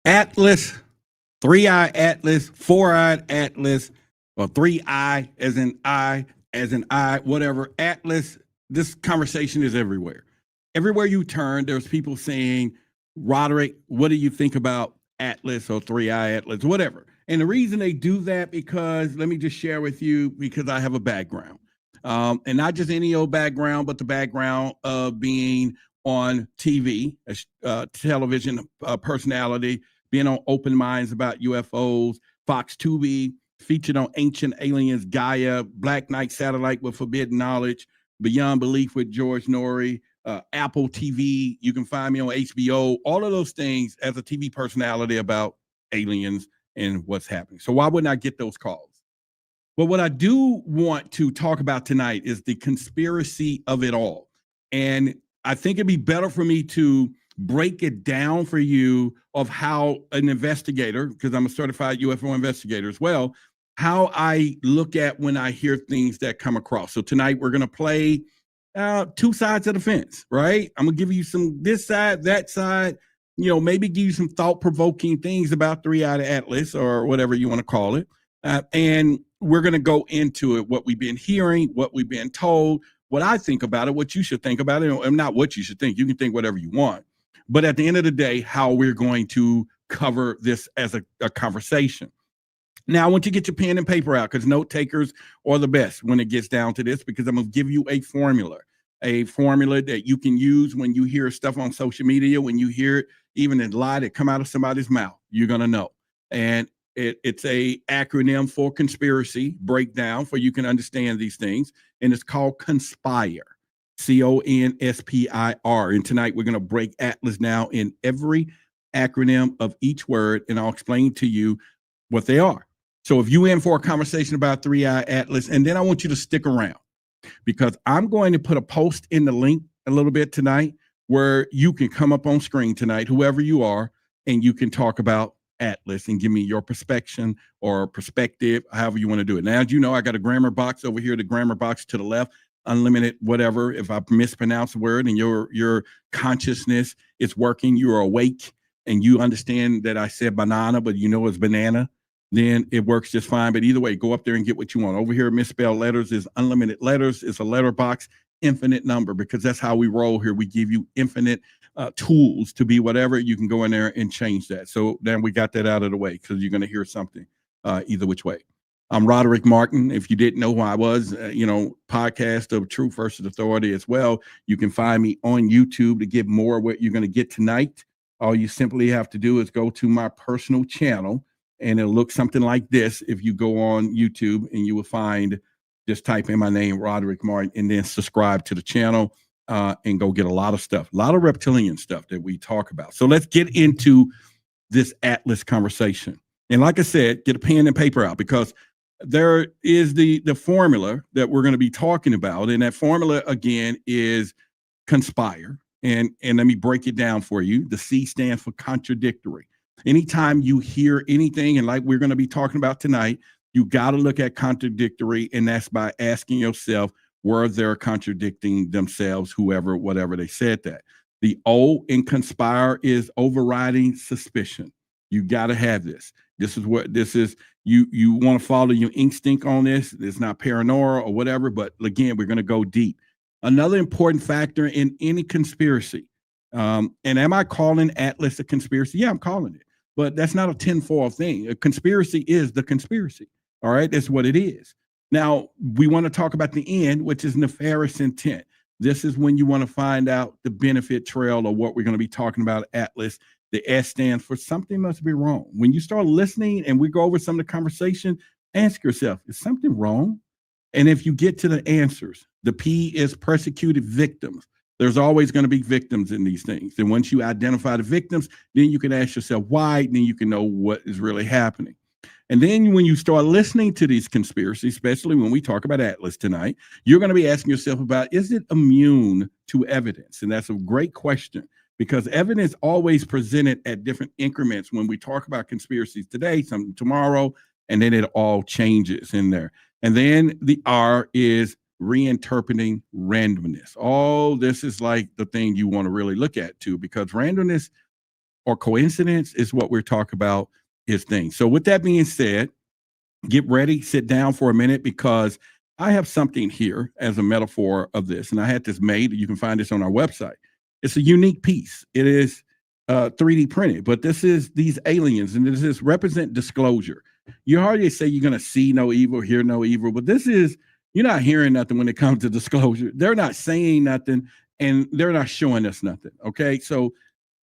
Atlas, three-eyed Atlas, four-eyed Atlas, or three-eye as in eye, whatever. Atlas, this conversation is everywhere. Everywhere you turn, there's people saying, Roderick, what do you think about Atlas or three-eye Atlas, whatever. And the reason they do that, because let me just share with you, because I have a background. And not just any old background, but the background of being on TV, television personality, being on Open Minds about UFOs, Fox 2B, featured on Ancient Aliens, Gaia, Black Knight Satellite with Forbidden Knowledge, Beyond Belief with George Norrie, Apple TV. You can find me on HBO, all of those things as a TV personality about aliens and what's happening. So why wouldn't I get those calls? But what I do want to talk about tonight is the conspiracy of it all. And I think it'd be better for me to break it down for you of how an investigator, because I'm a certified UFO investigator as well, how I look at when I hear things that come across. So tonight we're going to play two sides of the fence, right? I'm going to give you some this side, that side, maybe give you some thought-provoking things about three-eyed Atlas or whatever you want to call it. And we're going to go into it, what we've been hearing, what we've been told, what I think about it, what you should think about it, and not what you should think. You can think whatever you want. But at the end of the day, how we're going to cover this as a conversation. Now, I want you to get your pen and paper out, because note takers are the best when it gets down to this, because I'm going to give you a formula that you can use when you hear stuff on social media, when you hear it, even a lie that come out of somebody's mouth, you're going to know. And it's a acronym for conspiracy breakdown, for you can understand these things. And it's called Conspire, CONSPIR. And tonight we're going to break Atlas down in every acronym of each word, and I'll explain to you what they are. So if you're in for a conversation about three-eye Atlas, and then I want you to stick around, because I'm going to put a post in the link a little bit tonight where you can come up on screen tonight, whoever you are, and you can talk about Atlas and give me your perspective, however you want to do it. Now, as you know, I got a grammar box over here, the grammar box to the left, unlimited whatever. If I mispronounce a word and your consciousness is working, you're awake, and you understand that I said banana, but you know it's banana, then it works just fine. But either way, go up there and get what you want. Over here, misspelled letters is unlimited letters. It's a letter box, infinite number, because that's how we roll here. We give you infinite tools to be whatever. You can go in there and change that. So then we got that out of the way, because you're going to hear something either which way. I'm Roderick Martin. If you didn't know who I was, podcast of Truth versus Authority as well. You can find me on YouTube to get more of what you're going to get tonight. All you simply have to do is go to my personal channel, and it'll look something like this. If you go on YouTube, and you will find, just type in my name, Roderick Martin, and then subscribe to the channel. And go get a lot of stuff, a lot of reptilian stuff that we talk about. So let's get into this Atlas conversation. And like I said, get a pen and paper out, because there is the formula that we're going to be talking about. And that formula, again, is conspire. And let me break it down for you. The C stands for contradictory. Anytime you hear anything, and like we're going to be talking about tonight, you got to look at contradictory. And that's by asking yourself, were they contradicting themselves, whatever they said that. The O in conspire is overriding suspicion. You got to have this. This is what this is. You want to follow your instinct on this. It's not paranoia or whatever, but again, we're going to go deep. Another important factor in any conspiracy, and am I calling Atlas a conspiracy? Yeah, I'm calling it, but that's not a tinfoil thing. A conspiracy is the conspiracy. All right, that's what it is. Now, we want to talk about the end, which is nefarious intent. This is when you want to find out the benefit trail of what we're going to be talking about, Atlas. The S stands for something must be wrong. When you start listening and we go over some of the conversation, ask yourself, is something wrong? And if you get to the answers, the P is persecuted victims. There's always going to be victims in these things. And once you identify the victims, then you can ask yourself why, and then you can know what is really happening. And then when you start listening to these conspiracies, especially when we talk about Atlas tonight, you're going to be asking yourself about, is it immune to evidence? And that's a great question, because evidence always presented at different increments. When we talk about conspiracies today, some tomorrow, and then it all changes in there. And then the R is reinterpreting randomness. Oh, this is like the thing you want to really look at too, because randomness or coincidence is what we're talking about is things. So with that being said, get ready, sit down for a minute, because I have something here as a metaphor of this. And I had this made. You can find this on our website. It's a unique piece. It is 3D printed, but this is these aliens, and this is represent disclosure. You hardly say you're going to see no evil, hear no evil, but this is, you're not hearing nothing when it comes to disclosure. They're not saying nothing, and they're not showing us nothing. Okay. So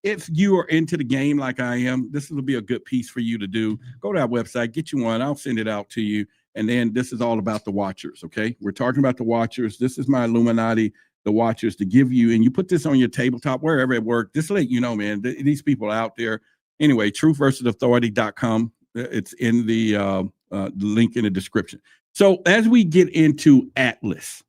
if you are into the game like I am, this will be a good piece for you to do. Go to our website, get you one. I'll send it out to you. And then this is all about the watchers. Okay. We're talking about the watchers. This is my Illuminati, the watchers, to give you, and you put this on your tabletop, wherever it works. Just to let you know, man, these people out there. Anyway, truthversusauthority.com. It's in the link in the description. So as we get into Atlas,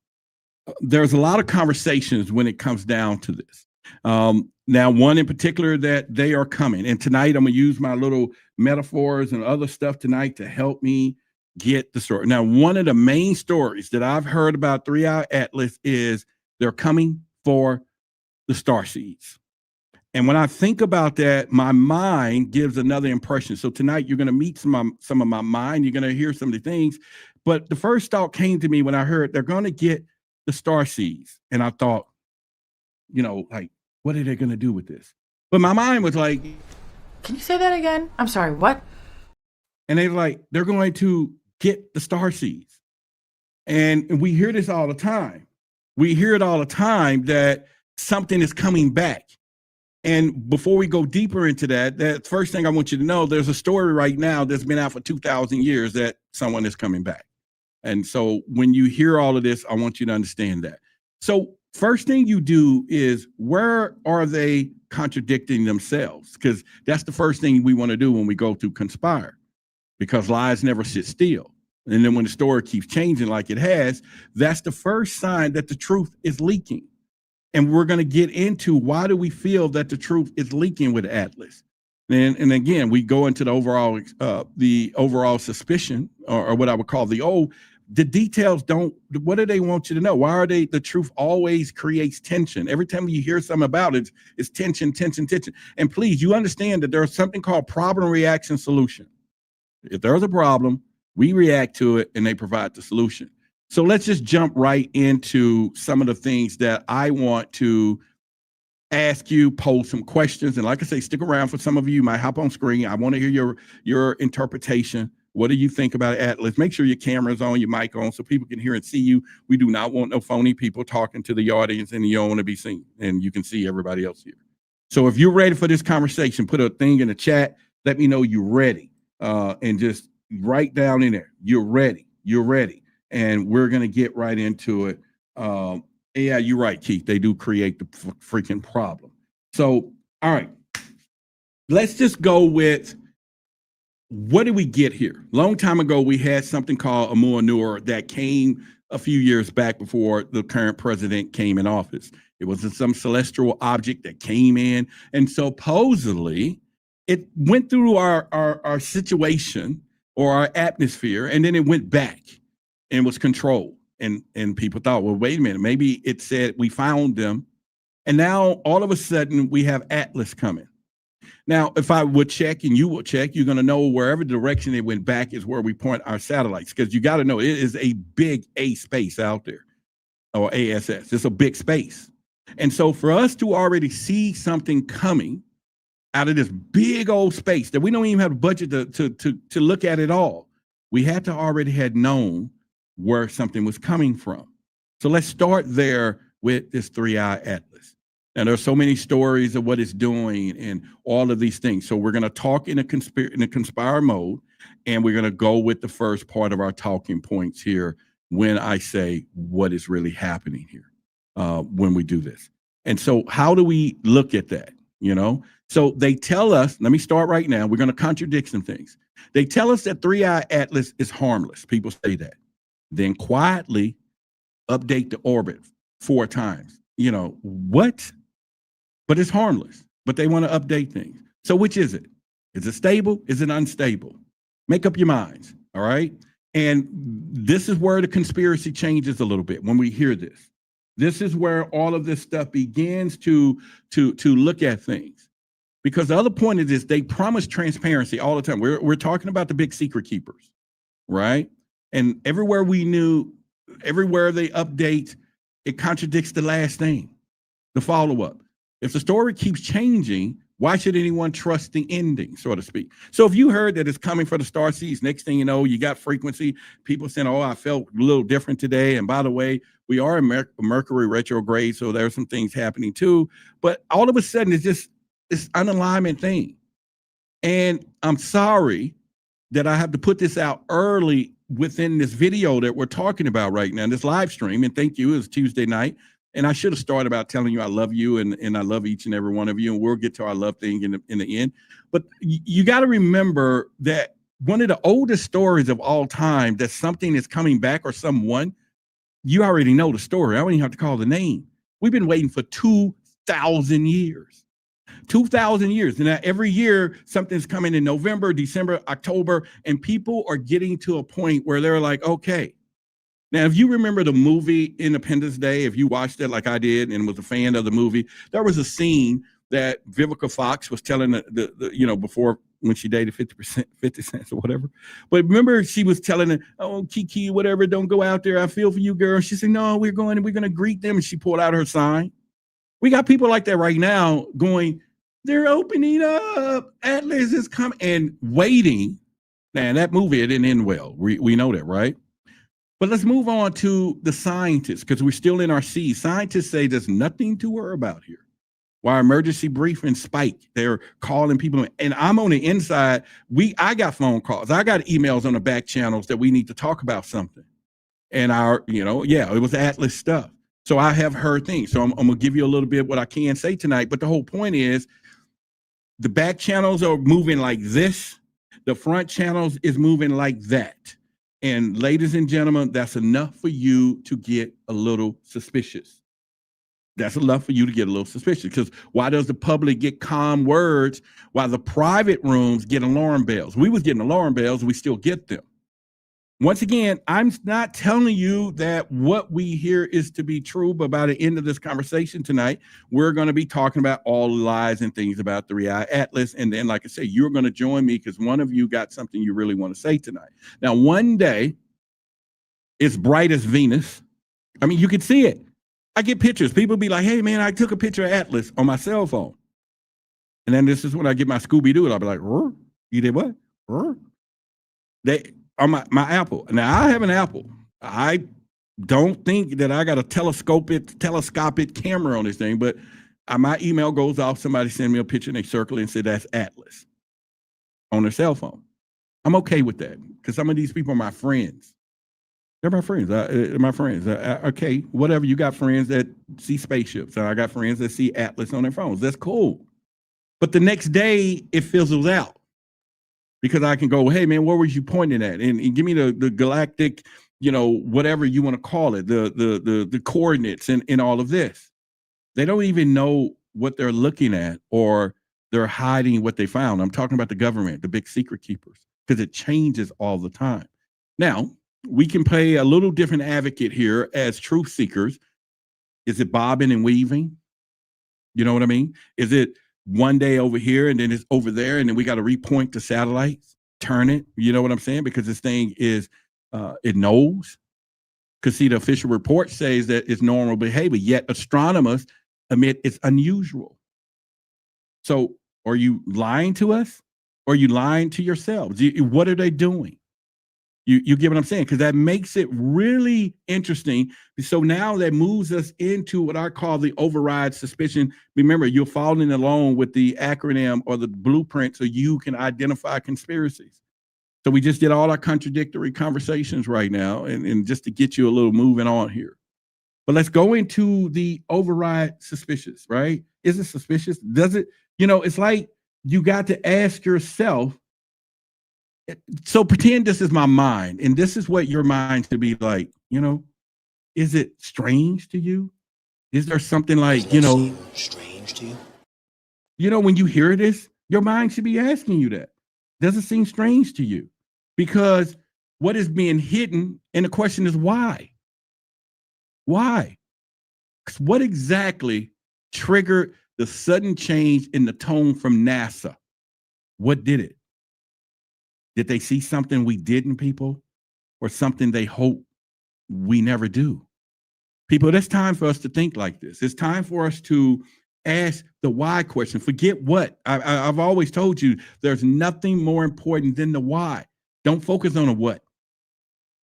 there's a lot of conversations when it comes down to this. Now, one in particular that they are coming. And tonight I'm going to use my little metaphors and other stuff tonight to help me get the story. Now, one of the main stories that I've heard about 3i Atlas is they're coming for the starseeds. And when I think about that, my mind gives another impression. So tonight you're going to meet some of my mind. You're going to hear some of the things. But the first thought came to me when I heard they're going to get the starseeds. And I thought, you know, like, what are they going to do with this? But my mind was like, can you say that again? I'm sorry, what? And they're like, they're going to get the starseeds. And we hear this all the time. We hear it all the time that something is coming back. And before we go deeper into that, the first thing I want you to know, there's a story right now that's been out for 2,000 years that someone is coming back. And so when you hear all of this, I want you to understand that. So first thing you do is, where are they contradicting themselves? Because that's the first thing we want to do when we go to conspire, because lies never sit still. And then when the story keeps changing like it has, that's the first sign that the truth is leaking. And we're going to get into why do we feel that the truth is leaking with Atlas. And again, we go into the overall suspicion, or what I would call the details don't, what do they want you to know? Why are they, the truth always creates tension. Every time you hear something about it, it's tension, tension, tension. And please, you understand that there's something called problem, reaction, solution. If there's a problem, we react to it and they provide the solution. So let's just jump right into some of the things that I want to ask you, pose some questions. And like I say, stick around for some of you might hop on screen. I want to hear your interpretation. What do you think about Atlas? Make sure your camera's on, your mic on, so people can hear and see you. We do not want no phony people talking to the audience, and you don't want to be seen, and you can see everybody else here. So if you're ready for this conversation, put a thing in the chat. Let me know you're ready, and just write down in there, you're ready, you're ready. And we're going to get right into it. Yeah, you're right, Keith. They do create the freaking problem. So, all right, let's just go with, what did we get here? Long time ago, we had something called a Muanur that came a few years back before the current president came in office. It was some celestial object that came in, and supposedly it went through our situation or our atmosphere, and then it went back and was controlled. And people thought, well, wait a minute, maybe it said we found them. And now all of a sudden we have Atlas coming. Now, if I would check and you will check, you're going to know wherever direction it went back is where we point our satellites, because you got to know it is a big A space out there, or ASS. It's a big space. And so for us to already see something coming out of this big old space that we don't even have a budget to look at it all, we had to already had known where something was coming from. So let's start there with this 3i Atlas. And there's so many stories of what it's doing and all of these things. So we're going to talk in a conspire mode, and we're going to go with the first part of our talking points here when I say what is really happening here when we do this. And so how do we look at that? You know, so they tell us, let me start right now. We're going to contradict some things. They tell us that 3i Atlas is harmless. People say that. Then quietly update the orbit 4 times. You know, what? But it's harmless. But they want to update things. So which is it? Is it stable? Is it unstable? Make up your minds, all right? And this is where the conspiracy changes a little bit when we hear this. This is where all of this stuff begins to look at things. Because the other point is this, they promise transparency all the time. We're talking about the big secret keepers, right? And everywhere they update, it contradicts the last thing, the follow-up. If the story keeps changing, why should anyone trust the ending, so to speak? So if you heard that it's coming for the star seeds, next thing you know, you got frequency, people saying, oh, I felt a little different today. And by the way, we are in Mercury retrograde, so there's some things happening too. But all of a sudden, it's just this unalignment thing. And I'm sorry that I have to put this out early within this video that we're talking about right now, this live stream. And thank you, it's Tuesday night. And I should have started about telling you I love you and I love each and every one of you. And we'll get to our love thing in the end. But you got to remember that one of the oldest stories of all time, that something is coming back or someone, you already know the story. I don't even have to call the name. We've been waiting for 2,000 years. 2,000 years. And every year something's coming in November, December, October, and people are getting to a point where they're like, okay. Now, if you remember the movie Independence Day, if you watched it like I did and was a fan of the movie, there was a scene that Vivica Fox was telling the before when she dated 50 Cent or whatever. But remember, she was telling her, oh, Kiki, whatever, don't go out there. I feel for you, girl. She said, no, we're going to greet them. And she pulled out her sign. We got people like that right now going, they're opening up. Atlas is coming and waiting. Man, that movie, it didn't end well. We know that, right? But let's move on to the scientists, because we're still in our C. Scientists say there's nothing to worry about here. Why emergency briefing spike? They're calling people, and I'm on the inside. I got phone calls. I got emails on the back channels that we need to talk about something. And it was Atlas stuff. So I have heard things. So I'm gonna give you a little bit what I can say tonight. But the whole point is, the back channels are moving like this. The front channels is moving like that. And ladies and gentlemen, that's enough for you to get a little suspicious. That's enough for you to get a little suspicious, because why does the public get calm words while the private rooms get alarm bells? We was getting alarm bells, we still get them. Once again, I'm not telling you that what we hear is to be true, but by the end of this conversation tonight, we're going to be talking about all the lies and things about the 3i Atlas. And then, like I said, you're going to join me because one of you got something you really want to say tonight. Now, one day, it's bright as Venus. I mean, you can see it. I get pictures. People be like, hey, man, I took a picture of Atlas on my cell phone. And then this is when I get my Scooby-Doo. I'll be like, you did what? On my Apple. Now, I have an Apple. I don't think that I got a telescopic camera on this thing, but my email goes off. Somebody send me a picture and they circle it and say that's Atlas on their cell phone. I'm okay with that because some of these people are my friends. They're my friends. Okay, whatever. You got friends that see spaceships, and I got friends that see Atlas on their phones. That's cool. But the next day, it fizzles out. Because I can go, hey, man, what were you pointing at? And give me the galactic, whatever you want to call it, the coordinates and all of this. They don't even know what they're looking at, or they're hiding what they found. I'm talking about the government, the big secret keepers, because it changes all the time. Now, we can play a little different advocate here as truth seekers. Is it bobbing and weaving? You know what I mean? Is it one day over here and then it's over there and then we got to repoint the satellites, turn it? You know what I'm saying? Because this thing is, it knows. Because see, the official report says that it's normal behavior, yet astronomers admit it's unusual. So are you lying to us? Or are you lying to yourselves? What are they doing? You get what I'm saying? Because that makes it really interesting. So now that moves us into what I call the override suspicion. Remember, you're following along with the acronym or the blueprint so you can identify conspiracies. So we just did all our contradictory conversations right now, and just to get you a little moving on here. But let's go into the override suspicious, right? Is it suspicious? Does it, it's like you got to ask yourself. So pretend this is my mind, and this is what your mind should be like. Is it strange to you? Is there something like, strange to you? When you hear this, your mind should be asking you that. Does it seem strange to you? Because what is being hidden, and the question is why? Why? What exactly triggered the sudden change in the tone from NASA. What did it? Did they see something we didn't, people? Or something they hope we never do? People, it's time for us to think like this. It's time for us to ask the why question. Forget what. I've always told you there's nothing more important than the why. Don't focus on the what.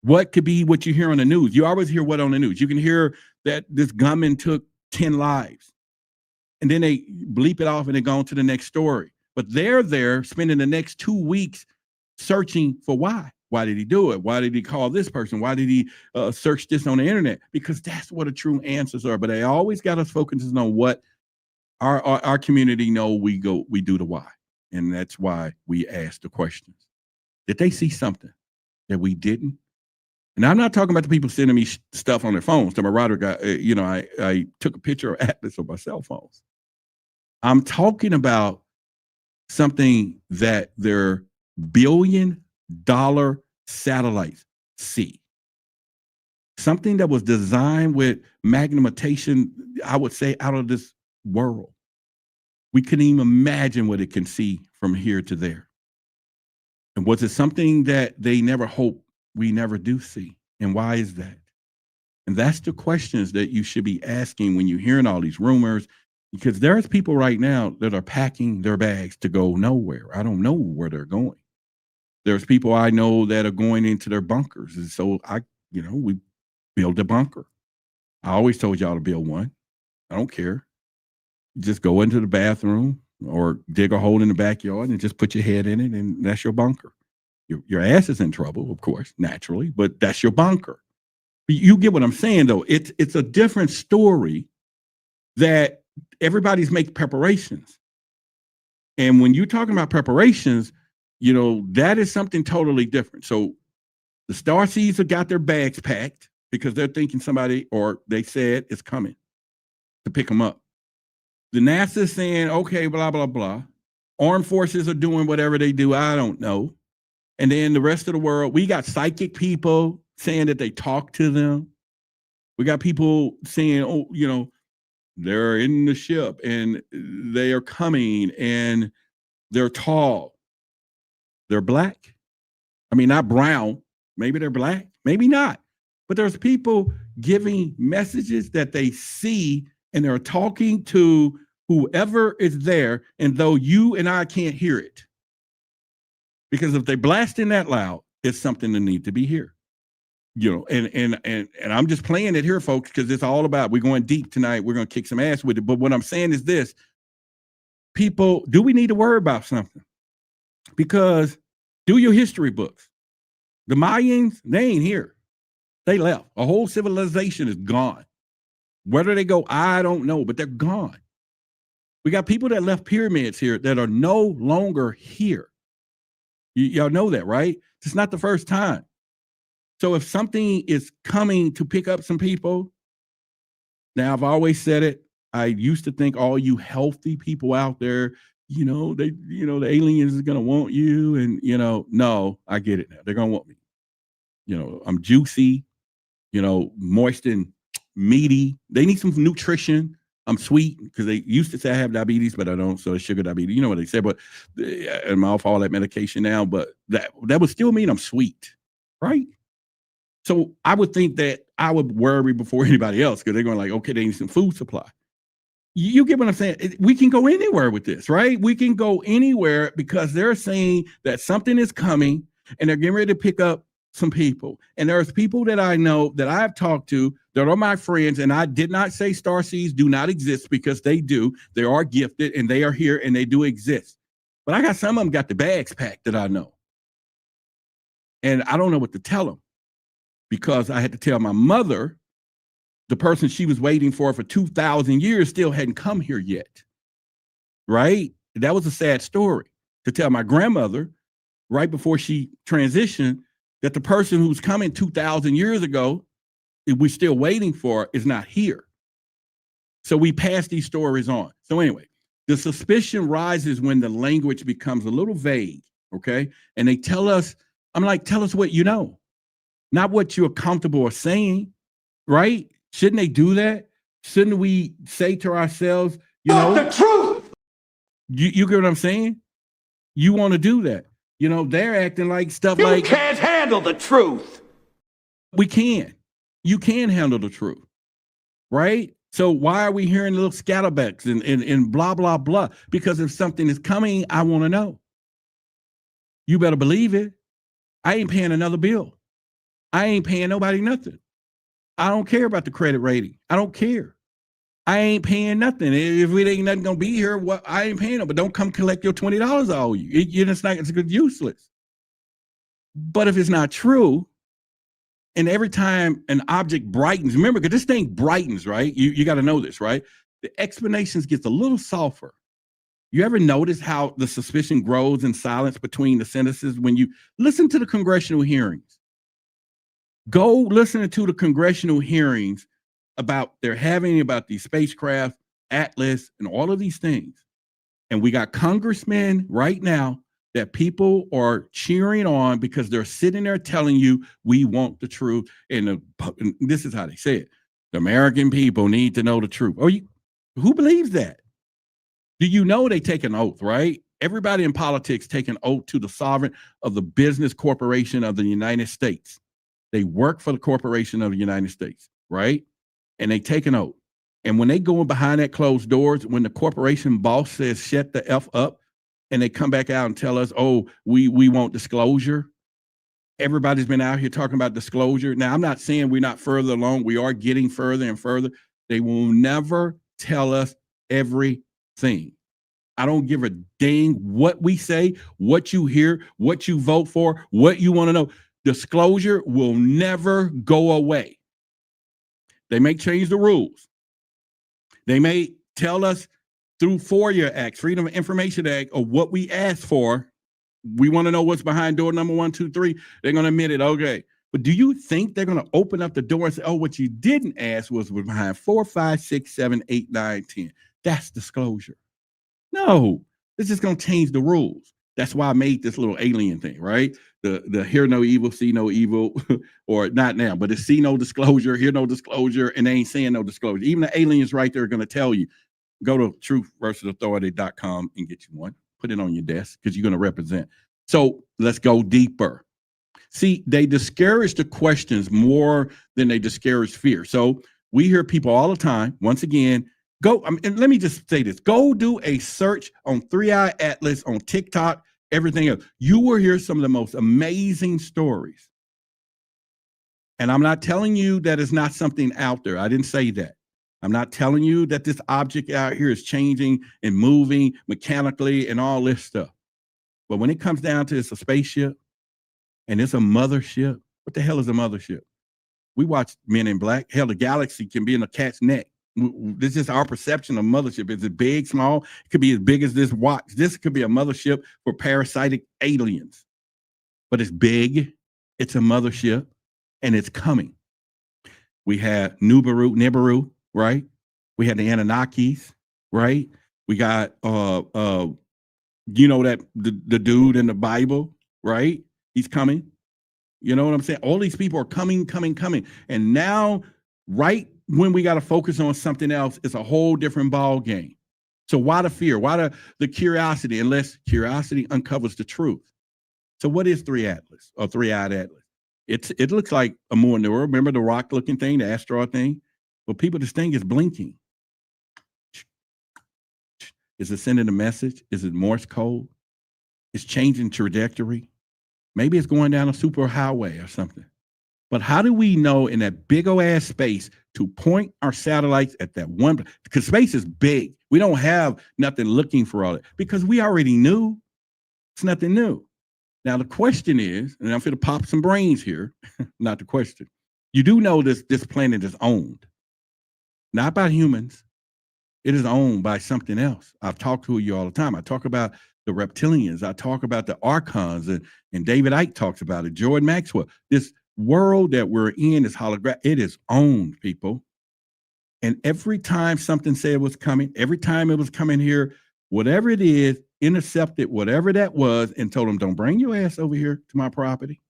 What could be what you hear on the news? You always hear what on the news. You can hear that this gunman took 10 lives. And then they bleep it off and they go on to the next story. But they're there spending the next 2 weeks searching for why. Why did he do it? Why did he call this person? Why did he search this on the internet? Because that's what the true answers are. But they always got us focusing on what our community know we do the why. And that's why we ask the questions. Did they see something that we didn't? And I'm not talking about the people sending me stuff on their phones. To my Roderick, I took a picture of Atlas on my cell phones. I'm talking about something that their billion-dollar satellites see. Something that was designed with magnification, I would say, out of this world. We couldn't even imagine what it can see from here to there. And was it something that they never hope we never do see? And why is that? And that's the questions that you should be asking when you're hearing all these rumors, because there's people right now that are packing their bags to go nowhere. I don't know where they're going. There's people I know that are going into their bunkers. And so we build a bunker. I always told y'all to build one. I don't care. Just go into the bathroom or dig a hole in the backyard and just put your head in it, and that's your bunker. Your ass is in trouble, of course, naturally, but that's your bunker. You get what I'm saying, though. It's a different story that everybody's making preparations. And when you're talking about preparations, that is something totally different. So the Starseeds have got their bags packed because they're thinking somebody, or they said, is coming to pick them up. The NASA is saying, okay, blah, blah, blah. Armed forces are doing whatever they do. I don't know. And then the rest of the world, we got psychic people saying that they talk to them. We got people saying, they're in the ship and they are coming and they're tall. They're black. I mean, not brown. Maybe they're black. Maybe not. But there's people giving messages that they see, and they're talking to whoever is there, and though you and I can't hear it. Because if they blasting that loud, it's something that needs to be here. And I'm just playing it here, folks, because it's all about, we're going deep tonight. We're going to kick some ass with it. But what I'm saying is this: people, do we need to worry about something? Because do your history books. The Mayans, they ain't here. They left. A whole civilization is gone. Whether they go, I don't know, but they're gone. We got people that left pyramids here that are no longer here. Y'all know that, right? It's not the first time. So if something is coming to pick up some people, now I've always said it. I used to think all you healthy people out there, the aliens is gonna want you, and no, I get it now. They're gonna want me. I'm juicy, moist and meaty. They need some nutrition. I'm sweet because they used to say I have diabetes, but I don't. So it's sugar diabetes. You know what they say, but I'm off all that medication now. But that would still mean I'm sweet, right? So I would think that I would worry before anybody else, because they're going like, okay, they need some food supply. You get what I'm saying? We can go anywhere with this, right? We can go anywhere because they're saying that something is coming and they're getting ready to pick up some people. And there's people that I know that I've talked to that are my friends, and I did not say Starseeds do not exist, because they do. They are gifted and they are here and they do exist. But I got some of them got the bags packed that I know. And I don't know what to tell them, because I had to tell my mother the person she was waiting for 2,000 years still hadn't come here yet. Right? That was a sad story. To tell my grandmother right before she transitioned that the person who's coming 2,000 years ago, we're still waiting for, is not here. So we pass these stories on. So anyway, the suspicion rises when the language becomes a little vague, okay? And they tell us, I'm like, tell us what you know, not what you're comfortable with saying, right? Shouldn't they do that? Shouldn't we say to ourselves, You know the truth. You get what I'm saying? You want to do that. You know, they're acting like stuff like You can't handle the truth. we can. You can handle the truth, right? So why are we hearing little scatterbacks and blah, blah, blah? Because if something is coming, I want to know. You better believe it. I ain't paying another bill. I ain't paying nobody nothing. I don't care about the credit rating. I don't care. I ain't paying nothing. If it ain't nothing gonna be here, what I ain't paying them. But don't come collect your $20 I owe you. It's useless. But if it's not true, and every time an object brightens, remember, because this thing brightens, right? You got to know this, right? The explanations gets a little softer. You ever notice how the suspicion grows in silence between the sentences when you listen to the congressional hearings? Go listen to the congressional hearings about these spacecraft, Atlas, and all of these things. And we got congressmen right now that people are cheering on because they're sitting there telling you, we want the truth. And this is how they say it. The American people need to know the truth. Who believes that? Do you know they take an oath, right? Everybody in politics take an oath to the sovereign of the business corporation of the United States. They work for the corporation of the United States, right? And they take an oath. And when they go behind that closed doors, when the corporation boss says, shut the F up, and they come back out and tell us, oh, we want disclosure. Everybody's been out here talking about disclosure. Now, I'm not saying we're not further along. We are getting further and further. They will never tell us everything. I don't give a dang what we say, what you hear, what you vote for, what you want to know. Disclosure will never go away. They may change the rules. They may tell us through FOIA Act, Freedom of Information Act, or what we asked for. We want to know what's behind door number 1, 2, 3. They're going to admit it. Okay. But do you think they're going to open up the door and say, oh, what you didn't ask was behind 4, 5, 6, 7, 8, 9, 10. That's disclosure. No, it's just going to change the rules. That's why I made this little alien thing, right? The hear no evil, see no evil, or not now, but it's see no disclosure, hear no disclosure, and they ain't saying no disclosure. Even the aliens right there are going to tell you, go to truthversusauthority.com and get you one. Put it on your desk because you're going to represent. So let's go deeper. See, they discourage the questions more than they discourage fear. So we hear people all the time, once again, and let me just say this, go do a search on 3i Atlas on TikTok, everything else. You will hear some of the most amazing stories. And I'm not telling you that it's not something out there. I didn't say that. I'm not telling you that this object out here is changing and moving mechanically and all this stuff. But when it comes down to it's a spaceship and it's a mothership, what the hell is a mothership? We watch Men in Black. Hell, the galaxy can be in a cat's neck. This is our perception of mothership. Is it big, small? It could be as big as this watch. This could be a mothership for parasitic aliens. But it's big, it's a mothership, and it's coming. We had Nibiru, right? We had the Anunnakis, right? We got that the dude in the Bible, right? He's coming. You know what I'm saying? All these people are coming. And now, right when we got to focus on something else, it's a whole different ball game. So why the fear? Why the curiosity? Unless curiosity uncovers the truth. So what is 3-eyed Atlas? It looks like a moon in the world. Remember the rock-looking thing, the asteroid thing? Well, people, this thing is blinking. Is it sending a message? Is it Morse code? It's changing trajectory. Maybe it's going down a super highway or something. But how do we know in that big old ass space to point our satellites at that one? Because space is big. We don't have nothing looking for all that because we already knew. It's nothing new. Now the question is, and I'm going to pop some brains here, not the question. You do know this planet is owned, not by humans. It is owned by something else. I've talked to you all the time. I talk about the reptilians. I talk about the archons, and David Icke talks about it. Jordan Maxwell. This world that we're in is holographic. It is owned, people. And every time something said it was coming, every time it was coming here, whatever it is, intercepted whatever that was and told them, don't bring your ass over here to my property.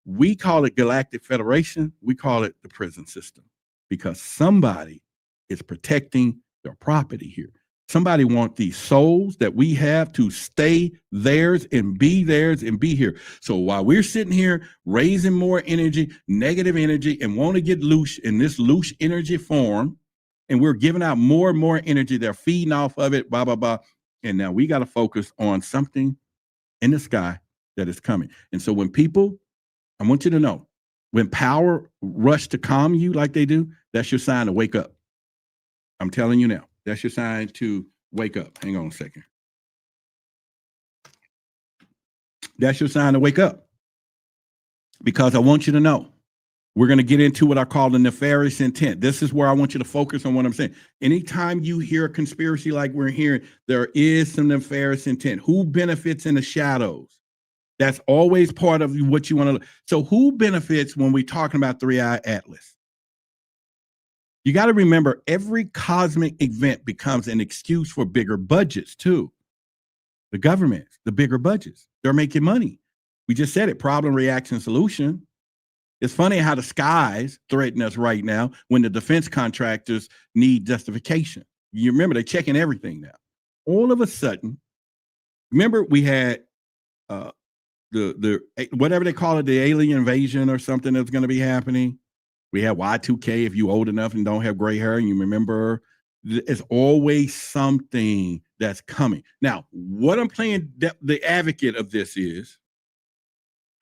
We call it Galactic Federation. We call it the prison system because somebody is protecting They're property here. Somebody want these souls that we have to stay theirs and be here. So while we're sitting here raising more energy, negative energy, and want to get loose in this loose energy form, and we're giving out more and more energy, they're feeding off of it, blah, blah, blah. And now we got to focus on something in the sky that is coming. And so when people, I want you to know, when power rush to calm you like they do, that's your sign to wake up. I'm telling you now. That's your sign to wake up. Hang on a second. That's your sign to wake up. Because I want you to know, we're going to get into what I call the nefarious intent. This is where I want you to focus on what I'm saying. Anytime you hear a conspiracy like we're hearing, there is some nefarious intent. Who benefits in the shadows? That's always part of what you want to. So who benefits when we're talking about Three-Eye Atlas? You got to remember, every cosmic event becomes an excuse for bigger budgets too. The government, the bigger budgets, they're making money. We just said it, problem, reaction, solution. It's funny how the skies threaten us right now when the defense contractors need justification. You remember, they're checking everything now. All of a sudden, remember we had the whatever they call it, the alien invasion or something that's going to be happening. We have Y2K if you old enough and don't have gray hair and you remember, it's always something that's coming. Now, what I'm playing the advocate of this is,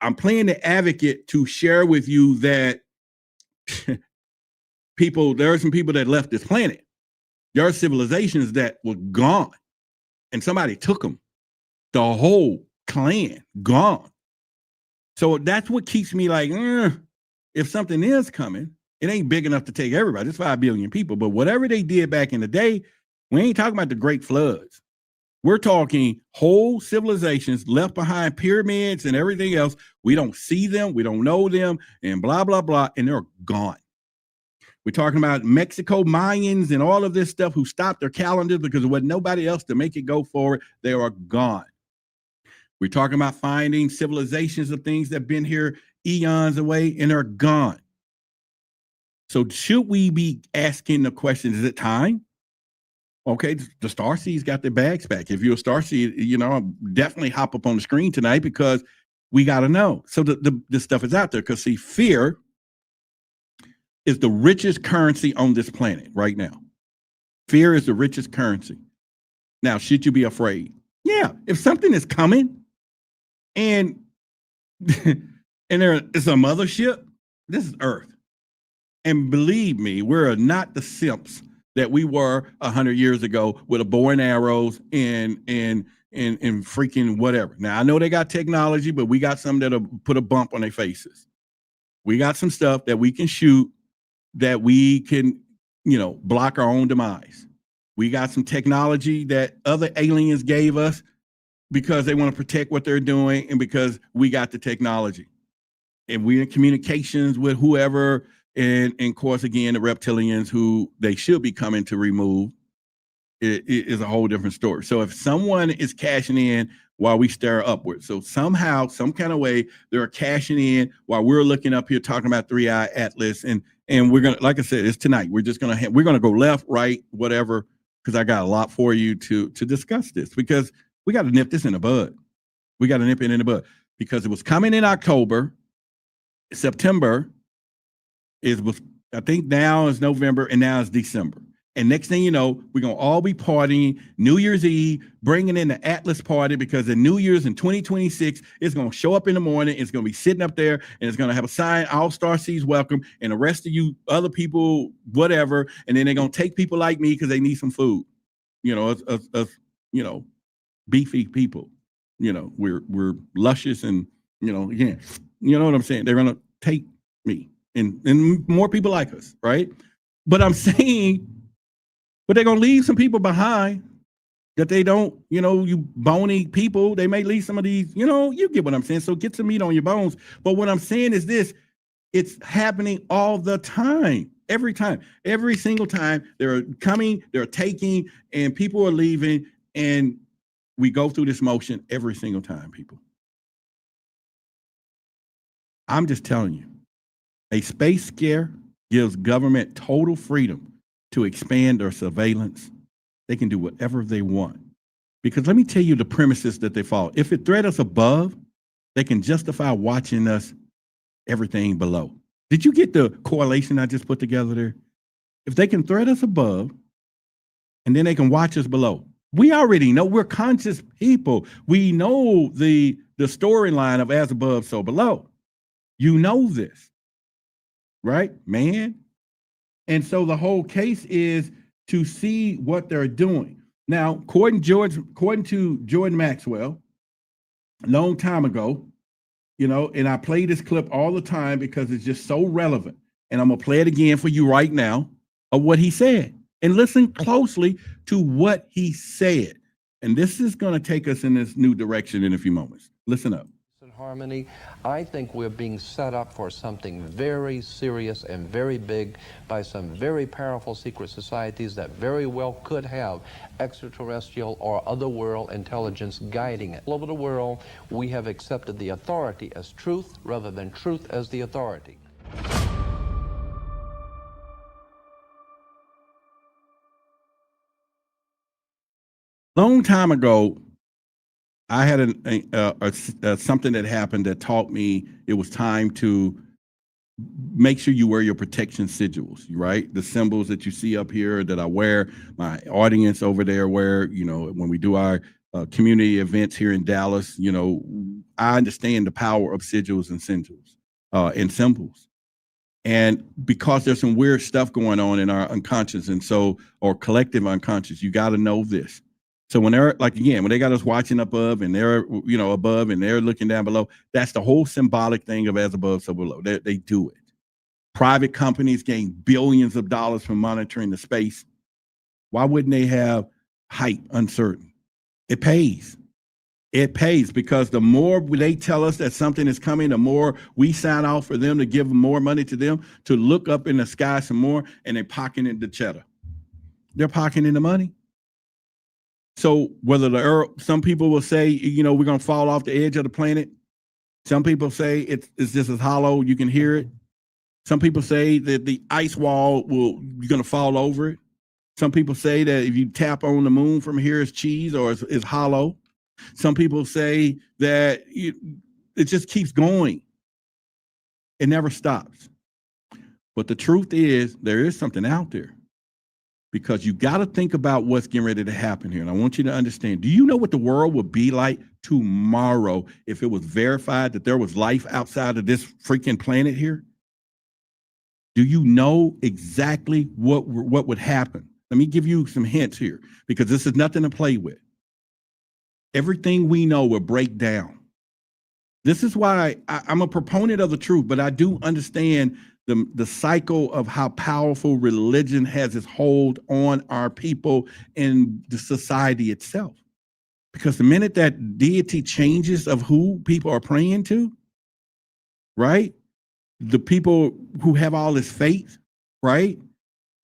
I'm playing the advocate to share with you that there are some people that left this planet. There are civilizations that were gone and somebody took them. The whole clan gone. So that's what keeps me like, if something is coming, it ain't big enough to take everybody. It's 5 billion people. But whatever they did back in the day, we ain't talking about the great floods. We're talking whole civilizations left behind, pyramids and everything else. We don't see them. We don't know them and blah, blah, blah. And they're gone. We're talking about Mexico, Mayans and all of this stuff who stopped their calendars because there was nobody else to make it go forward. They are gone. We're talking about finding civilizations of things that have been here eons away and are gone. So should we be asking the question, is it time? Okay, the Starseeds got their bags back. If you're a Starseed, definitely hop up on the screen tonight because we got to know. So the stuff is out there because see, fear is the richest currency on this planet right now. Fear is the richest currency. Now, should you be afraid? Yeah, if something is coming and there is a mothership, this is Earth. And believe me, we're not the simps that we were 100 years ago with a bow and arrows and freaking whatever. Now, I know they got technology, but we got some that'll put a bump on their faces. We got some stuff that we can shoot that we can, block our own demise. We got some technology that other aliens gave us because they want to protect what they're doing and because we got the technology. And we're in communications with whoever. And of course, again, the reptilians who they should be coming to remove it is a whole different story. So if someone is cashing in while we stare upward, so somehow, some kind of way, they're cashing in while we're looking up here talking about Three-Eye Atlas. And we're going to, like I said, it's tonight. We're just going to, we're going to go left, right, whatever, because I got a lot for you to discuss this because we got to nip this in the bud. We got to nip it in the bud because it was coming in October, September. It was, I think now is November and now it's December. And next thing you know, we're going to all be partying New Year's Eve, bringing in the Atlas party because the New Year's in 2026 is going to show up in the morning. It's going to be sitting up there and it's going to have a sign, All Starseeds welcome. And the rest of you other people, whatever. And then they're going to take people like me because they need some food. Beefy people, we're luscious and, again, you know what I'm saying? They're going to take me. And more people like us, right? But I'm saying, but they're going to leave some people behind that they don't, you bony people, they may leave some of these, you get what I'm saying. So get some meat on your bones. But what I'm saying is this, it's happening all the time, every time, every single time. They're coming, they're taking, and people are leaving. And we go through this motion every single time, people. I'm just telling you. A space scare gives government total freedom to expand their surveillance, they can do whatever they want. Because let me tell you the premises that they follow. If it threat us above, they can justify watching us everything below. Did you get the correlation I just put together there? If they can threat us above, and then they can watch us below. We already know we're conscious people. We know the storyline of as above, so below. You know this, right, man? And so the whole case is to see what they're doing. Now, according to Jordan Maxwell, a long time ago, you know, and I play this clip all the time because it's just so relevant. And I'm gonna play it again for you right now of what he said. And listen closely to what he said. And this is gonna take us in this new direction in a few moments. Listen up. Harmony, I think we're being set up for something very serious and very big by some very powerful secret societies that very well could have extraterrestrial or otherworld intelligence guiding it. All over the world, we have accepted the authority as truth rather than truth as the authority. Long time ago, I had something that happened that taught me it was time to make sure you wear your protection sigils, right? The symbols that you see up here that I wear, my audience over there wear, you know, when we do our community events here in Dallas, you know, I understand the power of sigils and symbols. And because there's some weird stuff going on in our unconscious and so, or collective unconscious, you got to know this. So when they're like, again, when they got us watching above and they're, you know, above and they're looking down below, that's the whole symbolic thing of as above, so below. They do it. Private companies gain billions of dollars from monitoring the space. Why wouldn't they have height uncertain? It pays. It pays because the more they tell us that something is coming, the more we sign off for them to give more money to them to look up in the sky some more, and they're pocketing the cheddar. They're pocketing the money. So whether the Earth, some people will say, you know, we're going to fall off the edge of the planet. Some people say it's just as hollow, you can hear it. Some people say that the ice wall you're going to fall over it. Some people say that if you tap on the moon from here, it's cheese or it's hollow. Some people say that it just keeps going. It never stops. But the truth is, there is something out there. Because you got to think about what's getting ready to happen here. And I want you to understand, do you know what the world would be like tomorrow if it was verified that there was life outside of this freaking planet here? Do you know exactly what would happen? Let me give you some hints here, because this is nothing to play with. Everything we know will break down. This is why I'm a proponent of the truth, but I do understand the cycle of how powerful religion has its hold on our people and the society itself. Because the minute that deity changes of who people are praying to, right? The people who have all this faith, right?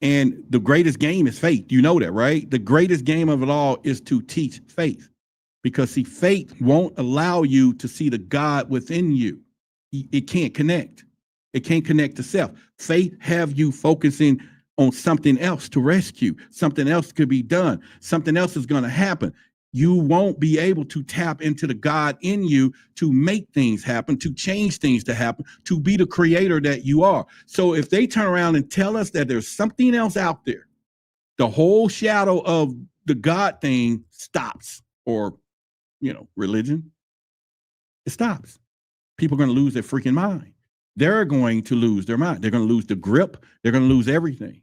And the greatest game is faith. You know that, right? The greatest game of it all is to teach faith. Because see, faith won't allow you to see the God within you. It can't connect. It can't connect to self. Faith have you focusing on something else to rescue. Something else could be done. Something else is going to happen. You won't be able to tap into the God in you to make things happen, to change things to happen, to be the creator that you are. So if they turn around and tell us that there's something else out there, the whole shadow of the God thing stops, or, you know, religion, it stops. People are going to lose their freaking mind. They're going to lose their mind. They're going to lose the grip. They're going to lose everything,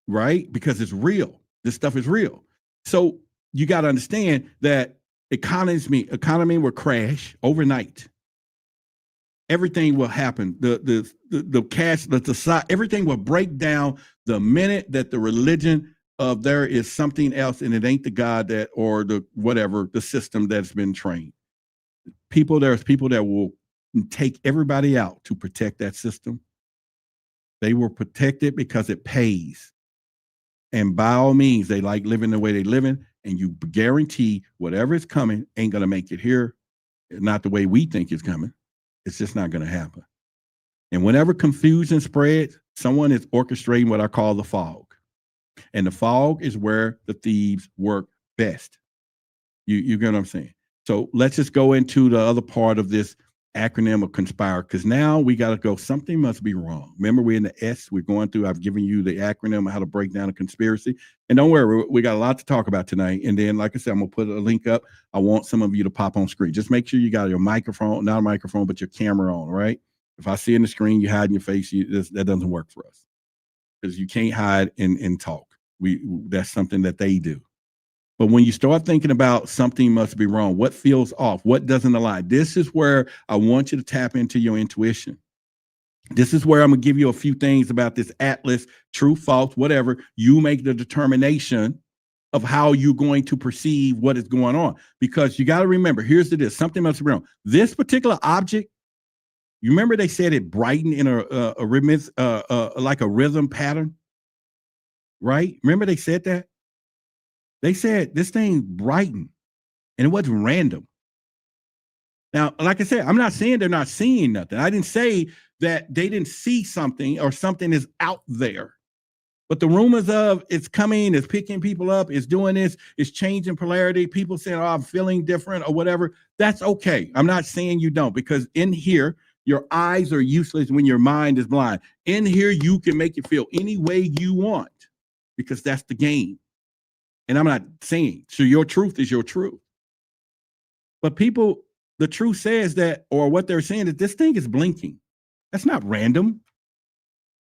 right? Because it's real. This stuff is real. So you got to understand that economy will crash overnight. Everything will happen. The cash, the society, everything will break down the minute that the religion of there is something else and it ain't the God that, or the whatever, the system that's been trained. There's people that will take everybody out to protect that system. They will protect it because it pays. And by all means, they like living the way they living, and you guarantee whatever is coming ain't going to make it here. Not the way we think it's coming. It's just not going to happen. And whenever confusion spreads, someone is orchestrating what I call the fog. And the fog is where the thieves work best. You get what I'm saying? So let's just go into the other part of this acronym of conspire, because now we got to go, something must be wrong. Remember, we're in the S, we're going through, I've given you the acronym of how to break down a conspiracy. And don't worry, we got a lot to talk about tonight. And then, like I said, I'm going to put a link up. I want some of you to pop on screen. Just make sure you got your microphone, not a microphone, but your camera on, right? If I see in the screen, you hide in your face, that doesn't work for us, because you can't hide and talk. That's something that they do. But when you start thinking about something must be wrong, what feels off, what doesn't align, this is where I want you to tap into your intuition. This is where I'm going to give you a few things about this atlas, true, false, whatever. You make the determination of how you're going to perceive what is going on. Because you got to remember, here's the this, something must be wrong. This particular object, you remember they said it brightened in a rhythm, like a rhythm pattern, right? Remember they said that? They said this thing brightened, and it wasn't random. Now, like I said, I'm not saying they're not seeing nothing. I didn't say that they didn't see something or something is out there. But the rumors of it's coming, it's picking people up, it's doing this, it's changing polarity, people saying, oh, I'm feeling different or whatever, that's okay. I'm not saying you don't, because in here, your eyes are useless when your mind is blind. In here, you can make it feel any way you want, because that's the game. And I'm not saying, so your truth is your truth. But people, the truth says that, or what they're saying is this thing is blinking. That's not random.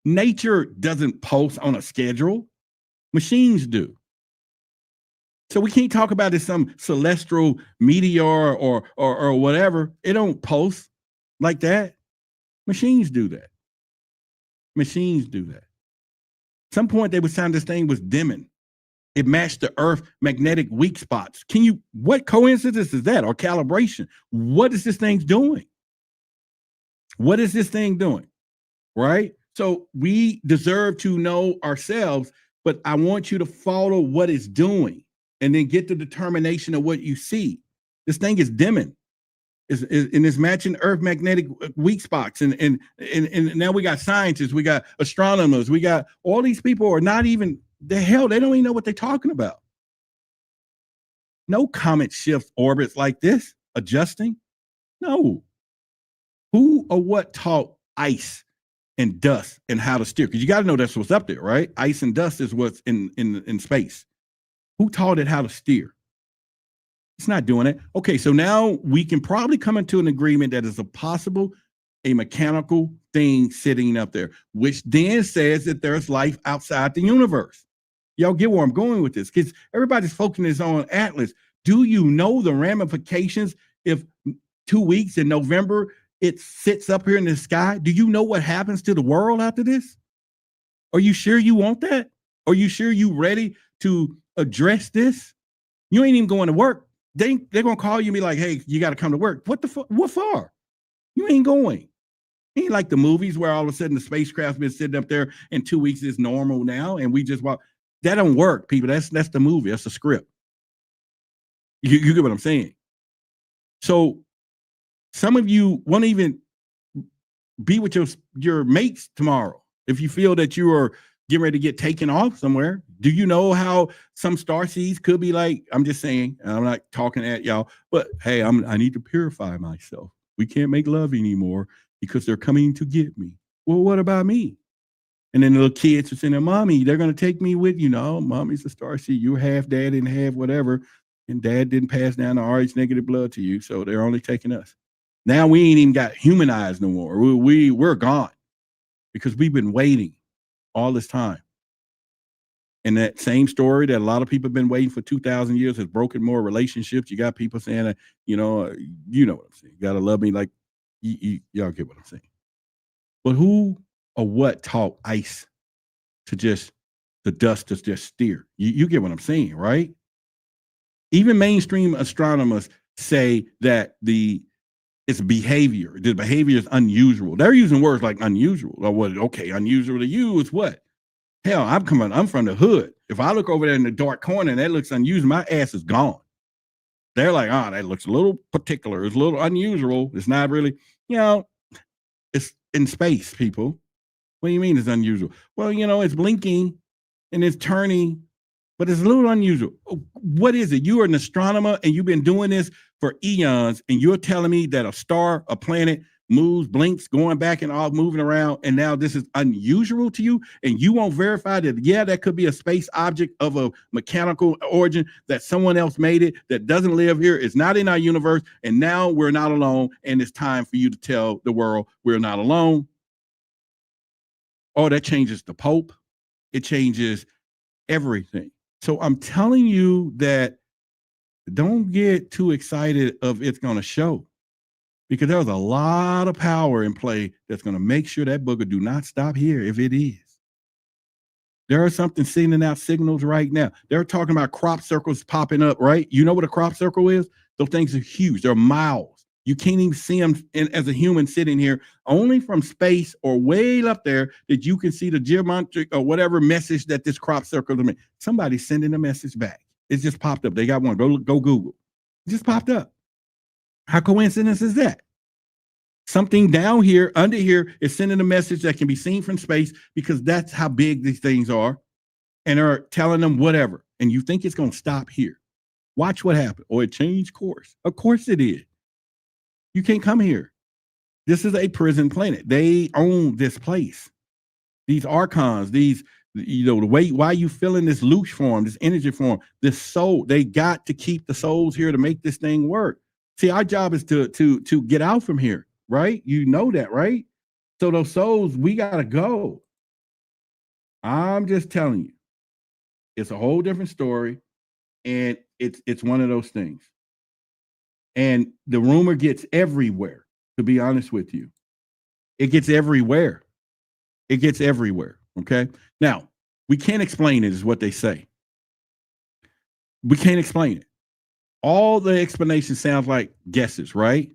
Nature doesn't pulse on a schedule. Machines do. So we can't talk about it some celestial meteor or whatever. It don't pulse like that. Machines do that. Machines do that. At some point they would sound this thing was dimming. It matched the Earth magnetic weak spots. What coincidence is that, or calibration? What is this thing doing? What is this thing doing? Right? So we deserve to know ourselves, but I want you to follow what it's doing and then get the determination of what you see. This thing is dimming. It's matching Earth magnetic weak spots. And now we got scientists, we got astronomers, we got all these people are not even, the hell, they don't even know what they're talking about. No comet shifts orbits like this, adjusting. No. Who or what taught ice and dust and how to steer? Because you got to know that's what's up there, right? Ice and dust is what's in space. Who taught it how to steer? It's not doing it. Okay, so now we can probably come into an agreement that is a mechanical thing sitting up there, which then says that there's life outside the universe. Y'all get where I'm going with this? Because everybody's focusing on Atlas. Do you know the ramifications if 2 weeks in November it sits up here in the sky? Do you know what happens to the world after this? Are you sure you want that? Are you sure you ready to address this? You ain't even going to work. They're going to call you and be like, hey, you got to come to work. What for? You ain't going. Ain't like the movies where all of a sudden the spacecraft's been sitting up there and 2 weeks is normal now. And we just walk. That don't work, people. That's the movie. That's the script. You get what I'm saying? So some of you won't even be with your mates tomorrow if you feel that you are getting ready to get taken off somewhere. Do you know how some starseeds could be like? I'm just saying, I'm not talking at y'all, but hey, I need to purify myself. We can't make love anymore because they're coming to get me. Well, what about me? And then the little kids are saying, mommy, they're going to take me with you. No, mommy's a starseed. You're half dad and half whatever. And dad didn't pass down the RH negative blood to you. So they're only taking us. Now we ain't even got human eyes no more. We're gone because we've been waiting all this time. And that same story that a lot of people have been waiting for 2,000 years has broken more relationships. You got people saying, you know what I'm saying. You got to love me like y'all get what I'm saying. But who or what taught ice to the dust to just steer? You get what I'm saying, right? Even mainstream astronomers say that it's behavior. The behavior is unusual. They're using words like unusual. Or what? Okay, unusual to you is what? Hell, I'm from the hood. If I look over there in the dark corner and that looks unusual, my ass is gone. They're like, that looks a little particular. It's a little unusual. It's not really, it's in space, people. What do you mean it's unusual? Well, it's blinking and it's turning, but it's a little unusual. What is it? You are an astronomer and you've been doing this for eons, and you're telling me that a star, a planet moves, blinks, going back and all moving around, and now this is unusual to you, and you won't verify that, yeah, that could be a space object of a mechanical origin, that someone else made it, that doesn't live here, it's not in our universe, and now we're not alone, and it's time for you to tell the world we're not alone. Oh, that changes the Pope. It changes everything. So I'm telling you that don't get too excited of it's going to show, because there's a lot of power in play that's going to make sure that booger do not stop here if it is. There are something sending out signals right now. They're talking about crop circles popping up, right? You know what a crop circle is? Those things are huge. They're miles. You can't even see them as a human sitting here. Only from space or way up there that you can see the geometric or whatever message that this crop circle is. Somebody's sending a message back. It just popped up. They got one. Go Google. It just popped up. How coincidence is that? Something down here, under here, is sending a message that can be seen from space, because that's how big these things are, and are telling them whatever. And you think it's going to stop here. Watch what happened. Or it changed course. Of course it is. You can't come here. This is a prison planet. They own this place. These archons, these, the way, why you feeling this loose form, this energy form, this soul, they got to keep the souls here to make this thing work. See, our job is to get out from here, right? You know that, right? So those souls, we got to go. I'm just telling you, it's a whole different story, and it's one of those things. And the rumor gets everywhere, to be honest with you. It gets everywhere. It gets everywhere, okay? Now, we can't explain it, is what they say. We can't explain it. All the explanation sounds like guesses, right?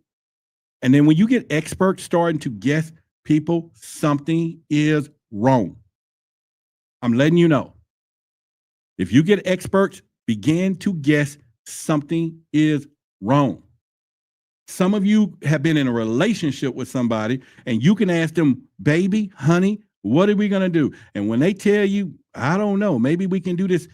And then when you get experts starting to guess, people, something is wrong. I'm letting you know. If you get experts begin to guess, something is wrong. Some of you have been in a relationship with somebody, and you can ask them, baby, honey, what are we going to do? And when they tell you, I don't know, maybe we can do this,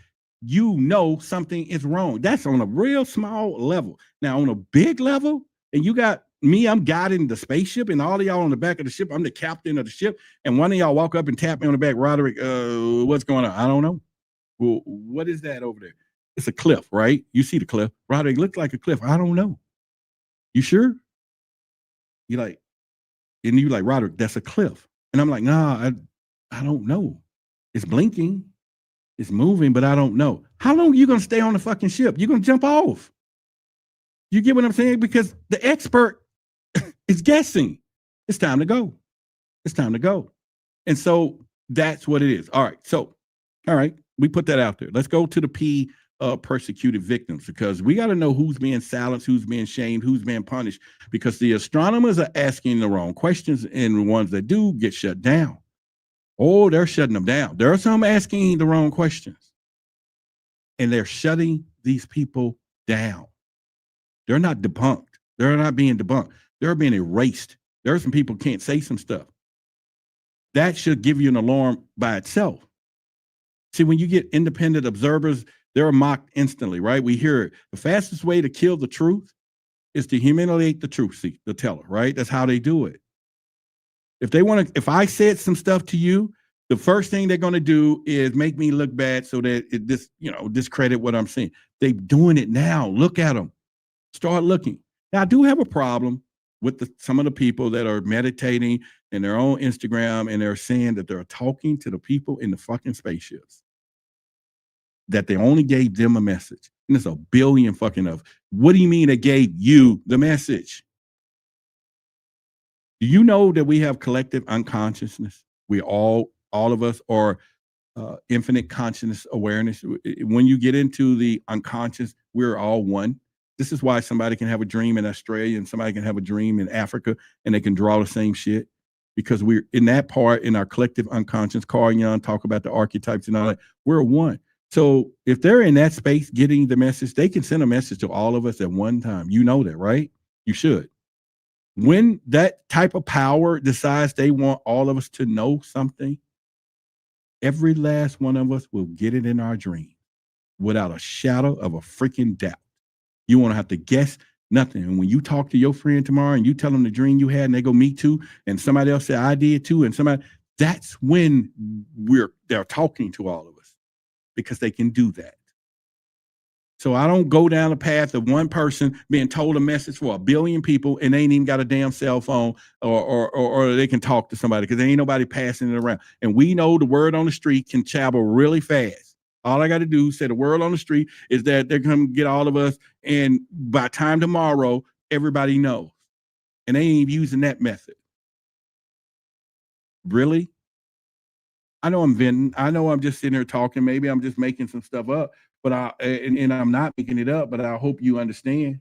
you know something is wrong. That's on a real small level. Now, on a big level, and you got me, I'm guiding the spaceship, and all of y'all on the back of the ship, I'm the captain of the ship, and one of y'all walk up and tap me on the back, Roderick, what's going on? I don't know. Well, what is that over there? It's a cliff, right? You see the cliff. Roderick, looks like a cliff. I don't know. You sure? You like, and you like, Roderick, that's a cliff. And I'm like, nah, I don't know. It's blinking. It's moving, but I don't know. How long are you going to stay on the fucking ship? You're going to jump off. You get what I'm saying? Because the expert is guessing. It's time to go. It's time to go. And so that's what it is. All right. So, all right. We put that out there. Let's go to the P persecuted victims, because we got to know who's being silenced, who's being shamed, who's being punished, because the astronomers are asking the wrong questions, and the ones that do get shut down. Oh, they're shutting them down. There are some asking the wrong questions, and they're shutting these people down. They're not debunked. They're not being debunked. They're being erased. There are some people can't say some stuff. That should give you an alarm by itself. See, when you get independent observers, they're mocked instantly, right? We hear it. The fastest way to kill the truth is to humiliate the truth, the teller, right? That's how they do it. If they want to, if I said some stuff to you, the first thing they're going to do is make me look bad so that it discredit what I'm saying. They're doing it now. Look at them. Start looking. Now, I do have a problem with some of the people that are meditating in their own Instagram, and they're saying that they're talking to the people in the fucking spaceships, that they only gave them a message. And it's a billion fucking of. What do you mean they gave you the message? Do you know that we have collective unconsciousness? We all of us are infinite consciousness awareness. When you get into the unconscious, we're all one. This is why somebody can have a dream in Australia and somebody can have a dream in Africa, and they can draw the same shit, because we're in that part in our collective unconscious. Carl Jung talk about the archetypes and all that. We're one. So if they're in that space getting the message, they can send a message to all of us at one time. You know that, right? You should. When that type of power decides they want all of us to know something, Every last one of us will get it in our dream without a shadow of a freaking doubt. You won't have to guess nothing. And when you talk to your friend tomorrow and you tell them the dream you had and they go, me too, and somebody else said, I did too, and somebody, that's when they're talking to all of us because they can do that. So I don't go down the path of one person being told a message for 1 billion people and they ain't even got a damn cell phone or they can talk to somebody because there ain't nobody passing it around. And we know the word on the street can travel really fast. All I got to do is say the word on the street is that they're going to get all of us. And by time tomorrow, everybody knows. And they ain't even using that method. Really? I know I'm venting. I know I'm just sitting here talking. Maybe I'm just making some stuff up, but I'm not making it up, but I hope you understand.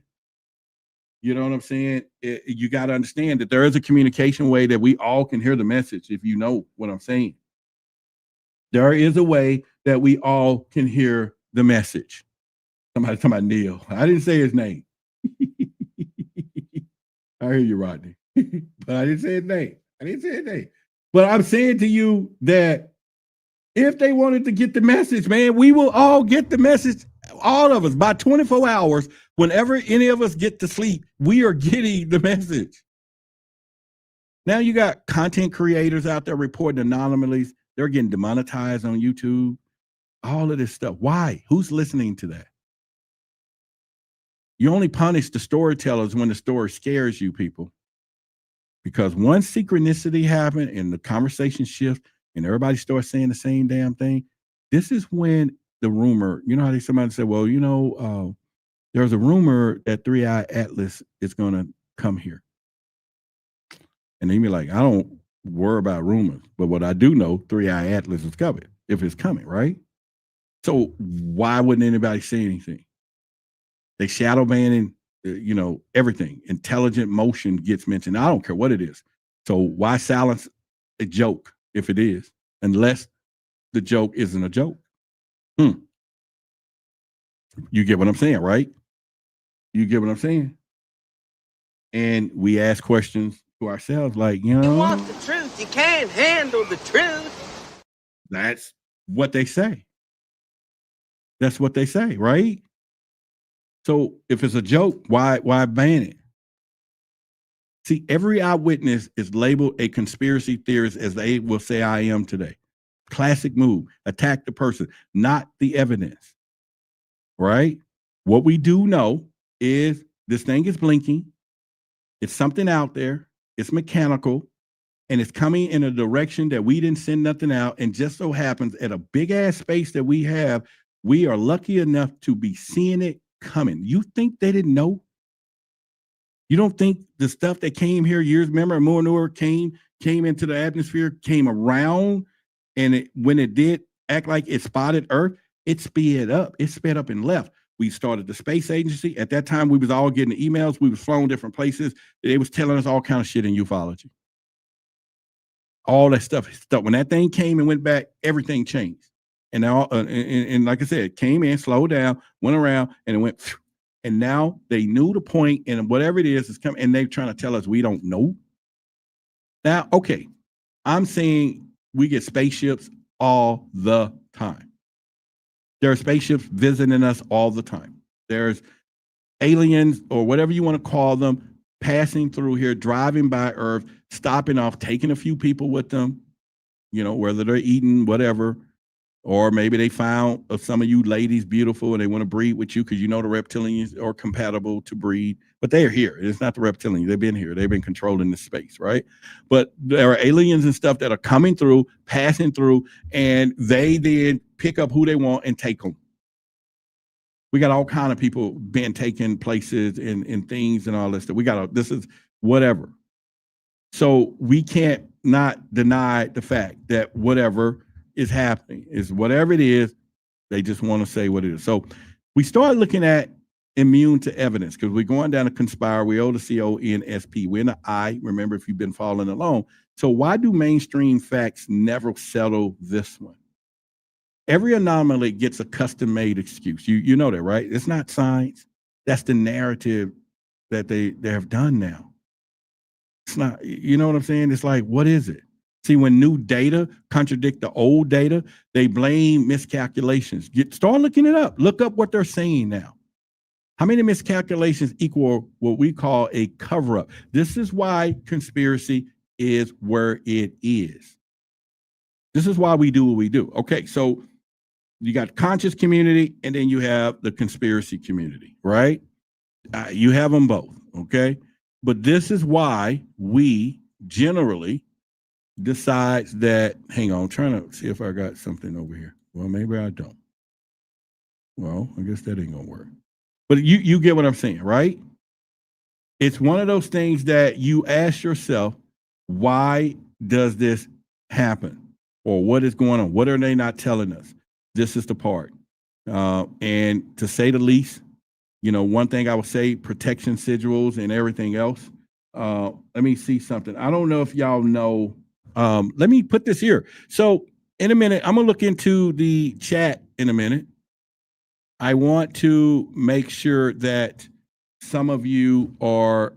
You know what I'm saying? You got to understand that there is a communication way that we all can hear the message, if you know what I'm saying. There is a way that we all can hear the message. Somebody talking about Neil. I didn't say his name. I hear you, Rodney. But I didn't say his name. But I'm saying to you that if they wanted to get the message, man, we will all get the message. All of us, by 24 hours, whenever any of us get to sleep, we are getting the message. Now you got content creators out there reporting anomalies. They're getting demonetized on YouTube. All of this stuff. Why? Who's listening to that? You only punish the storytellers when the story scares you, people. Because once synchronicity happens and the conversation shifts and everybody starts saying the same damn thing, this is when the rumor, you know how somebody said, well, you know, there's a rumor that 3i Atlas is going to come here. And then you're like, I don't worry about rumors, but what I do know, 3i Atlas is coming, if it's coming, right? So why wouldn't anybody say anything? They shadow banning, you know, everything. Intelligent motion gets mentioned. I don't care what it is. So why silence a joke if it is, unless the joke isn't a joke? You get what I'm saying, right? You get what I'm saying? And we ask questions to ourselves like, you know, You want the truth, you can't handle the truth. That's what they say. That's what they say, right? So if it's a joke, why ban it? See, every eyewitness is labeled a conspiracy theorist, as they will say I am today. Classic move. Attack the person, not the evidence. Right? What we do know is this thing is blinking. It's something out there. It's mechanical. And it's coming in a direction that we didn't send nothing out. And just so happens at a big ass space that we have, we are lucky enough to be seeing it coming. You think they didn't know? You don't think the stuff that came here years, remember Moonor came into the atmosphere, came around, and when it did act like it spotted Earth, it sped up. It sped up and left. We started the space agency. At that time, we was all getting emails. We was flown different places. They was telling us all kind of shit in ufology. All that stuff. When that thing came and went back, everything changed. And now, and like I said, it came in, slowed down, went around, and it went. And now they knew the point, and whatever it is coming, and they're trying to tell us we don't know. Now, okay, I'm saying we get spaceships all the time. There are spaceships visiting us all the time. There's aliens or whatever you want to call them passing through here, driving by Earth, stopping off, taking a few people with them, you know, whether they're eating whatever, or maybe they found some of you ladies beautiful and they want to breed with you because you know the reptilians are compatible to breed, but they're here. It's not the reptilians. They've been here. They've been controlling this space, right? But there are aliens and stuff that are coming through, passing through, and they then pick up who they want and take them. We got all kind of people being taken places and things and all this stuff. This is whatever. So we can't not deny the fact that whatever is happening is whatever it is, they just want to say what it is. So we start looking at immune to evidence because we're going down to conspire. We owe the CONSP. We're in the I, remember, if you've been following along. So why do mainstream facts never settle this one? Every anomaly gets a custom-made excuse. You know that, right? It's not science. That's the narrative that they have done now. It's not, you know what I'm saying? It's like, what is it? See, when new data contradict the old data, they blame miscalculations. Start looking it up. Look up what they're saying now. How many miscalculations equal what we call a cover-up? This is why conspiracy is where it is. This is why we do what we do. Okay, so you got conscious community, and then you have the conspiracy community, right? You have them both, okay? But this is why we generally decides that, hang on, I'm trying to see if I got something over here. Well, maybe I don't. Well, I guess that ain't gonna work. But you get what I'm saying, right? It's one of those things that you ask yourself, why does this happen? Or what is going on? What are they not telling us? This is the part. And to say the least, you know, one thing I would say, protection sigils and everything else. Let me see something. I don't know if y'all know. Let me put this here. So in a minute, I'm gonna look into the chat in a minute. I want to make sure that some of you are,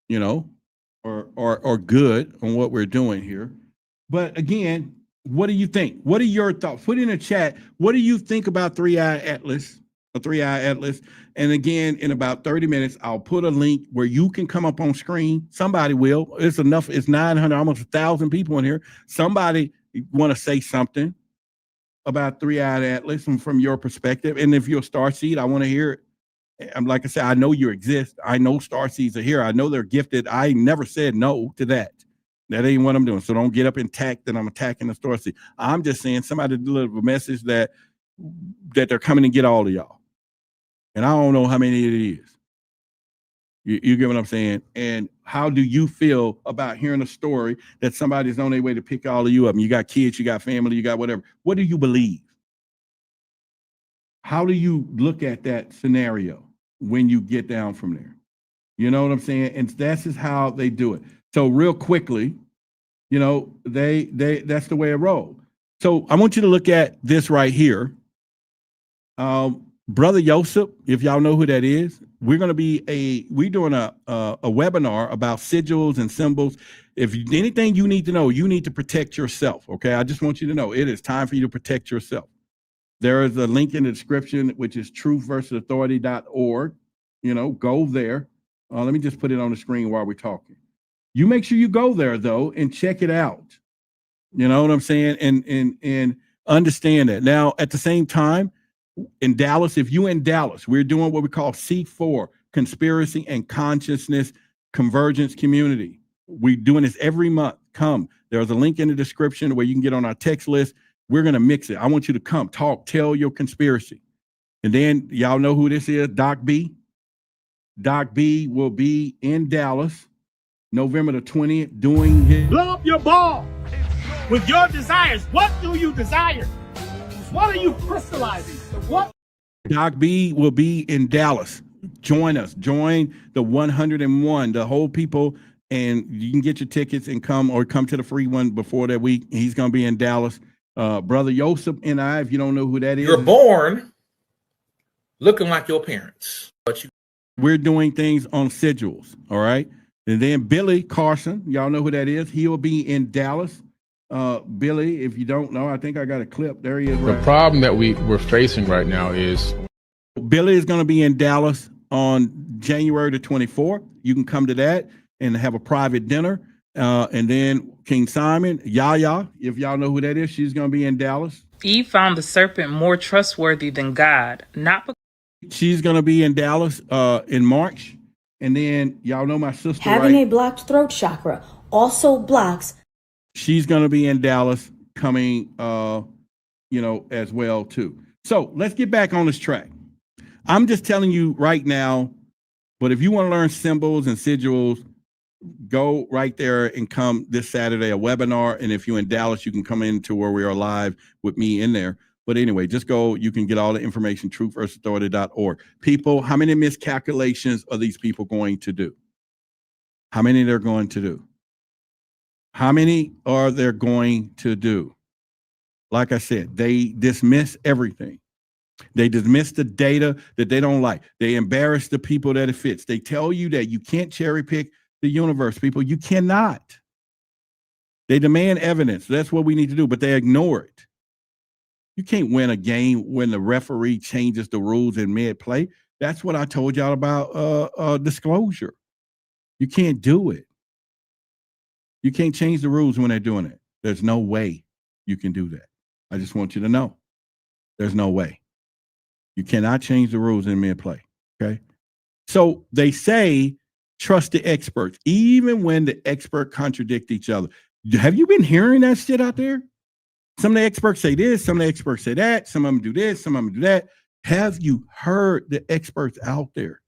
you know, are good on what we're doing here. But again, what do you think? What are your thoughts? Put in the chat. What do you think about 3i Atlas? A 3i Atlas. And again, in about 30 minutes, I'll put a link where you can come up on screen. Somebody will. It's enough. It's 900, almost 1,000 people in here. Somebody want to say something about 3i Atlas from your perspective. And if you're a starseed, I want to hear it. I'm like I said, I know you exist. I know starseeds are here. I know they're gifted. I never said no to that. That ain't what I'm doing. So don't get up and attack that I'm attacking the starseed. I'm just saying somebody deliver a message that they're coming to get all of y'all. And I don't know how many it is. You get what I'm saying? And how do you feel about hearing a story that somebody's on their way to pick all of you up? And you got kids, you got family, you got whatever. What do you believe? How do you look at that scenario when you get down from there? You know what I'm saying? And that's just how they do it. So real quickly, you know, that's the way it rolls. So I want you to look at this right here. Brother YOSEF, if y'all know who that is, we're doing a webinar about sigils and symbols. If anything you need to know, you need to protect yourself. Okay, I just want you to know it is time for you to protect yourself. There is a link in the description, which is truthversusauthority.org. You know, go there. Let me just put it on the screen while we're talking. You make sure you go there though and check it out. You know what I'm saying? And understand that. Now, at the same time, in Dallas, if you in Dallas, we're doing what we call C4, Conspiracy and Consciousness Convergence Community. We're doing this every month. Come. There's a link in the description where you can get on our text list. We're going to mix it. I want you to come, talk, tell your conspiracy. And then y'all know who this is, Doc B. Doc B will be in Dallas, November the 20th, doing his... Blow up your ball with your desires. What do you desire? What are you crystallizing? What? Doc B will be in Dallas. Join us. Join the 101, the whole people, and you can get your tickets and come to the free one before that week. He's going to be in Dallas. Brother YOSEF and I, if you don't know who that is. You're born looking like your parents. We're doing things on sigils, all right? And then Billy Carson, y'all know who that is. He will be in Dallas. Billy, if you don't know, I think I got a clip. There he is. The problem that we're facing right now is Billy is going to be in Dallas on January the 24th. You can come to that and have a private dinner. And then King Simon, Yaya, if y'all know who that is, she's going to be in Dallas. Eve found the serpent more trustworthy than God, not because she's going to be in Dallas in March. And then y'all know my sister, having right? a blocked throat chakra also blocks. She's going to be in Dallas coming, you know, as well, too. So let's get back on this track. I'm just telling you right now, but if you want to learn symbols and sigils, go right there and come this Saturday, a webinar. And if you're in Dallas, you can come into where we are live with me in there. But anyway, just go. You can get all the information, truthversusauthority.org. People, how many miscalculations are these people going to do? How many they're going to do? How many are they going to do? Like I said, they dismiss everything. They dismiss the data that they don't like. They embarrass the people that it fits. They tell you that you can't cherry pick the universe, people. You cannot. They demand evidence. That's what we need to do, but they ignore it. You can't win a game when the referee changes the rules in mid-play. That's what I told y'all about disclosure. You can't do it. You can't change the rules when they're doing it. There's no way you can do that. I just want you to know. There's no way. You cannot change the rules in mid-play, okay? So they say, trust the experts, even when the experts contradict each other. Have you been hearing that shit out there? Some of the experts say this, some of the experts say that, some of them do this, some of them do that. Have you heard the experts out there?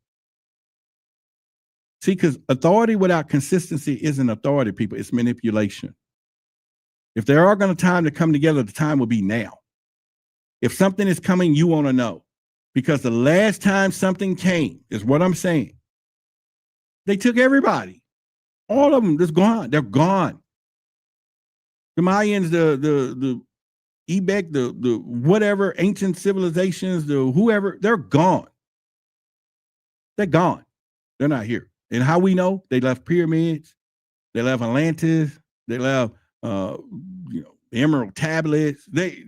See, because authority without consistency isn't authority, people. It's manipulation. If there are going to time to come together, the time will be now. If something is coming, you want to know. Because the last time something came, is what I'm saying, they took everybody. All of them just gone. They're gone. The Mayans, the Ebek, the whatever, ancient civilizations, the whoever, they're gone. They're gone. They're not here. And how we know? They left pyramids. They left Atlantis. They left, the Emerald tablets. They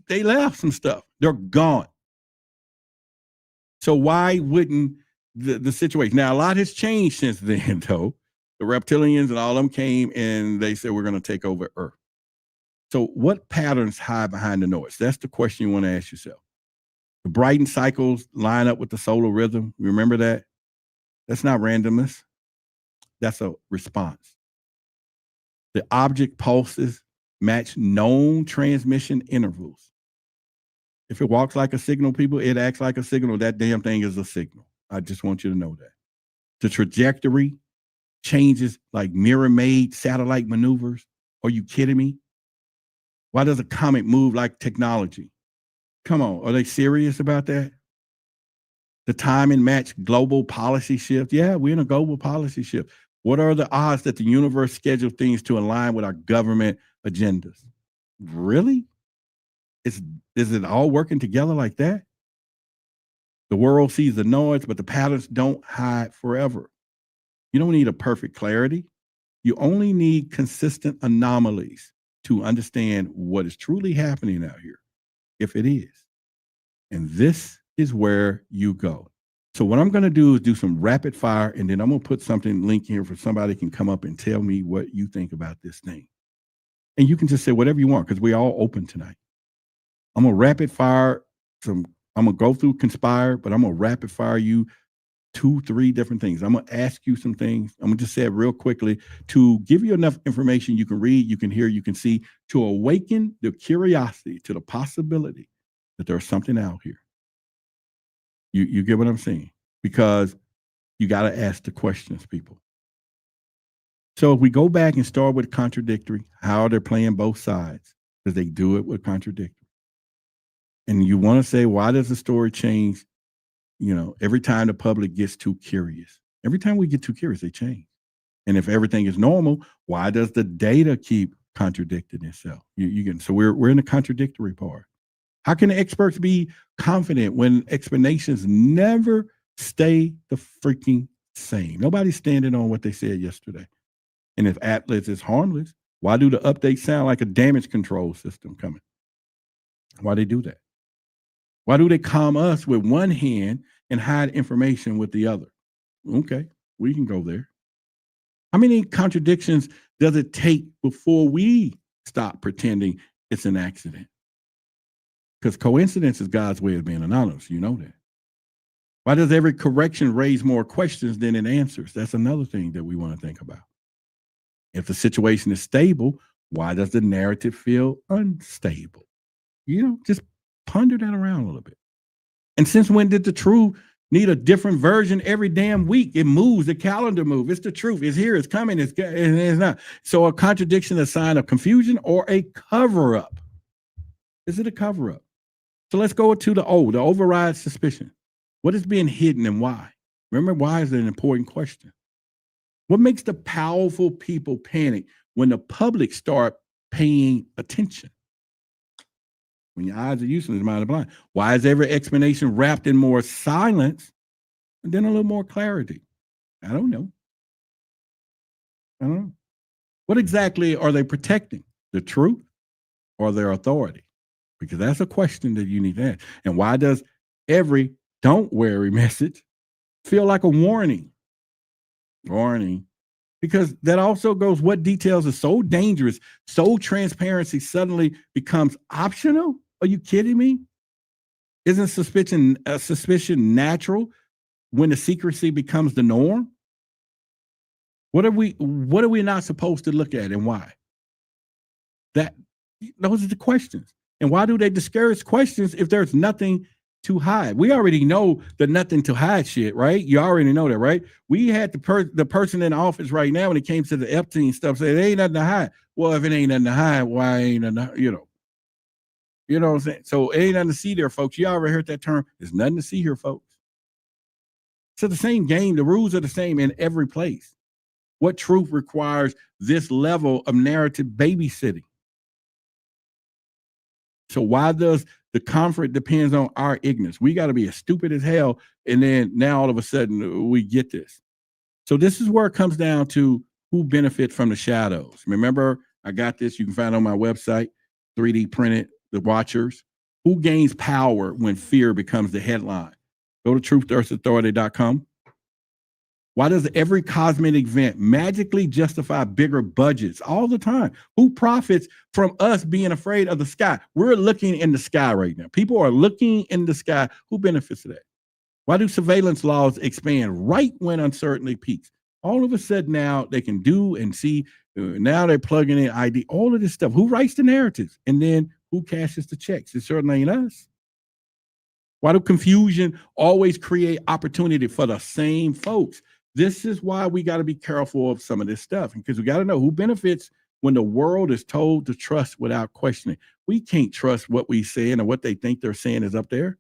left some stuff. They're gone. So why wouldn't the situation? Now, a lot has changed since then, though. The reptilians and all of them came and they said, we're going to take over Earth. So what patterns hide behind the noise? That's the question you want to ask yourself. The Brighton cycles line up with the solar rhythm. Remember that? That's not randomness. That's a response. The object pulses match known transmission intervals. If it walks like a signal, people, it acts like a signal. That damn thing is a signal. I just want you to know that. The trajectory changes like mirror-made satellite maneuvers. Are you kidding me? Why does a comet move like technology? Come on, are they serious about that? The time and match global policy shift. Yeah, we're in a global policy shift. What are the odds that the universe schedules things to align with our government agendas? Really? Is it all working together like that? The world sees the noise, but the patterns don't hide forever. You don't need a perfect clarity. You only need consistent anomalies to understand what is truly happening out here, if it is. And this is where you go. So what I'm going to do is do some rapid fire, and then I'm going to put something link here for somebody can come up and tell me what you think about this thing. And you can just say whatever you want, because we're all open tonight. I'm going to rapid fire I'm going to go through conspire, but I'm going to rapid fire you 2-3 different things. I'm going to ask you some things. I'm going to just say it real quickly to give you enough information you can read, you can hear, you can see, to awaken the curiosity to the possibility that there's something out here. You get what I'm saying? Because you got to ask the questions, people. So if we go back and start with contradictory, how they're playing both sides, because they do it with contradictory. And you want to say, why does the story change? Every time the public gets too curious. Every time we get too curious, they change. And if everything is normal, why does the data keep contradicting itself? So we're in the contradictory part. How can the experts be confident when explanations never stay the freaking same? Nobody's standing on what they said yesterday. And if Atlas is harmless, why do the updates sound like a damage control system coming? Why they do that? Why do they calm us with one hand and hide information with the other? Okay, we can go there. How many contradictions does it take before we stop pretending it's an accident? Because coincidence is God's way of being anonymous. You know that. Why does every correction raise more questions than it answers? That's another thing that we want to think about. If the situation is stable, why does the narrative feel unstable? Just ponder that around a little bit. And since when did the truth need a different version every damn week? It moves, the calendar moves. It's the truth. It's here, it's coming, it's not. So a contradiction is a sign of confusion or a cover-up. Is it a cover-up? So let's go to the override suspicion. What is being hidden and why? Remember, why is an important question. What makes the powerful people panic when the public start paying attention? When your eyes are useless, mind are blind. Why is every explanation wrapped in more silence and then a little more clarity? I don't know. What exactly are they protecting? The truth or their authority? Because that's a question that you need to ask. And why does every don't worry message feel like a warning? Warning. Because that also goes, what details are so dangerous, so transparency suddenly becomes optional? Are you kidding me? Isn't suspicion natural when the secrecy becomes the norm? What are we not supposed to look at and why? Those are the questions. And why do they discourage questions if there's nothing to hide? We already know the nothing to hide shit, right? You already know that, right? We had the person in the office right now when it came to the Epstein stuff say, there ain't nothing to hide. Well, if it ain't nothing to hide, why ain't nothing, you know? You know what I'm saying? So it ain't nothing to see there, folks. You already heard that term. There's nothing to see here, folks. So the same game, the rules are the same in every place. What truth requires this level of narrative babysitting? So why does the comfort depends on our ignorance? We got to be as stupid as hell, and then now all of a sudden we get this. So this is where it comes down to who benefits from the shadows. Remember, I got this. You can find it on my website, 3D printed, the watchers. Who gains power when fear becomes the headline? Go to truththirstauthority.com. Why does every cosmic event magically justify bigger budgets all the time? Who profits from us being afraid of the sky? We're looking in the sky right now. People are looking in the sky. Who benefits from that? Why do surveillance laws expand right when uncertainty peaks? All of a sudden now they can do and see. Now they're plugging in ID, all of this stuff. Who writes the narratives? And then who cashes the checks? It certainly ain't us. Why do confusion always create opportunity for the same folks? This is why we got to be careful of some of this stuff, because we got to know who benefits when the world is told to trust without questioning. We can't trust what we say and what they think they're saying is up there.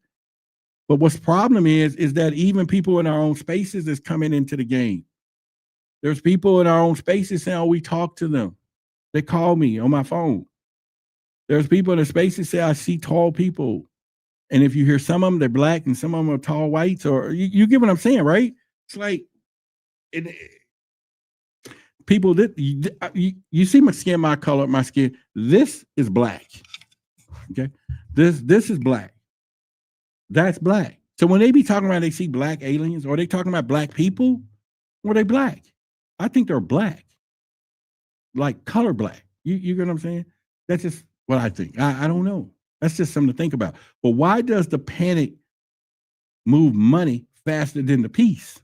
But what's the problem is that even people in our own spaces is coming into the game. There's people in our own spaces saying, oh, we talk to them. They call me on my phone. There's people in the spaces say, I see tall people. And if you hear some of them, they're black and some of them are tall whites, or you get what I'm saying, right? It's like, people that you see my skin, my color, my skin. This is black. Okay, this is black. That's black. So when they be talking about they see black aliens, or they talking about black people, or they black. I think they're black, like color black. You get what I'm saying? That's just what I think. I don't know. That's just something to think about. But why does the panic move money faster than the peace?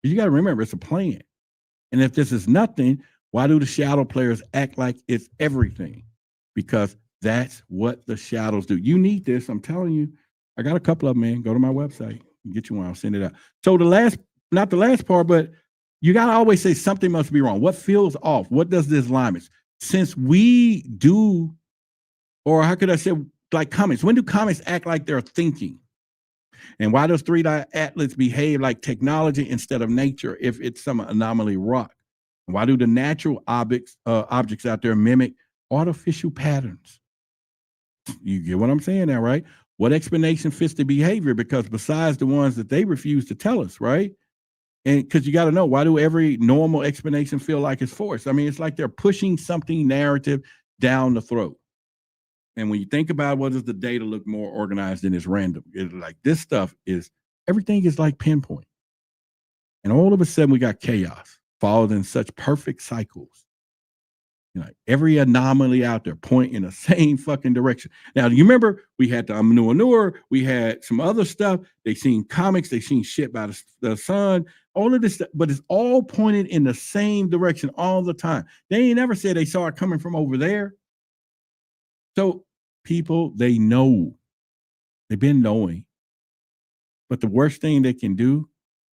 You got to remember, it's a plan. And if this is nothing, why do the shadow players act like it's everything? Because that's what the shadows do. You need this. I'm telling you. I got a couple of them, man. Go to my website and get you one. I'll send it out. So not the last part, but you got to always say something must be wrong. What feels off? What does this alignment? Since we do, or how could I say, like comets, when do comets act like they're thinking? And why does 3D atlas behave like technology instead of nature if it's some anomaly rock? And why do the natural objects out there mimic artificial patterns? You get what I'm saying now, right? What explanation fits the behavior? Because besides the ones that they refuse to tell us, right? And because you got to know, why do every normal explanation feel like it's forced? I mean, it's like they're pushing something narrative down the throat. And when you think about what does the data look more organized than it's random, it's like this stuff is, everything is like pinpoint. And all of a sudden we got chaos followed in such perfect cycles. You know, every anomaly out there point in the same fucking direction. Now, you remember we had the Amunur, we had some other stuff. They seen comics, they seen shit by the sun, all of this stuff, but it's all pointed in the same direction all the time. They ain't never said they saw it coming from over there. So people, they know. They've been knowing. But the worst thing they can do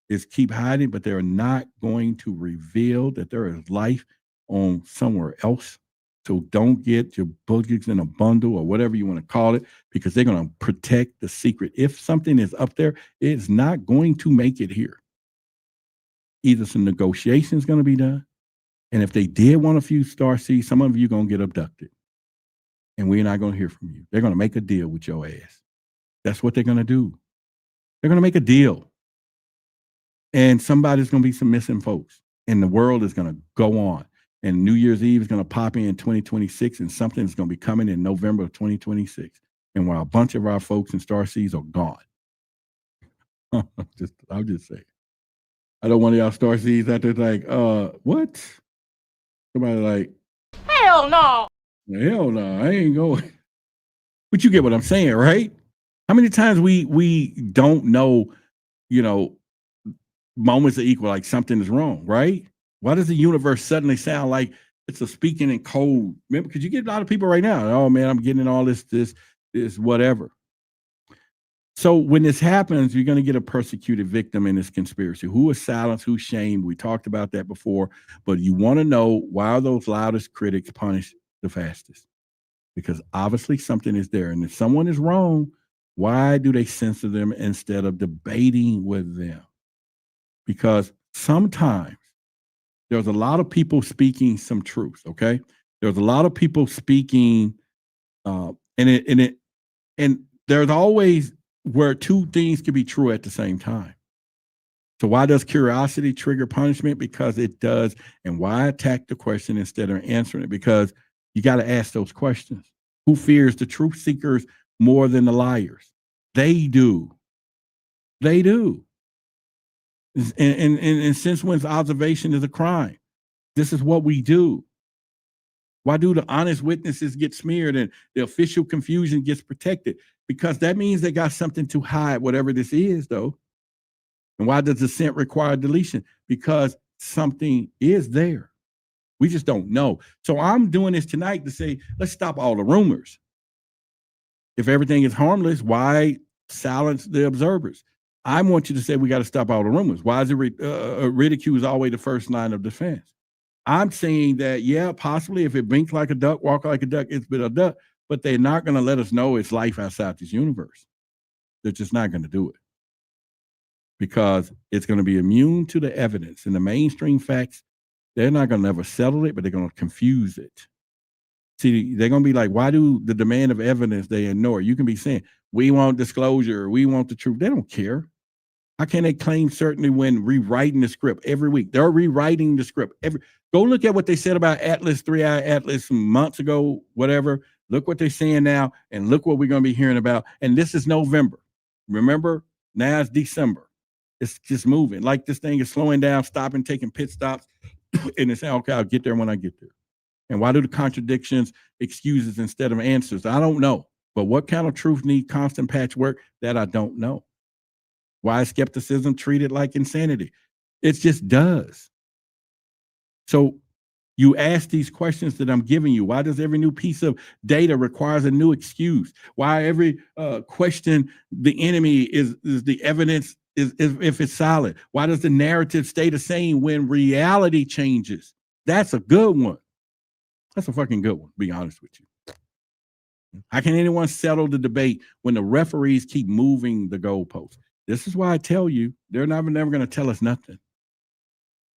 is keep hiding, but they're not going to reveal that there is life on somewhere else. So don't get your budgets in a bundle or whatever you want to call it, because they're going to protect the secret. If something is up there, it's not going to make it here. Either some negotiation is going to be done, and if they did want a few star seeds, some of you are going to get abducted. And we're not going to hear from you. They're going to make a deal with your ass. That's what they're going to do. They're going to make a deal. And somebody's going to be some missing folks. And the world is going to go on. And New Year's Eve is going to pop in 2026, and something is going to be coming in November of 2026. And while a bunch of our folks in Starseeds are gone. I'll just say. I don't want y'all Starseeds out there like, what? Somebody like, Hell no! hell no, I ain't going. But you get what I'm saying, right? How many times we don't know, moments are equal, like something is wrong, right? Why does the universe suddenly sound like it's a speaking in code? Remember, because you get a lot of people right now, oh man, I'm getting all this whatever. So when this happens, you're going to get a persecuted victim in this conspiracy. Who is silenced, who's shamed? We talked about that before, but you want to know, why are those loudest critics punished the fastest? Because obviously something is there. And if someone is wrong, why do they censor them instead of debating with them? Because sometimes there's a lot of people speaking some truth, okay? There's a lot of people speaking, and there's always where two things can be true at the same time. So why does curiosity trigger punishment? Because it does. And why attack the question instead of answering it? Because you got to ask those questions. Who fears the truth seekers more than the liars? They do. They do. And since when's observation is a crime? This is what we do. Why do the honest witnesses get smeared and the official confusion gets protected? Because that means they got something to hide, whatever this is, though. And why does dissent require deletion? Because something is there. We just don't know. So I'm doing this tonight to say, let's stop all the rumors. If everything is harmless, why silence the observers? I want you to say we got to stop all the rumors. Why is it ridicule is always the first line of defense? I'm saying that, yeah, possibly if it blinks like a duck, walk like a duck, it's been a duck, but they're not going to let us know it's life outside this universe. They're just not going to do it because it's going to be immune to the evidence. And the mainstream facts, they're not going to ever settle it, but they're going to confuse it. See, they're going to be like, why do the demand of evidence they ignore? You can be saying, we want disclosure, we want the truth. They don't care. How can they claim certainty when rewriting the script every week? They're rewriting the script. Go look at what they said about Atlas, 3-Eye Atlas months ago, whatever. Look what they're saying now, and look what we're going to be hearing about. And this is November. Remember, now it's December. It's just moving. Like this thing is slowing down, stopping, taking pit stops, and it's saying, okay, I'll get there when I get there. And why do the contradictions excuses instead of answers? I don't know. But what kind of truth need constant patchwork? That I don't know. Why is skepticism treated like insanity? It just does. So you ask these questions that I'm giving you. Why does every new piece of data requires a new excuse? Why every question the enemy is the evidence is if it's solid? Why does the narrative stay the same when reality changes? That's a good one. That's a fucking good one, to be honest with you. How can anyone settle the debate when the referees keep moving the goalposts? This is why I tell you, they're never going to tell us nothing.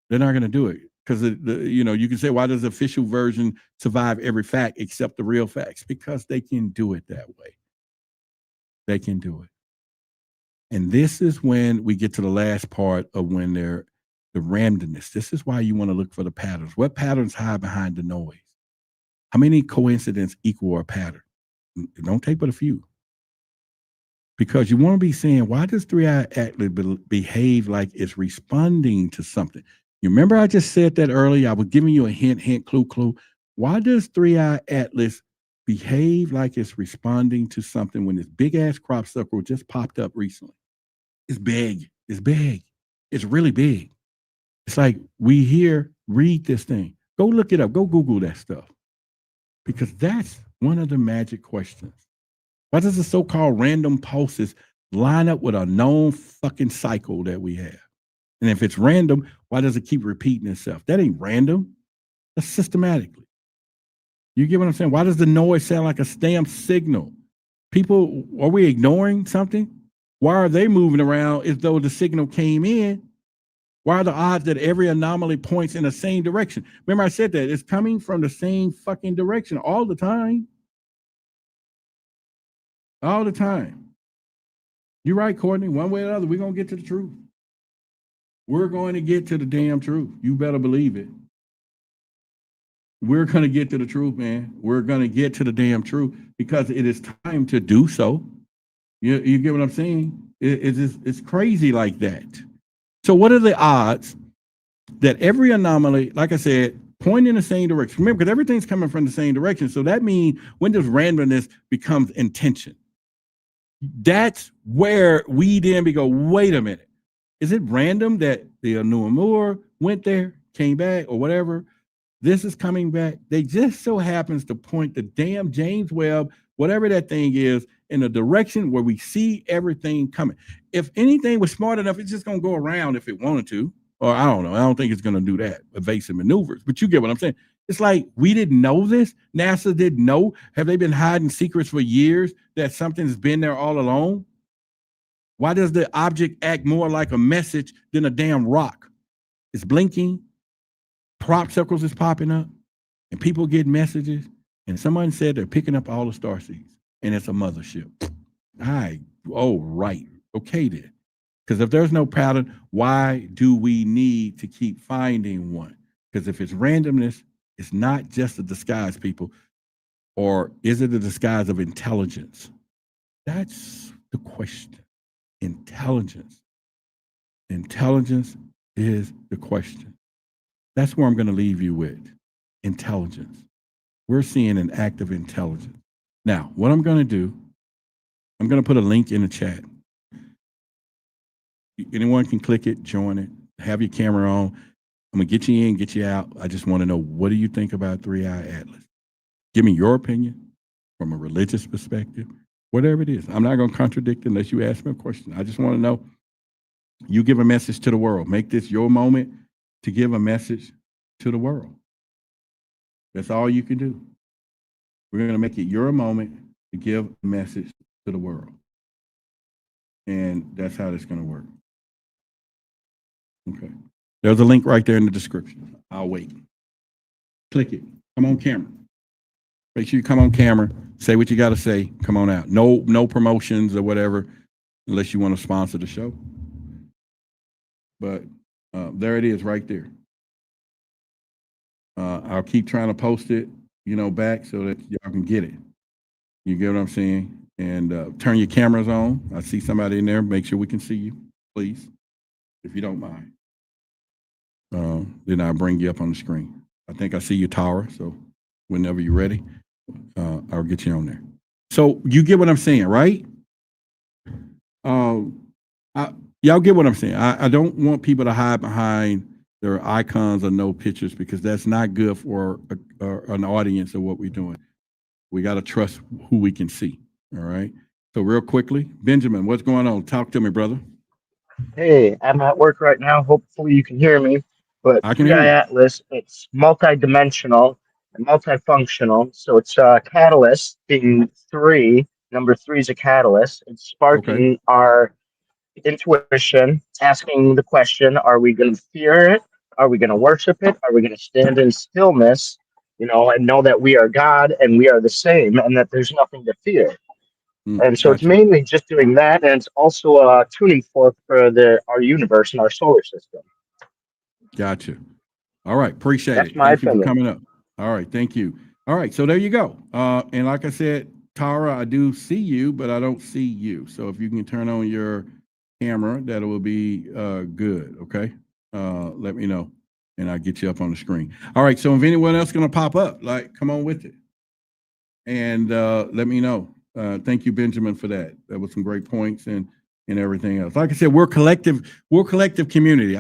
They're not going to do it because, you can say, why does the official version survive every fact except the real facts? Because they can do it that way. They can do it. And this is when we get to the last part of when they're the randomness. This is why you want to look for the patterns. What patterns hide behind the noise? How many coincidences equal a pattern? It don't take but a few. Because you want to be saying, why does 3-Eye Atlas behave like it's responding to something? You remember I just said that earlier? I was giving you a hint, clue. Why does 3-Eye Atlas behave like it's responding to something when this big-ass crop circle just popped up recently? It's big. It's big. It's really big. It's like we here, read this thing. Go look it up. Go Google that stuff. Because that's one of the magic questions. Why does the so-called random pulses line up with a known fucking cycle that we have? And if it's random, why does it keep repeating itself? That ain't random. That's systematically. You get what I'm saying? Why does the noise sound like a stamped signal? People, are we ignoring something? Why are they moving around as though the signal came in? Why are the odds that every anomaly points in the same direction? Remember I said that. It's coming from the same fucking direction all the time. All the time. You're right, Courtney. One way or another, we're going to get to the truth. We're going to get to the damn truth. You better believe it. We're going to get to the truth, man. We're going to get to the damn truth because it is time to do so. You get what I'm saying? It's crazy like that. So what are the odds that every anomaly, like I said, point in the same direction? Remember, because everything's coming from the same direction. So that means when does randomness becomes intention? That's where we then go, wait a minute. Is it random that the Anuamur went there, came back, or whatever? This is coming back. They just so happens to point the damn James Webb, whatever that thing is, in a direction where we see everything coming. If anything was smart enough, it's just going to go around if it wanted to. Or I don't know. I don't think it's going to do that, evasive maneuvers. But you get what I'm saying. It's like we didn't know this. NASA didn't know. Have they been hiding secrets for years that something's been there all along? Why does the object act more like a message than a damn rock? It's blinking. Prop circles is popping up. And people get messages. And someone said they're picking up all the starseeds. And it's a mothership. Right. Okay then. Because if there's no pattern, why do we need to keep finding one? Because if it's randomness, it's not just a disguise, people. Or is it a disguise of intelligence? That's the question. Intelligence. Intelligence is the question. That's where I'm going to leave you with. Intelligence. We're seeing an act of intelligence. Now, what I'm going to do, I'm going to put a link in the chat. Anyone can click it, join it, have your camera on. I'm going to get you in, get you out. I just want to know, what do you think about 3-Eye Atlas? Give me your opinion from a religious perspective, whatever it is. I'm not going to contradict unless you ask me a question. I just want to know, you give a message to the world. Make this your moment to give a message to the world. That's all you can do. We're going to make it your moment to give a message to the world. And that's how it's going to work. Okay. There's a link right there in the description. I'll wait. Click it. Come on camera. Make sure you come on camera. Say what you got to say. Come on out. No promotions or whatever, unless you want to sponsor the show. But there it is right there. I'll keep trying to post it, back so that y'all can get it. You get what I'm saying? And turn your cameras on. I see somebody in there. Make sure we can see you, please, if you don't mind. Then I'll bring you up on the screen. I think I see you, Tara. So whenever you're ready, I'll get you on there. So you get what I'm saying, right? Y'all get what I'm saying. I don't want people to hide behind their icons or no pictures, because that's not good for an audience of what we're doing. We got to trust who we can see. All right. So real quickly, Benjamin, what's going on? Talk to me, brother. Hey, I'm at work right now. Hopefully you can hear me. But I can hear you. Atlas, it's multidimensional and multifunctional. So it's a catalyst being 3. Number 3 is a catalyst. It's sparking our intuition, asking the question, are we going to fear it? Are we going to worship it? Are we going to stand in stillness, and know that we are God and we are the same and that there's nothing to fear? And so it's mainly just doing that, and it's also a tuning fork for our universe and our solar system. Gotcha. All right, appreciate That's it. my Thank you opinion. for coming up. All right, thank you. All right, so there you go. And like I said, Tara, I do see you, but I don't see you. So if you can turn on your camera, that will be good. Okay, let me know, and I'll get you up on the screen. All right, so if anyone else going to pop up, come on with it, and let me know. Thank you, Benjamin, for that. That was some great points and everything else. Like I said, we're collective community.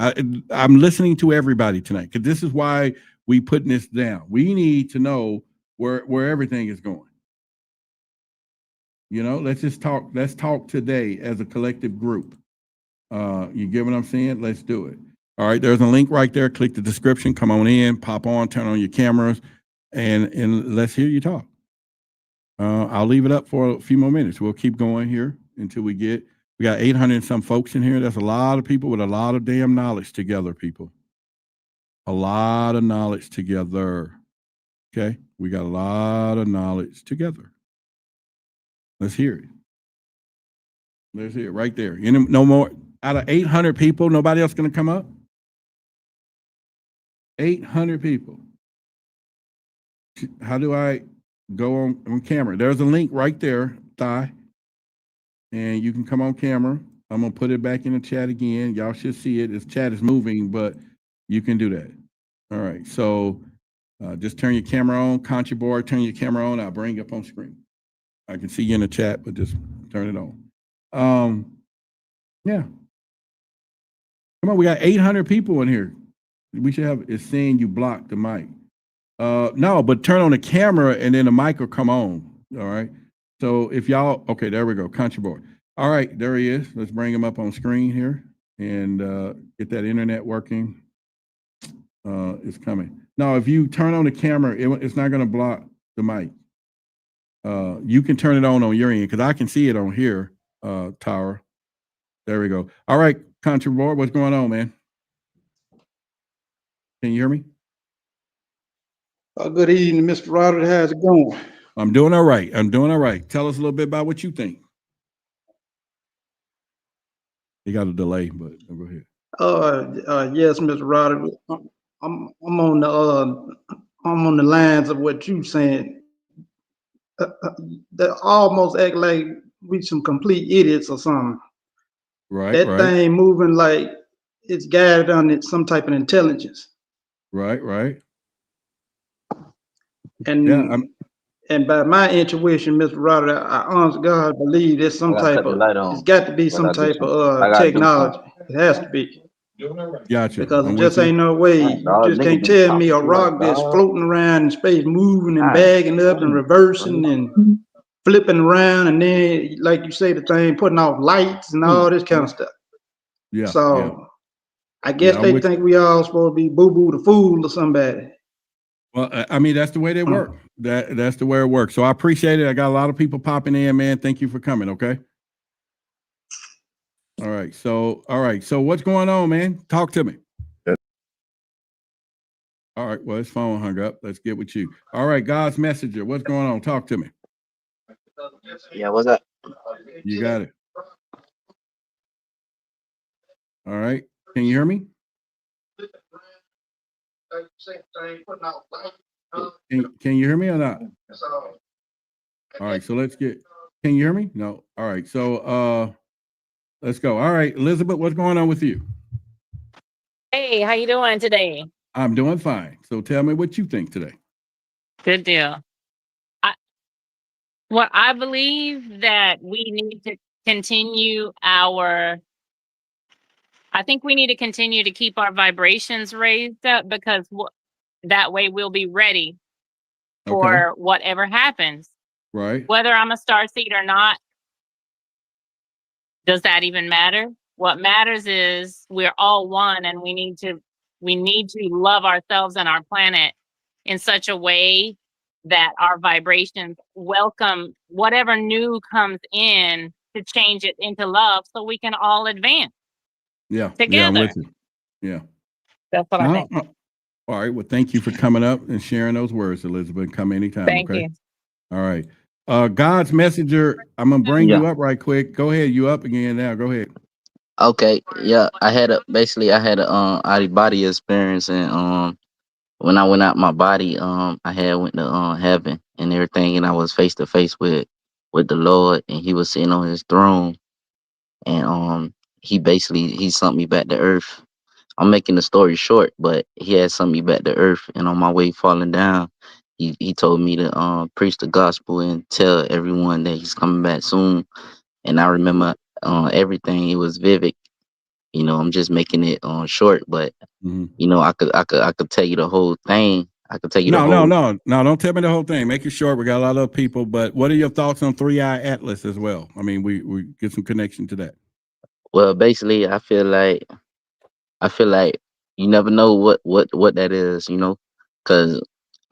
I'm listening to everybody tonight, because this is why we putting this down. We need to know where everything is going. Let's just talk. Let's talk today as a collective group. You get what I'm saying? Let's do it. All right, there's a link right there. Click the description. Come on in, pop on, turn on your cameras, and let's hear you talk. I'll leave it up for a few more minutes. We'll keep going here until we got 800 and some folks in here. That's a lot of people with a lot of damn knowledge together, people. A lot of knowledge together. Okay? We got a lot of knowledge together. Let's hear it. Let's hear it right there. No more. Out of 800 people, nobody else going to come up? 800 people. how do I go on camera? There's a link right there, Thigh. And you can come on camera. I'm gonna put it back in the chat again. Y'all should see it. This chat is moving, but you can do that. All right, so just turn your camera on, count your board, turn your camera on. I'll bring you up on screen. I can see you in the chat, but just turn it on. Yeah. Come on, we got 800 people in here. We should have it saying you blocked the mic. No, but turn on the camera and then the mic will come on. All right. So if y'all, okay, there we go. Country board. All right, there he is. Let's bring him up on screen here and get that internet working. It's coming. Now, if you turn on the camera, it's not going to block the mic. You can turn it on your end because I can see it on here, Tower. There we go. All right, country board, what's going on, man? Can you hear me? Good evening, Mr. Roderick. How's it going? I'm doing all right. I'm doing all right. Tell us a little bit about what you think. You got a delay, but go ahead. Yes, Mr. Roderick. I'm on the lines of what you saying. They almost act like we some complete idiots or something. Right. That thing moving like it's guided on some type of intelligence. Right. And and by my intuition, Mr. Roderick, I honest God believe there's some type of, it's got to be some type of technology. It has to be. Gotcha. Because it just ain't no way. You just can't tell me a rock that's floating around in space, moving and bagging up and reversing and flipping around, and then, like you say, the thing putting off lights and all this kind of stuff. Yeah. So I guess they think we all supposed to be boo-boo the fool or somebody. Well, I mean, that's the way they work. That's the way it works. So I appreciate it. I got a lot of people popping in, man. Thank you for coming. Okay. All right. So what's going on, man? Talk to me. All right. Well, his phone hung up. Let's get with you. All right. God's messenger. What's going on? Talk to me. Yeah. What's up? You got it. All right. Can you hear me? Can you hear me or not? All right, so let's get, can you hear me? No. All right, so let's go. All right, Elizabeth, what's going on with you? Hey, how you doing today? I'm doing fine. So tell me what you think today. Good deal. I believe that we need to continue I think we need to continue to keep our vibrations raised up, because that way we'll be ready for whatever happens. Right. Whether I'm a starseed or not, does that even matter? What matters is we're all one, and we need to love ourselves and our planet in such a way that our vibrations welcome whatever new comes in to change it into love, so we can all advance. Yeah. Together. Yeah, I'm with you. Yeah. That's what I think. All right. Well, thank you for coming up and sharing those words, Elizabeth. Come anytime. Thank you. All right. God's messenger, I'm gonna bring you up right quick. Go ahead. You up again now. Go ahead. Okay. Yeah. I had a out of body experience, and when I went out my body, I had went to heaven and everything, and I was face to face with the Lord, and He was sitting on His throne, and he sent me back to earth. I'm making the story short, but He had sent me back to earth, and on my way falling down, he told me to preach the gospel and tell everyone that He's coming back soon. And I remember everything. It was vivid. You know, I'm just making it short, but you know, I could tell you the whole thing. I could tell you No, don't tell me the whole thing. Make it short. We got a lot of people, but what are your thoughts on 3i Atlas as well? I mean, we get some connection to that. Well, basically, I feel like you never know what that is, you know, because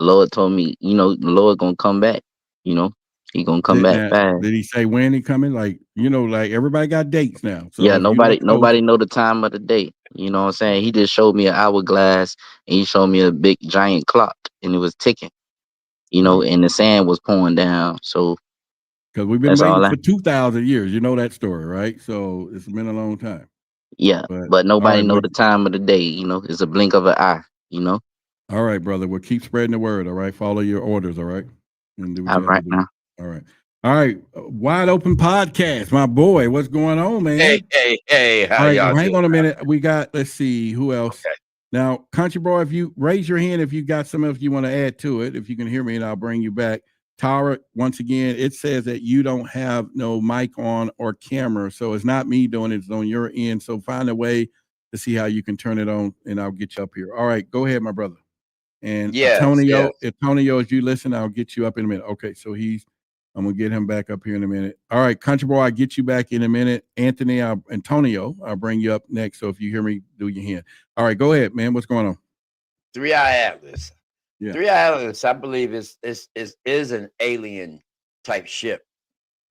Lord told me, you know, the Lord gonna come back, you know, He gonna come back fast. Did He say when He coming? Like, you know, like everybody got dates now. So yeah, nobody know the time of the day. You know what I'm saying? He just showed me an hourglass, and He showed me a big giant clock, and it was ticking, you know, and the sand was pouring down. So because we've been waiting for 2,000 years, you know that story, right? So it's been a long time. Yeah, but nobody know the time of the day. You know, it's a blink of an eye. You know. All right, brother. We'll keep spreading the word. All right. Follow your orders. All right. And do what All you have right to do. now. All right. All right. Wide Open Podcast. My boy, what's going on, man? Hey, how All right. y'all Hang doing? on a minute. We got, let's see, who else? Okay. Now, Country Boy, if you raise your hand, if you got some else you want to add to it, if you can hear me, and I'll bring you back. Tara, once again, it says that you don't have no mic on or camera. So it's not me doing it, it's on your end. So find a way to see how you can turn it on, and I'll get you up here. All right, go ahead, my brother. And Yes, Antonio, yes. Antonio, as you listen, I'll get you up in a minute. Okay, so I'm gonna get him back up here in a minute. All right, Country Boy, I'll get you back in a minute. Antonio, I'll bring you up next. So if you hear me, do your hand. All right, go ahead, man. What's going on? 3-Eye Atlas. Yeah. 3-Eye Atlas, I believe is an alien type ship.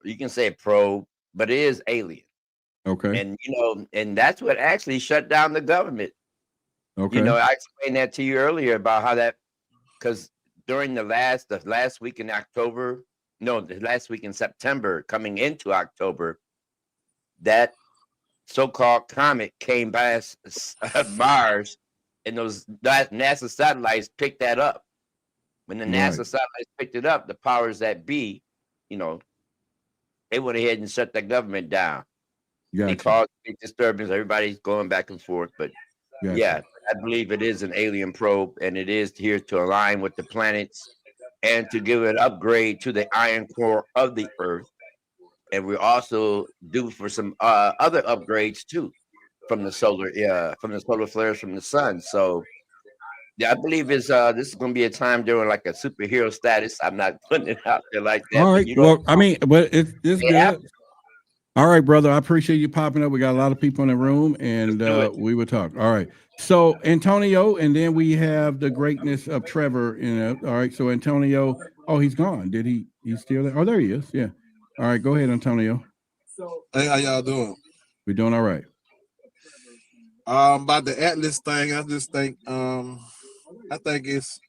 You can say probe, but it is alien. Okay. And and that's what actually shut down the government. Okay. I explained that to you earlier about how that, because during the last week in October, the last week in September, coming into October, that so-called comet came past Mars, and those NASA satellites picked that up. When the NASA satellites picked it up, the powers that be, they went ahead and shut the government down. Gotcha. They caused big disturbance. Everybody's going back and forth, but Gotcha. yeah, I believe it is an alien probe, and it is here to align with the planets and to give an upgrade to the iron core of the Earth. And we're also due for some other upgrades too from the solar flares from the sun. So yeah, I believe this is going to be a time during like a superhero status. I'm not putting it out there like that. All right. Well, I mean, but it's good. All right, brother. I appreciate you popping up. We got a lot of people in the room, and we will talk. All right. So Antonio, and then we have the greatness of Trevor. All right. So Antonio, he's gone. Did he? He's still there? Oh, there he is. Yeah. All right. Go ahead, Antonio. Hey, how y'all doing? We're doing all right. About the Atlas thing, I just think I think it's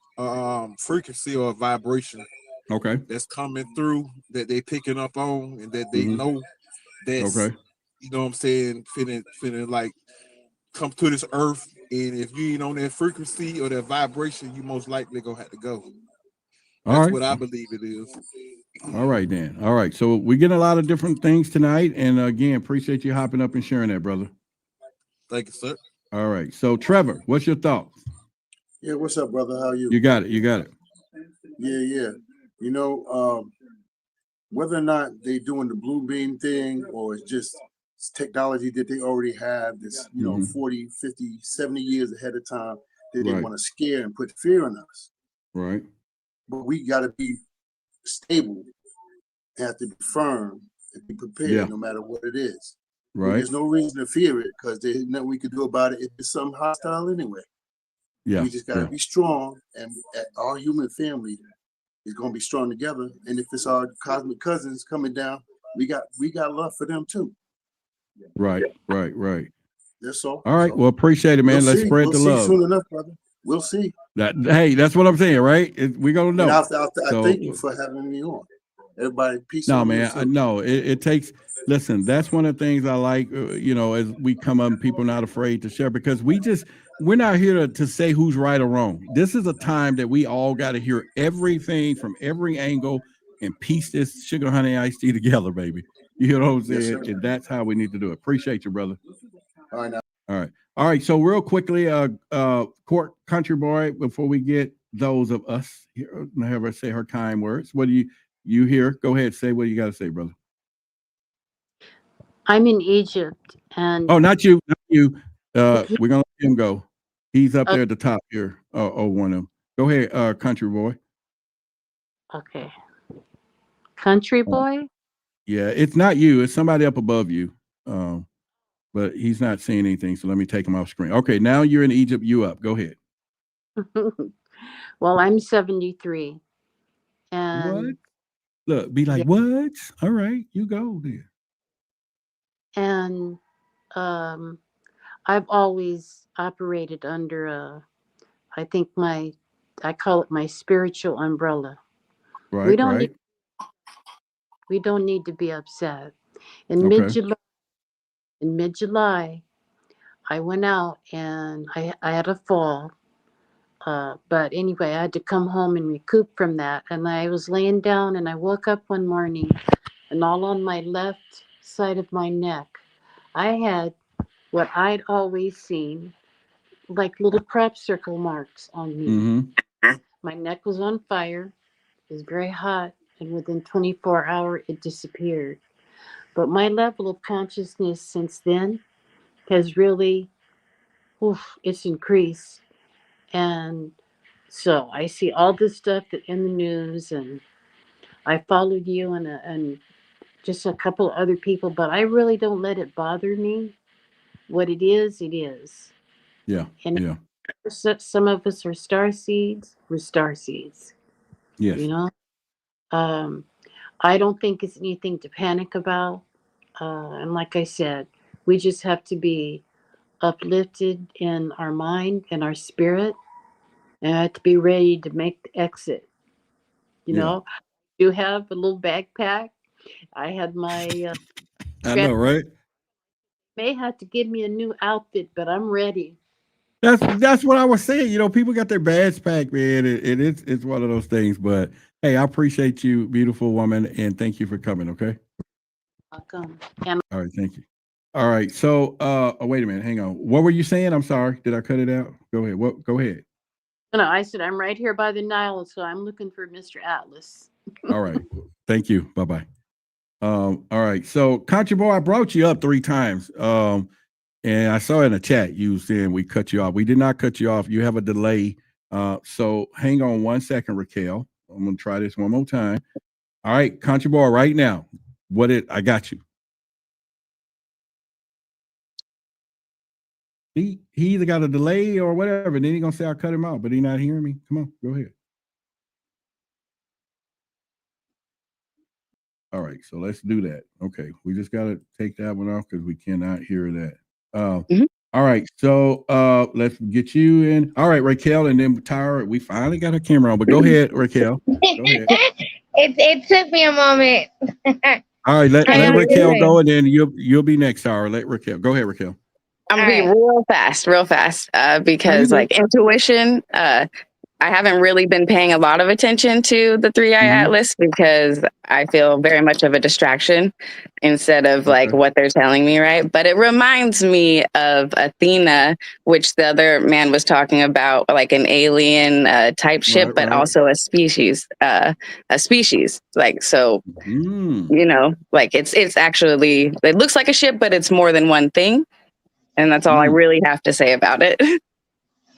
frequency or vibration. Okay. That's coming through that they picking up on, and that they know that's okay. You know what I'm saying, finna like come to this earth, and if you ain't on that frequency or that vibration, you most likely gonna have to go. That's what I believe it is. All right, Dan. All right. So we get a lot of different things tonight, and again, appreciate you hopping up and sharing that, brother. Thank you, sir. All right. So Trevor, what's your thoughts? Yeah, what's up, brother? How are you? You got it. Yeah. Whether or not they doing the blue beam thing or it's just technology that they already have that's 40, 50, 70 years ahead of time that they want to scare and put fear in us. Right. But we got to be stable, have to be firm, and be prepared no matter what it is. Right. There's no reason to fear it because there's nothing we could do about it if it's something hostile anyway. Yeah. We just got to be strong, and our human family is going to be strong together. And if it's our cosmic cousins coming down, we got love for them too. Right. That's all. All right. Well, appreciate it, man. Let's spread the love. Soon enough, brother. We'll see. Hey, that's what I'm saying, right? We're gonna know. I thank you for having me on. Everybody, peace. No, man. It takes. Listen, that's one of the things I like. As we come up, people not afraid to share because we're not here to say who's right or wrong. This is a time that we all got to hear everything from every angle and piece this sugar honey iced tea together, baby. You know what I'm saying? Yes, and that's how we need to do it. Appreciate you, brother. All right. Now. All right. So real quickly, Court Country Boy, before we get those of us here, have her say her kind words. What do you hear? Go ahead, say what you got to say, brother. I'm in Egypt, and not you. We're gonna let him go. He's up there at the top here. One of them. Go ahead, Country Boy. Okay. Country Boy? Yeah, it's not you. It's somebody up above you. But he's not saying anything, so let me take him off screen. Okay, now you're in Egypt. You up. Go ahead. Well, I'm 73. And what? Look, be like, what? All right, you go there. And I've always operated under I call it my spiritual umbrella. Right. We don't need to be upset. In mid-July, I went out and I had a fall But anyway, I had to come home and recoup from that. And I was laying down and I woke up one morning and all on my left side of my neck, I had what I'd always seen, like little crop circle marks on me. Mm-hmm. My neck was on fire. It was very hot. And within 24 hours, it disappeared. But my level of consciousness since then has really, it's increased. And so I see all this stuff in the news, and I followed you and just a couple of other people, but I really don't let it bother me. What it is, it is. Yeah. And yeah. some of us are star seeds. We're star seeds. Yes. You know, I don't think it's anything to panic about. And like I said, we just have to be uplifted in our mind and our spirit, and I have to be ready to make the exit. You know, you have a little backpack. I had my. I know, right? May have to give me a new outfit, but I'm ready. That's what I was saying. You know, people got their bags packed, man, and it's one of those things. But hey, I appreciate you, beautiful woman, and thank you for coming. Okay. Welcome. And all right, thank you. All right, so wait a minute, hang on. What were you saying? I'm sorry, did I cut it out? Go ahead. What? Go ahead. No, I said I'm right here by the Nile, so I'm looking for Mr. Atlas. All right, thank you. Bye bye. All right, so Country Boy, I brought you up 3 times. And I saw in the chat you saying we cut you off. We did not cut you off. You have a delay. So hang on 1 second, Raquel. I'm gonna try this one more time. All right, Country Boy, right now. I got you. He either got a delay or whatever. Then he's gonna say I cut him out, but he's not hearing me. Come on, go ahead. All right, so let's do that. Okay, we just gotta take that one off because we cannot hear that. All right, so let's get you in. All right, Raquel, and then Tyra. We finally got her camera on, but go ahead, Raquel. Go ahead. It took me a moment. All right, let Raquel go, and then you'll be next, Tyra. Let Raquel go ahead, Raquel. I'm gonna be real fast, because like intuition, I haven't really been paying a lot of attention to the 3i Atlas because I feel very much of a distraction instead of like what they're telling me, right? But it reminds me of Athena, which the other man was talking about, like an alien type ship, but also a species. Like, so, you know, like it's actually, it looks like a ship, but it's more than one thing. And that's all I really have to say about it.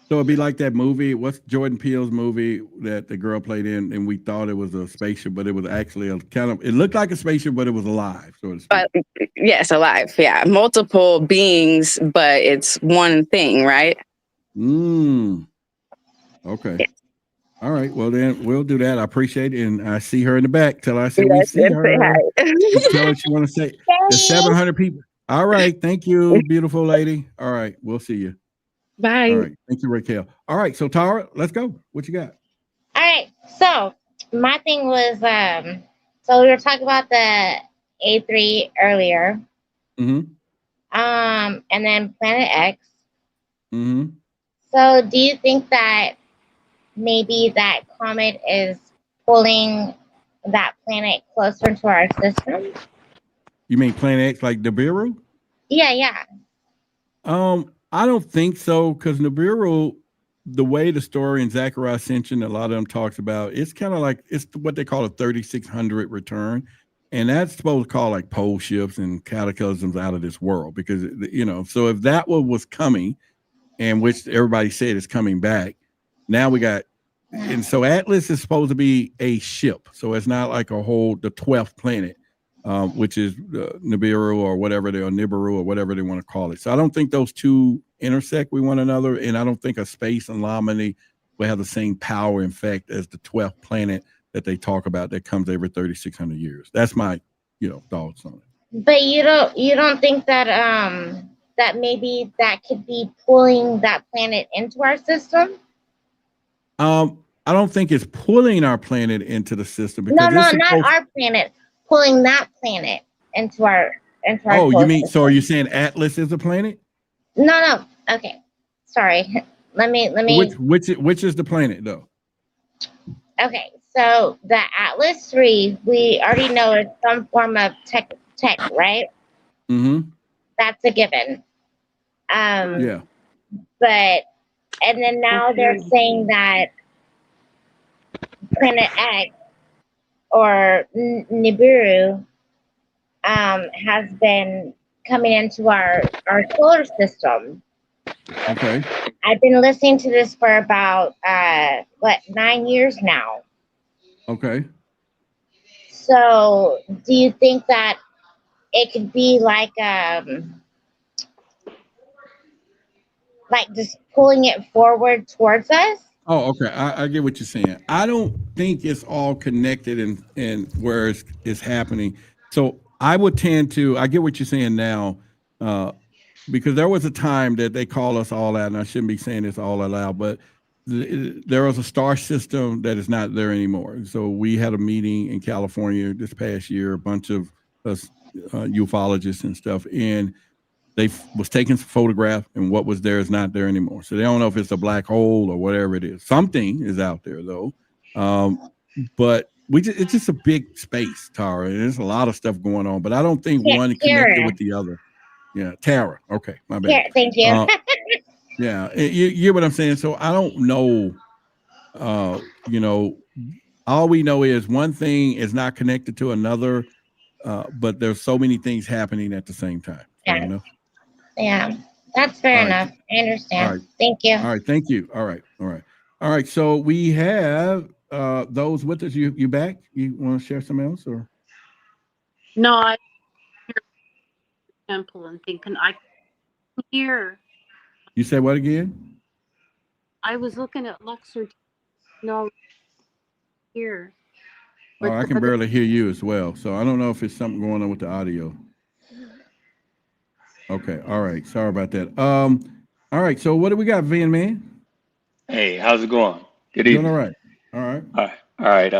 So it'd be like that movie, what's Jordan Peele's movie that the girl played in, and we thought it was a spaceship, but it was actually a kind of, it looked like a spaceship, but it was alive, so to speak. Yes, alive, yeah. Multiple beings, but it's one thing, right? Okay. Yeah. All right, well then we'll do that. I appreciate it, and I see her in the back. Till I say we see her. Tell her she want to say there's 700 people. All right, thank you, beautiful lady. All right, we'll see you. Bye. All right. Thank you, Raquel. All right. So Tara, let's go. What you got? All right. So my thing was, so we were talking about the A3 earlier. And then Planet X. So do you think that maybe that comet is pulling that planet closer into our system? You mean Planet X, like Nibiru? Yeah. I don't think so, because Nibiru, the way the story in Zachariah Ascension, a lot of them talks about, it's kind of like, it's what they call a 3600 return. And that's supposed to call like pole shifts and cataclysms out of this world, because, you know, so if that one was coming, and which everybody said is coming back, now we got, and so Atlas is supposed to be a ship. So it's not like the 12th planet. Which is Nibiru or whatever Nibiru or whatever they want to call it. So I don't think those two intersect with one another, and I don't think a space anomaly will have the same power and effect as the 12th planet that they talk about that comes every 3,600 years. That's my, thoughts on it. But you don't think that that maybe that could be pulling that planet into our system? I don't think it's pulling our planet into the system. No, not our planet. Pulling that planet into our you mean, so are you saying Atlas is a planet? No. Okay. Sorry. let me. Which is the planet though? Okay, so the Atlas 3, we already know it's some form of tech, right? Mm-hmm. That's a given. Yeah. But and then now they're saying that Planet X or Nibiru has been coming into our solar system. Okay. I've been listening to this for about 9 years now. Okay. So do you think that it could be like just pulling it forward towards us? Oh, okay. I get what you're saying. I don't think it's all connected and where it's happening. So I would tend to, I get what you're saying now, because there was a time that they call us all out, and I shouldn't be saying this all aloud, but there was a star system that is not there anymore. So we had a meeting in California this past year, a bunch of us ufologists and stuff, and they was taking some photograph, and what was there is not there anymore. So they don't know if it's a black hole or whatever it is. Something is out there though, but it's just a big space, Tara, and there's a lot of stuff going on. But I don't think one connected with the other. Yeah, Tara. Okay, my bad. Thank you. Yeah, you hear what I'm saying? So I don't know. All we know is one thing is not connected to another, but there's so many things happening at the same time. Yeah. Yeah, that's fair enough. I understand. Right. Thank you. All right, thank you. All right. So we have those with us. You back? You want to share something else or? No, I hear temple and thinking I can hear. You said what again? I was looking at Luxor. No, here. Oh, I can barely hear you as well. So I don't know if it's something going on with the audio. Okay. All right. Sorry about that. All right. So what do we got, Van Man? Hey, how's it going? Good evening. Doing all right. All right. All right.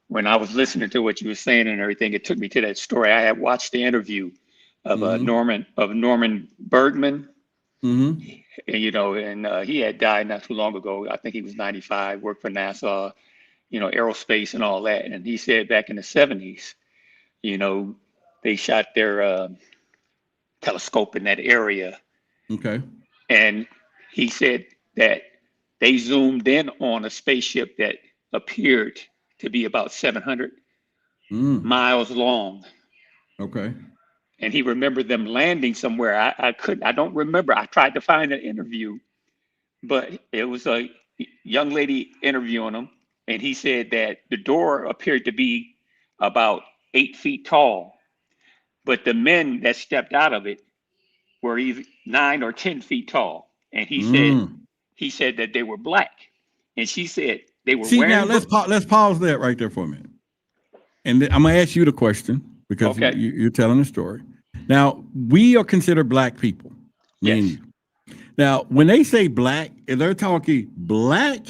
When I was listening to what you were saying and everything, it took me to that story. I had watched the interview of Norman Bergman. Mm-hmm. And he had died not too long ago. I think he was 95, worked for NASA, aerospace and all that. And he said back in the 70s, they shot their telescope in that area. Okay. And he said that they zoomed in on a spaceship that appeared to be about 700 miles long. Okay. And he remembered them landing somewhere. I don't remember. I tried to find an interview, but it was a young lady interviewing him. And he said that the door appeared to be about 8 feet tall, but the men that stepped out of it were either 9 or 10 feet tall. And he said that they were black. And she said they were wearing. Now let's pause that right there for a minute. And I'm going to ask you the question because you're telling the story. Now, we are considered black people. Me and you. Now, when they say black, they're talking black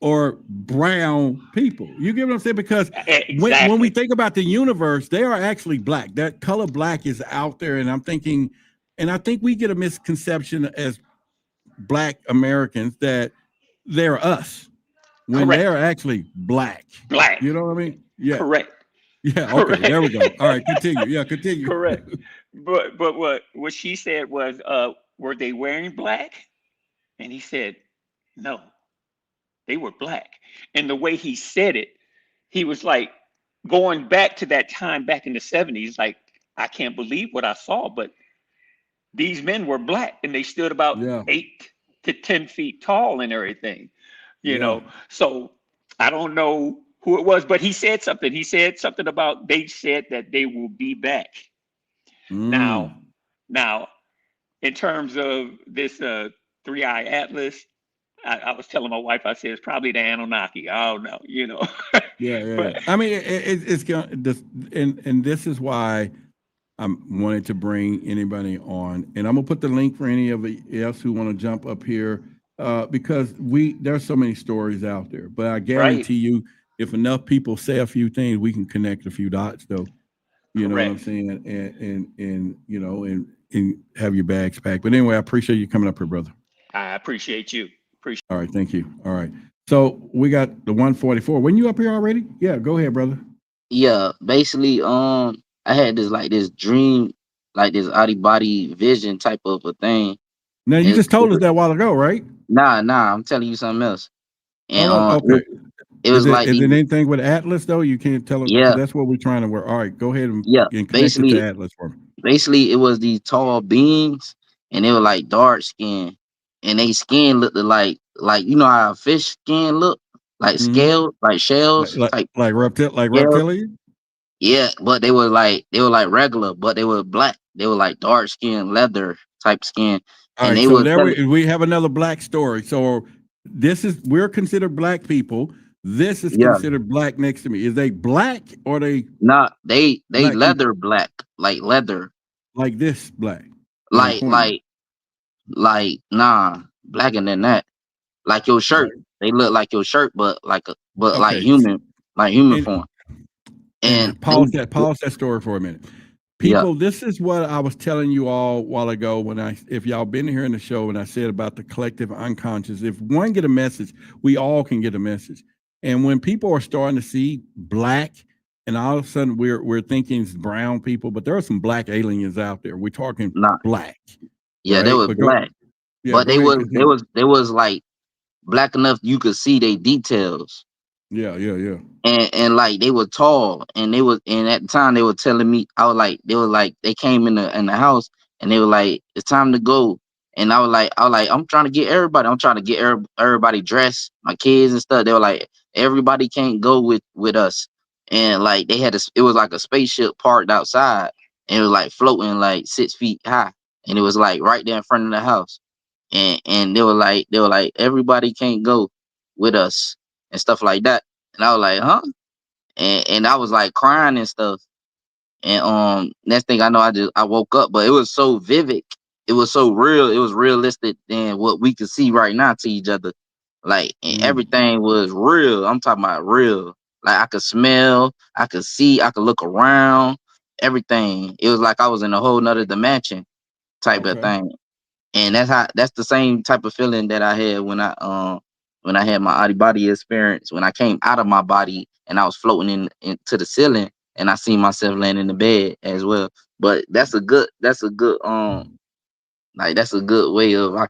or brown people. You get what I'm saying? Because when we think about the universe, they are actually black. That color black is out there. And I'm thinking, and I think we get a misconception as black Americans that they're us when they're actually black. Black. You know what I mean? Yeah. Correct. Yeah. Okay. Correct. There we go. All right. Continue. Yeah. Continue. Correct. But what she said was, were they wearing black? And he said, no, they were black. And the way he said it, he was like going back to that time back in the 70s. Like, I can't believe what I saw, but these men were black and they stood about 8 to 10 feet tall and everything, you know? So I don't know who it was, but he said something. He said something about, they said that they will be back. Now, in terms of this 3-eye atlas, I was telling my wife, I said, it's probably the Anunnaki. I don't know, you know? But, I mean, it's going and this is why I wanted to bring anybody on, and I'm gonna put the link for any of else who want to jump up here, because there's so many stories out there. But I guarantee you, if enough people say a few things, we can connect a few dots, though. You know what I'm saying? And you know, and have your bags packed. But anyway, I appreciate you coming up here, brother. I appreciate you. All right, thank you. All right. So we got the 144. When you up here already? Yeah, go ahead, brother. Yeah, basically, I had this dream, like this out of body vision type of a thing. Now you just told us that a while ago, right? Nah, I'm telling you something else. And Okay. it was like is it anything with Atlas though? You can't tell us because yeah, that's what we're trying to work. All right, go ahead and connect it to Atlas for me. Basically it was these tall beings and they were like dark skin and they skin looked like you know how a fish skin look like scales, like shells, like scales. reptilian. Yeah, but they were like regular, but they were black. They were like dark skin, leather type skin. All And right, they so were there we have another black story. So we're considered black people. This is considered black next to me. Is they black or they? Nah, they black leather people? black, like leather, like this black, like nah, blacker than that. Like your shirt, they look like your shirt, but like like human form. And pause that story for a minute. People, this is what I was telling you all a while ago if y'all been here in the show and I said about the collective unconscious, if one get a message, we all can get a message. And when people are starting to see black and all of a sudden we're thinking it's brown people, but there are some black aliens out there. We're talking black. Yeah, right? they was black. But they was like black enough you could see their details. Yeah. And like they were tall and at the time they were telling me, they came in the house and they were like, it's time to go. And I was like, I'm trying to get everybody. I'm trying to get everybody dressed, my kids and stuff. They were like, everybody can't go with us. And like they had it was like a spaceship parked outside and it was like floating like 6 feet high. And it was like right there in front of the house. And they were like, everybody can't go with us and stuff like that. And I was like, huh? And I was like crying and stuff. And next thing I know, I woke up, but it was so vivid. It was so real. It was realistic than what we could see right now to each other. Like and everything was real. I'm talking about real. Like I could smell, I could see, I could look around, everything. It was like I was in a whole nother dimension type of thing. And that's the same type of feeling that I had when I had my out of body experience, when I came out of my body and I was floating into the ceiling and I seen myself laying in the bed as well. But that's a good way of I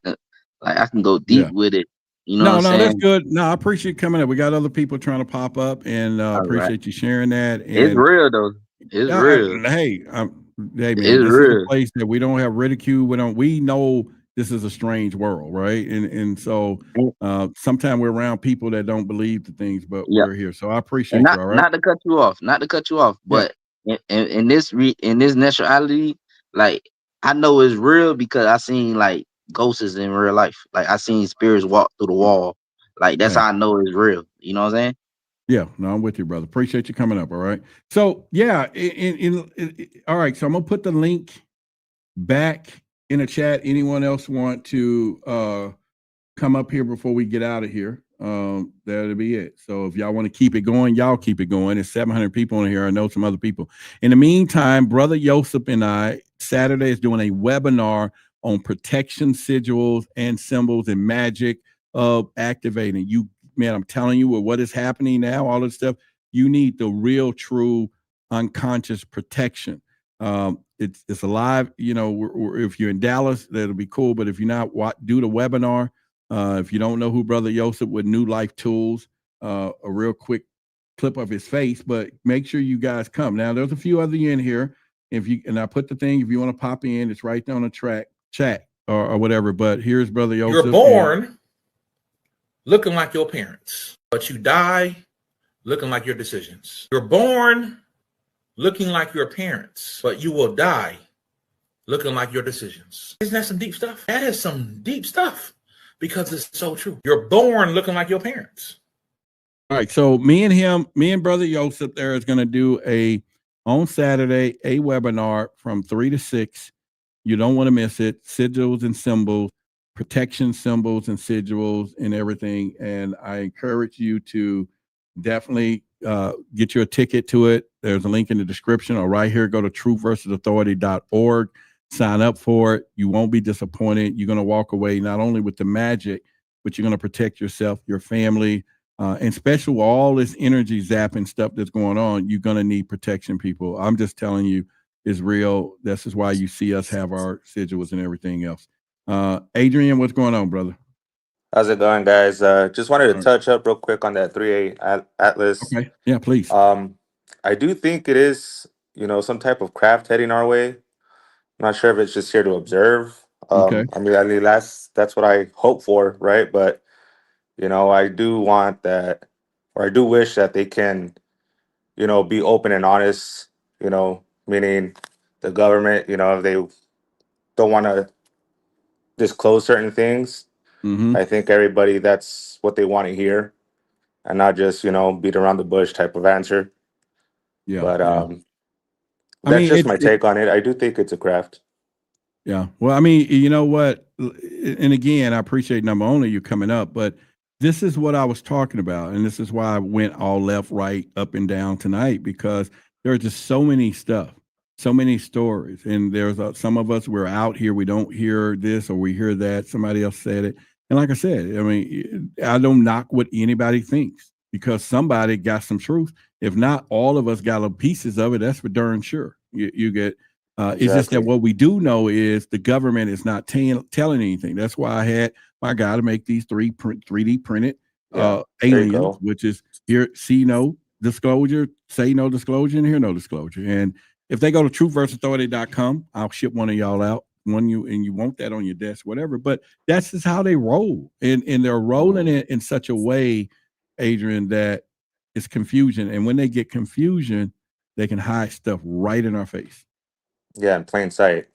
can go deep with it. You know what I'm saying? That's good. No, I appreciate you coming up. We got other people trying to pop up and appreciate you sharing that. And it's real though. It's real. Hey man, it's this real. is a place that we don't have ridicule. We know this is a strange world, right? And so sometimes we're around people that don't believe the things, but we're here. So I appreciate you. All right. Not to cut you off, but in this naturality, like I know it's real because I seen like ghosts in real life. Like I seen spirits walk through the wall. Like that's how I know it's real. You know what I'm saying? Yeah, no, I'm with you, brother. Appreciate you coming up. All right. So yeah, all right. So I'm gonna put the link back in the chat. Anyone else want to come up here before we get out of here? That'll be it. So if y'all want to keep it going, y'all keep it going. There's 700 people in here. I know some other people. In the meantime, brother YOSEF and I Saturday is doing a webinar on protection sigils and symbols and magic of activating you. Man, I'm telling you what is happening now, all this stuff, you need the real, true, unconscious protection. It's alive. You know, if you're in Dallas, that'll be cool. But if you're not, do the webinar. If you don't know who Brother YOSEF with New Life Tools, a real quick clip of his face, but make sure you guys come. Now, there's a few other in here. And I put the thing, if you want to pop in, it's right there on the chat or whatever. But here's Brother YOSEF. You're born looking like your parents, but you die looking like your decisions. You're born looking like your parents, but you will die looking like your decisions. Isn't that some deep stuff? That is some deep stuff because it's so true. You're born looking like your parents. All right. So me and Brother YOSEF there is going to do on Saturday, a webinar from 3 to 6. You don't want to miss it. Sigils and symbols, protection symbols and sigils and everything. And I encourage you to definitely get you a ticket to it. There's a link in the description or right here. Go to truthversusauthority.org. Sign up for it. You won't be disappointed. You're going to walk away not only with the magic, but you're going to protect yourself, your family, and especially with all this energy zapping stuff that's going on. You're going to need protection, people. I'm just telling you, it's real. This is why you see us have our sigils and everything else. Adrian, what's going on, brother? How's it going, guys? Just wanted to touch up real quick on that 3A Atlas. Okay. Yeah, please. I do think it is, some type of craft heading our way. I'm not sure if it's just here to observe. Okay. I mean, that's what I hope for, right? But I do want that, or I do wish that they can, be open and honest. Meaning the government, if they don't want to disclose certain things. Mm-hmm. I think everybody, that's what they want to hear, and not just beat around the bush type of answer. Yeah. But I that's mean, just my take on it. I do think it's a craft. Yeah. Well, I mean, you know what? And again, I appreciate number one you coming up, but this is what I was talking about. And this is why I went all left, right, up and down tonight, because there are just so many stuff, so many stories. And there's some of us, we're out here, we don't hear this or we hear that. Somebody else said it. And like I said, I mean, I don't knock what anybody thinks, because somebody got some truth. If not, all of us got little pieces of it. That's for darn sure. You get. It's just that what we do know is the government is not telling anything. That's why I had my guy to make these 3D printed aliens, which is here, see no disclosure, say no disclosure, and hear no disclosure. And if they go to truthversusauthority.com, I'll ship one of y'all out. You want that on your desk, whatever. But that's just how they roll. And they're rolling it in such a way, Adrian, that it's confusion. And when they get confusion, they can hide stuff right in our face. Yeah, in plain sight.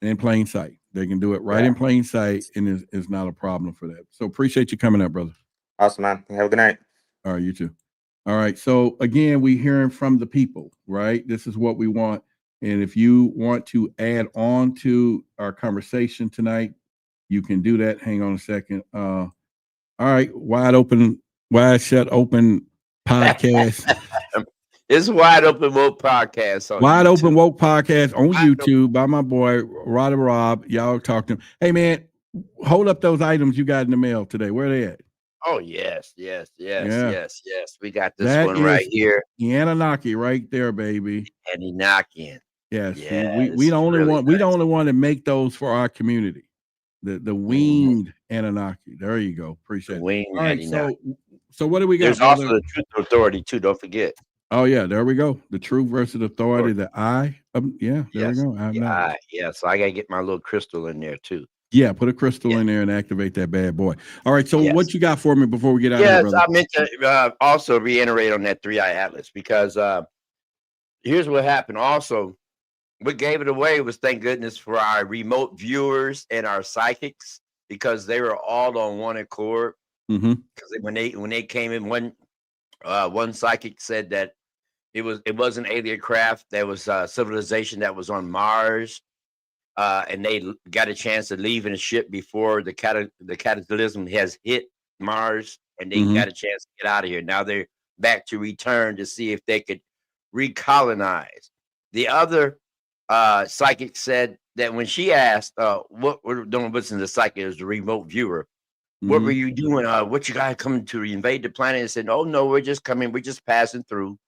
In plain sight. They can do it right in plain sight, and it's not a problem for that. So appreciate you coming up, brother. Awesome, man. Have a good night. All right, you too. All right. So again, we're hearing from the people, right? This is what we want. And if you want to add on to our conversation tonight, you can do that. Hang on a second. All right, wide shut open podcast. It's Wide Open Woke Podcast. Wide Open Woke Podcast on YouTube by my boy, Rob. Y'all talk to him. Hey, man, hold up those items you got in the mail today. Where they at? Oh, yes. We got this That one right here. The Anunnaki right there, baby. Anunnaki. Yes. We the only one. We the only one that make those for our community. The winged Anunnaki. There you go. Appreciate it. Winged All right, Anunnaki. So what do we got? There's also the Truth Authority, too. Don't forget. Oh, yeah, there we go. The Truth versus Authority, the I. There we go. So I got to get my little crystal in there, too. Yeah, put a crystal in there and activate that bad boy. All right, so what you got for me before we get out of here, brother? I meant to also reiterate on that 3i Atlas, because here's what happened. Also, what gave it away was, thank goodness, for our remote viewers and our psychics, because they were all on one accord. Mm-hmm. Because when they came in, one psychic said that it wasn't alien craft. There was a civilization that was on Mars, and they got a chance to leave in a ship before the cataclysm has hit Mars, and they got a chance to get out of here. Now they're back to return to see if they could recolonize. The other psychic said that when she asked, what we're doing, listen to the psychic is the remote viewer. What were you doing? What you guys coming to invade the planet? And said, oh, no, we're just coming. We're just passing through.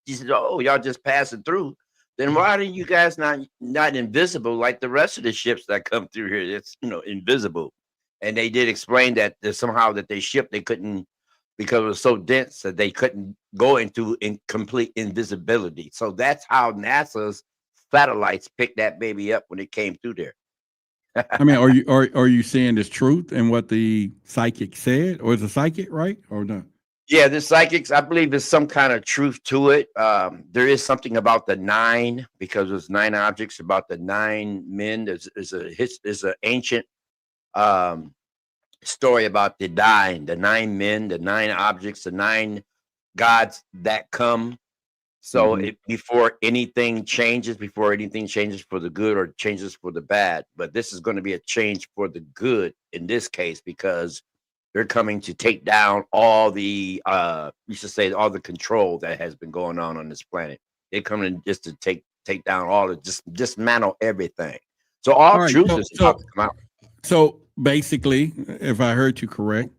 She said, oh, y'all just passing through. Then why are you guys not invisible like the rest of the ships that come through here? It's, invisible. And they did explain that somehow that they couldn't, because it was so dense that they couldn't go into complete invisibility. So that's how NASA's satellites picked that baby up when it came through there. I mean, are you saying this truth and what the psychic said, or is the psychic right or not? Yeah, the psychics, I believe there's some kind of truth to it. There is something about the 9, because there's 9 objects, about the 9 men. There's an ancient story about the 9 men, the 9 objects, the 9 gods that come. So before anything changes for the good or changes for the bad, but this is going to be a change for the good in this case, because they're coming to take down all the, all the control that has been going on this planet. They're coming just to take down all of, just dismantle everything. So all right, truth is about to come out. So basically, if I heard you correct,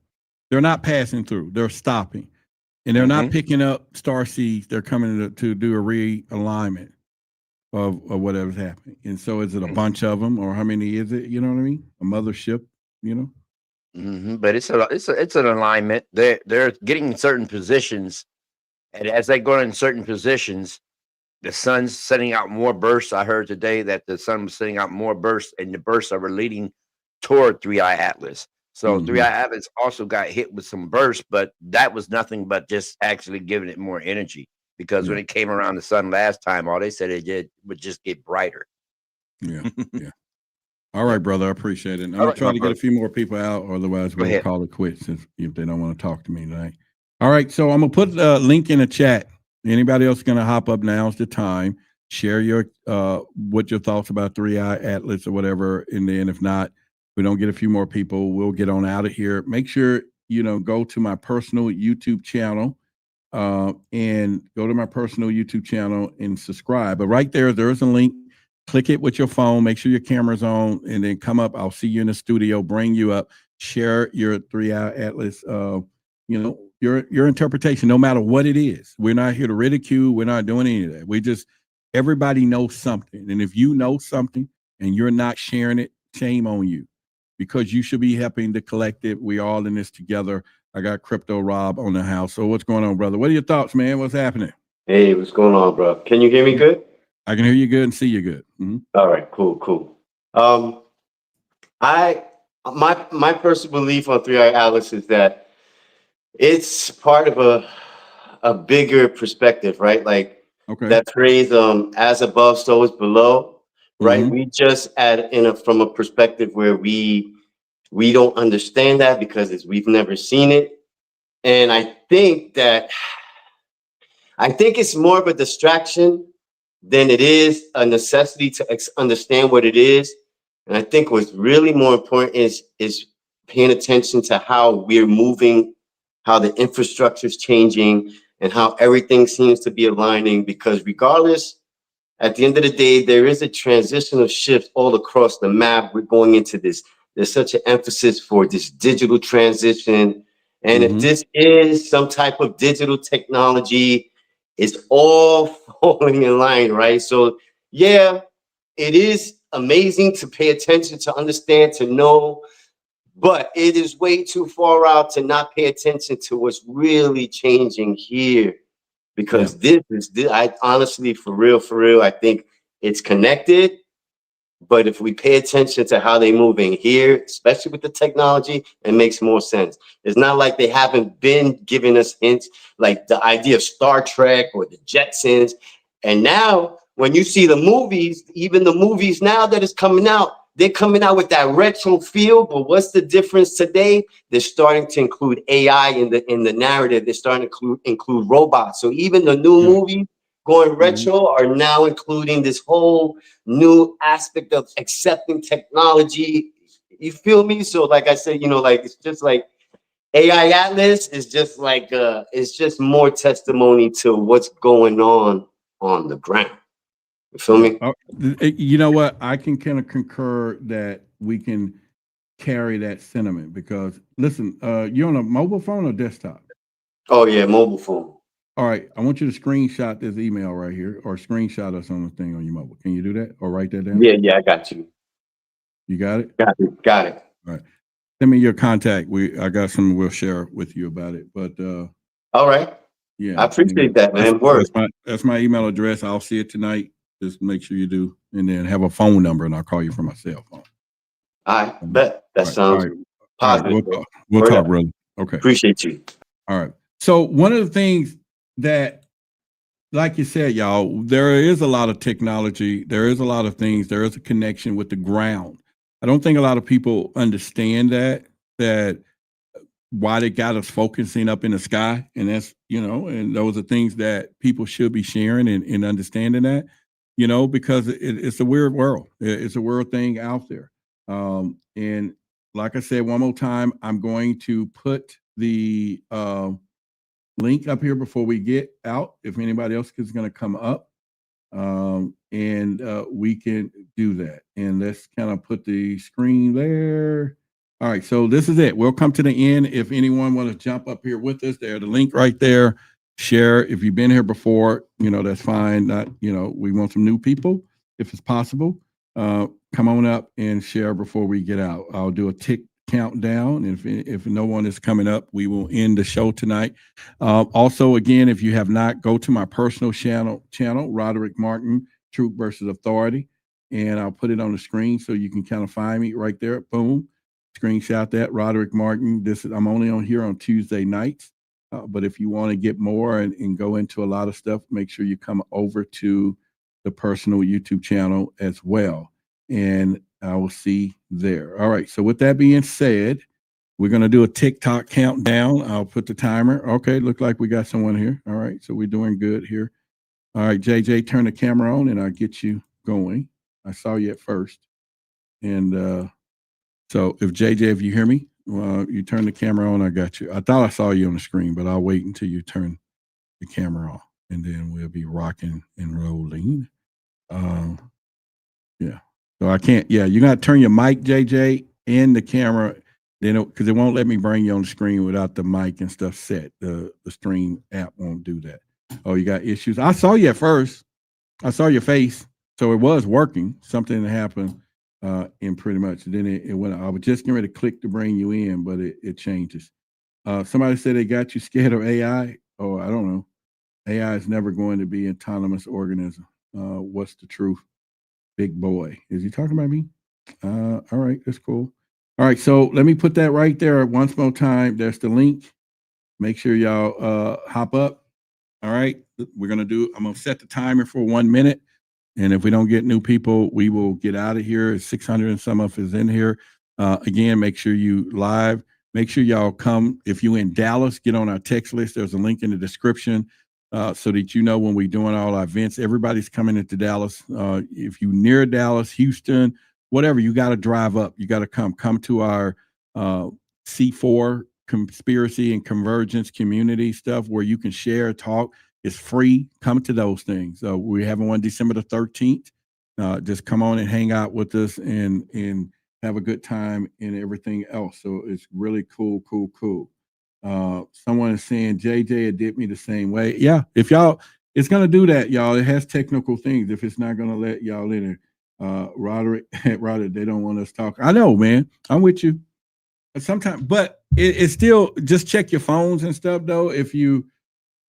they're not passing through; they're stopping, and they're not picking up star seeds. They're coming to do a realignment of whatever's happening. And so, is it a bunch of them, or how many is it? You know what I mean? A mothership, you know. But it's an alignment. They're getting certain positions, and as they go in certain positions, the sun's sending out more bursts. I heard today that the sun was sending out more bursts, and the bursts are leading toward 3i Atlas. So 3i Atlas also got hit with some bursts, but that was nothing but just actually giving it more energy. Because when it came around the sun last time, all they said it did would just get brighter. Yeah. All right, brother. I appreciate it. I'm going to try to get a few more people out, or otherwise we'll call it quits if they don't want to talk to me tonight. All right. So I'm going to put a link in the chat. Anybody else going to hop up? Now's the time. Share your what your thoughts about 3i Atlas or whatever. And then if not, we don't get a few more people, we'll get on out of here. Make sure, go to my personal YouTube channel and go to my personal YouTube channel and subscribe. But right there's a link. Click it with your phone. Make sure your camera's on, and then come up. I'll see you in the studio. Bring you up. Share your 3i Atlas. Your interpretation, no matter what it is. We're not here to ridicule. We're not doing any of that. Everybody knows something, and if you know something and you're not sharing it, shame on you, because you should be helping the collective. We all in this together. I got Crypto Rob on the house. So what's going on, brother? What are your thoughts, man? What's happening? Hey, what's going on, bro? Can you hear me good? I can hear you good and see you good. All right, cool. My personal belief on 3i Atlas is that it's part of a bigger perspective, right? Like that phrase, as above, so is below, right? We just from a perspective where we don't understand that because we've never seen it. And I think it's more of a distraction than it is a necessity to understand what it is. And I think what's really more important is paying attention to how we're moving, how the infrastructure is changing, and how everything seems to be aligning. Because regardless, at the end of the day, there is a transitional shift all across the map. We're going into this. There's such an emphasis for this digital transition. And if this is some type of digital technology, it's all falling in line, right? So, yeah, it is amazing to pay attention, to understand, to know, but it is way too far out to not pay attention to what's really changing here. Because I honestly, for real, I think it's connected. But if we pay attention to how they're moving here, especially with the technology, it makes more sense. It's not like they haven't been giving us hints, like the idea of Star Trek or the Jetsons. And now when you see the movies, even the movies now that is coming out, they're coming out with that retro feel. But what's the difference today? They're starting to include AI in the narrative. They're starting to include robots. So even the new movies going retro are now including this whole new aspect of accepting technology. You feel me? So like I said, it's just like AI Atlas is just like it's just more testimony to what's going on the ground. You feel me? You know what? I can kind of concur that we can carry that sentiment, because listen, you're on a mobile phone or desktop? Oh yeah, mobile phone. All right, I want you to screenshot this email right here, or screenshot us on the thing on your mobile. Can you do that, or write that down? Yeah, I got you. You got it? Got it. All right. Send me your contact. I got something we'll share with you about it. But all right. Yeah. I appreciate that, man. That's my email address. I'll see it tonight. Just make sure you do, and then have a phone number, and I'll call you from my cell phone. I bet that sounds positive. All right. We'll talk, brother. Okay. Appreciate you. All right. So one of the things that, like you said, y'all, there is a lot of technology. There is a lot of things. There is a connection with the ground. I don't think a lot of people understand that why they got us focusing up in the sky. And that's, and those are things that people should be sharing and understanding that, because it's a weird world. It's a weird thing out there. And like I said, one more time, I'm going to put the link up here before we get out. If anybody else is going to come up, and we can do that. And let's kind of put the screen there. All right, so this is it. We'll come to the end. If anyone want to jump up here with us, there's the link right there. Share. If you've been here before, that's fine. Not, we want some new people if it's possible. Come on up and share before we get out. I'll do a tick countdown. If no one is coming up, we will end the show tonight. Also, again, if you have not, go to my personal channel, Roderick Martin, Truth versus Authority, and I'll put it on the screen so you can kind of find me right there. Boom. Screenshot that, Roderick Martin. I'm only on here on Tuesday nights, but if you want to get more and go into a lot of stuff, make sure you come over to the personal YouTube channel as well, and I will see there. All right, so with that being said, we're going to do a TikTok countdown. I'll put the timer. Okay, look like we got someone here. All right, so we're doing good here. All right, JJ, turn the camera on and I'll get you going. I saw you at first, and so if JJ, if you hear me, you turn the camera on, I got you. I thought I saw you on the screen, but I'll wait until you turn the camera on, and then we'll be rocking and rolling. Yeah. So I can't, you got to turn your mic, JJ, and the camera, then because it won't let me bring you on the screen without the mic and stuff set. The stream app won't do that. Oh, you got issues? I saw you at first. I saw your face. So it was working. Something happened. And pretty much then it went. I was just getting ready to click to bring you in, but it changes. Somebody said they got you scared of AI. Oh, I don't know. AI is never going to be an autonomous organism. What's the truth? Big boy. Is he talking about me? All right, that's cool. All right, so let me put that right there once more time. There's the link. Make sure y'all hop up. All right, I'm gonna set the timer for 1 minute. And if we don't get new people, we will get out of here. 600 and some of us in here. Again, make sure you live. Make sure y'all come. If you in Dallas, get on our text list. There's a link in the description so that you know when we're doing all our events. Everybody's coming into Dallas. If you near Dallas, Houston, whatever, you got to drive up. You got to come to our C4 conspiracy and convergence community stuff where you can share, talk. It's free. Come to those things. We're having one December the 13th. Just come on and hang out with us and have a good time and everything else. So it's really cool. Someone is saying, JJ, it did me the same way. Yeah, if y'all, it's going to do that, y'all. It has technical things. If it's not going to let y'all in there. Roderick, they don't want us talking. I know, man. I'm with you. Sometimes, but it's still, just check your phones and stuff, though.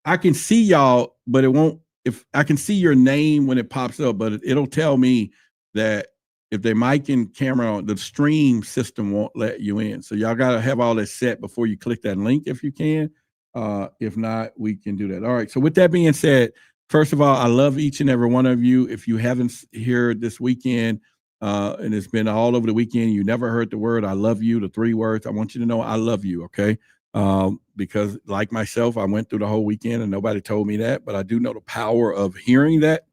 I can see y'all, but it won't. If I can see your name when it pops up, but it'll tell me that if they mic and camera on, the stream system won't let you in. So y'all got to have all that set before you click that link if you can. If not, we can do that. All right. So with that being said, first of all, I love each and every one of you. If you haven't heard this weekend, and it's been all over the weekend, you never heard the word I love you, the 3 words. I want you to know I love you, okay? Because like myself, I went through the whole weekend and nobody told me that, but I do know the power of hearing that.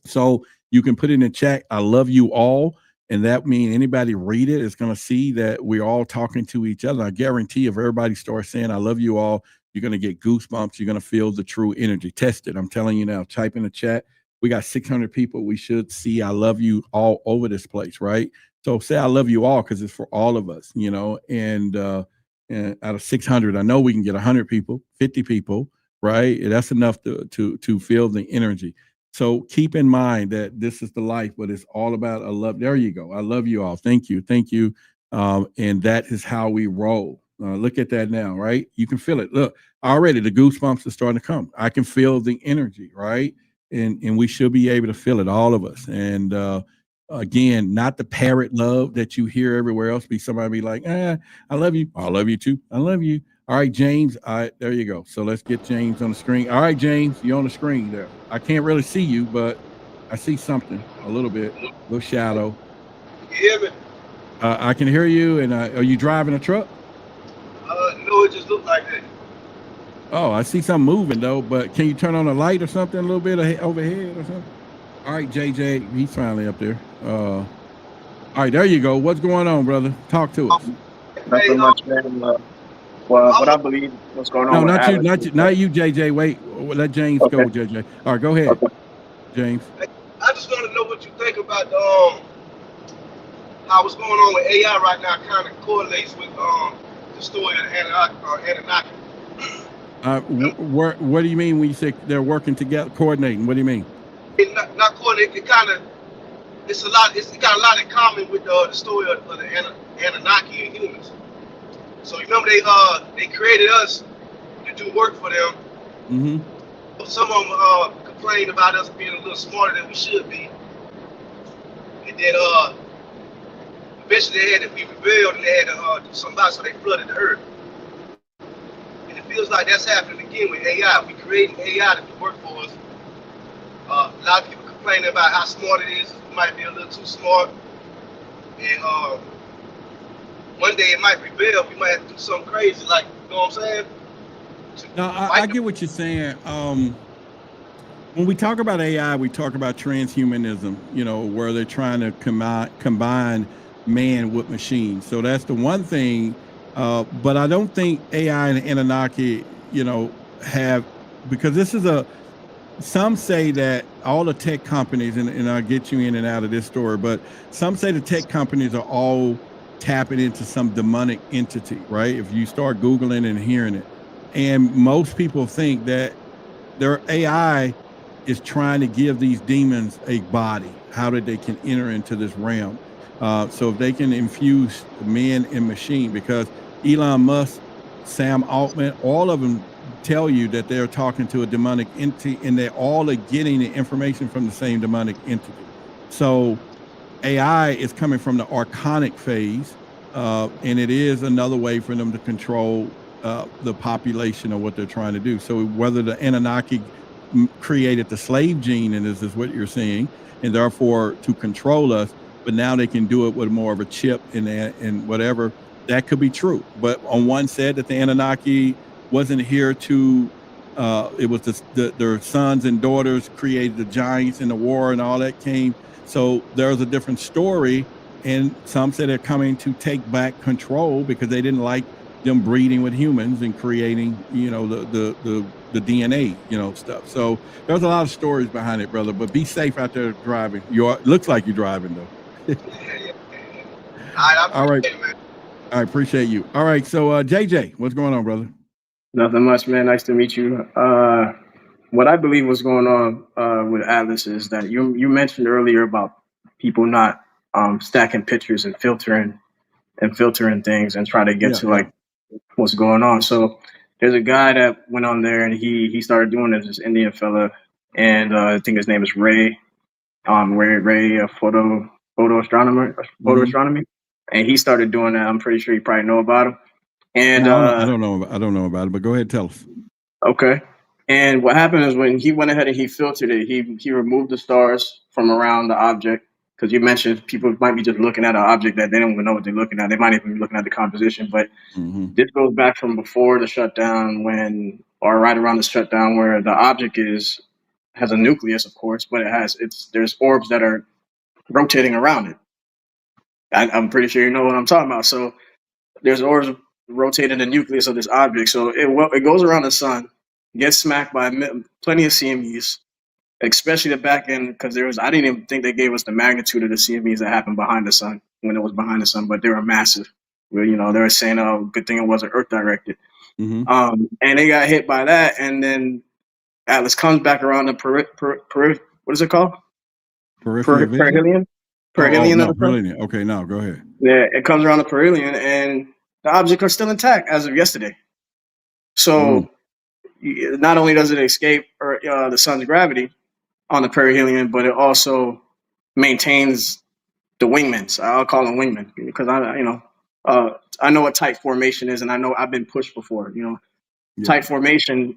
So you can put it in the chat. I love you all. And that means anybody read it is going to see that we're all talking to each other. I guarantee if everybody starts saying, I love you all, you're going to get goosebumps. You're going to feel the true energy. Test it. I'm telling you now, type in the chat. We got 600 people. We should see I love you all over this place, right? So say I love you all because it's for all of us, and out of 600, I know we can get 100 people, 50 people, right? That's enough to feel the energy. So keep in mind that this is the life, but it's all about a love. There you go. I love you all. Thank you. And that is how we roll. Look at that now, right? You can feel it. Look, already the goosebumps are starting to come. I can feel the energy, right? And we should be able to feel it, all of us. And again, not the parrot love that you hear everywhere else. Somebody be like, I love you. I love you too. I love you. All right, James. All right, there you go. So let's get James on the screen. All right, James, you're on the screen there. I can't really see you, but I see something a little bit, a little shadow. You hear me? I can hear you. And are you driving a truck? No, it just looked like that. Oh, I see something moving though, but can you turn on a light or something a little bit overhead or something? All right, JJ, he's finally up there. All right, there you go. What's going on, brother? Talk to us. Nothing much, man. What I believe what's going on. No, not you, JJ. Wait, let James go, JJ. All right, go ahead. Okay. James? I just want to know what you think about how what's going on with AI right now kind of correlates with the story of Anunnaki. What do you mean when you say they're working together, coordinating? What do you mean? Not coordinating. It got a lot in common with the story of the Anunnaki and humans. So remember they created us to do work for them. Mm-hmm. Some of them complained about us being a little smarter than we should be, and then eventually they had to be rebelled and they had to do something about it, so they flooded the earth. And it feels like that's happening again with AI. We creating AI to do work for us. A lot of people complaining about how smart it is. It might be a little too smart, and one day it might rebel. We might have to do something crazy, like, you know what I'm saying? No, I get what you're saying. When we talk about AI, we talk about transhumanism, where they're trying to combine man with machine. So that's the one thing. But I don't think AI and Anunnaki, have, because this is some say that all the tech companies, and I'll get you in and out of this story, but some say the tech companies are all tapping into some demonic entity, right? If you start Googling and hearing it. And most people think that their AI is trying to give these demons a body, how that they can enter into this realm. So if they can infuse men and machine, because Elon Musk, Sam Altman, all of them tell you that they're talking to a demonic entity, and they all are getting the information from the same demonic entity. So AI is coming from the archonic phase, and it is another way for them to control the population of what they're trying to do. So whether the Anunnaki created the slave gene, and this is what you're seeing, and therefore to control us, but now they can do it with more of a chip and whatever, that could be true. But on one said that the Anunnaki wasn't here to, it was their sons and daughters created the giants in the war and all that came. So there's a different story, and some say they're coming to take back control because they didn't like them breeding with humans and creating, the DNA, stuff. So there's a lot of stories behind it, brother. But be safe out there driving. Looks like you're driving though. All right. I appreciate you. All right. So JJ, what's going on, brother? Nothing much, man. Nice to meet you. What I believe was going on with Atlas is that you mentioned earlier about people not stacking pictures and filtering things and try to get to like what's going on. So there's a guy that went on there and he started doing it, this Indian fella, and I think his name is Ray, photo astronomy, and he started doing that. I'm pretty sure you probably know about him. And no, I don't know about it, but go ahead, tell us. Okay. And what happened is when he went ahead and he filtered it, he removed the stars from around the object, because you mentioned people might be just looking at an object that they don't even know what they're looking at. They might even be looking at the composition, but this goes back from before the shutdown, or right around the shutdown, where the object has a nucleus, of course, but there's orbs that are rotating around it. I'm pretty sure you know what I'm talking about. So there's orbs rotating the nucleus of this object. So it goes around the sun, gets smacked by plenty of CMEs, especially the back end, because I didn't even think they gave us the magnitude of the CMEs that happened behind the sun when it was behind the sun, but they were massive. They were saying, "Oh, good thing it wasn't Earth directed." And they got hit by that, and then Atlas comes back around the what is it called? Perihelion. Perihelion. Okay, now go ahead. Yeah, it comes around the perihelion, and the objects are still intact as of yesterday. So not only does it escape the sun's gravity on the perihelion, but it also maintains the wingmen. I'll call them wingmen because I know what tight formation is, and I know I've been pushed before. Tight formation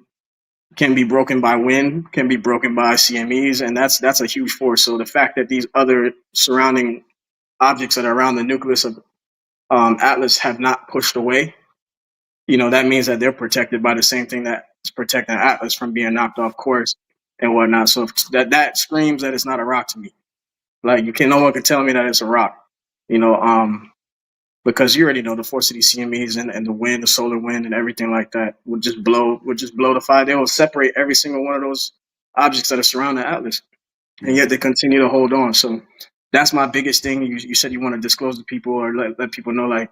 can be broken by wind, can be broken by CMEs, and that's a huge force. So the fact that these other surrounding objects that are around the nucleus of Atlas have not pushed away, that means that they're protected by the same thing that's protecting Atlas from being knocked off course and whatnot. So that screams that it's not a rock to me. Like no one can tell me that it's a rock, because you already know the force of these CMEs and the wind, the solar wind, and everything like that would just blow the fire. They will separate every single one of those objects that are surrounding Atlas. and yet they continue to hold on. So that's my biggest thing. You said you want to disclose to people or let people know, like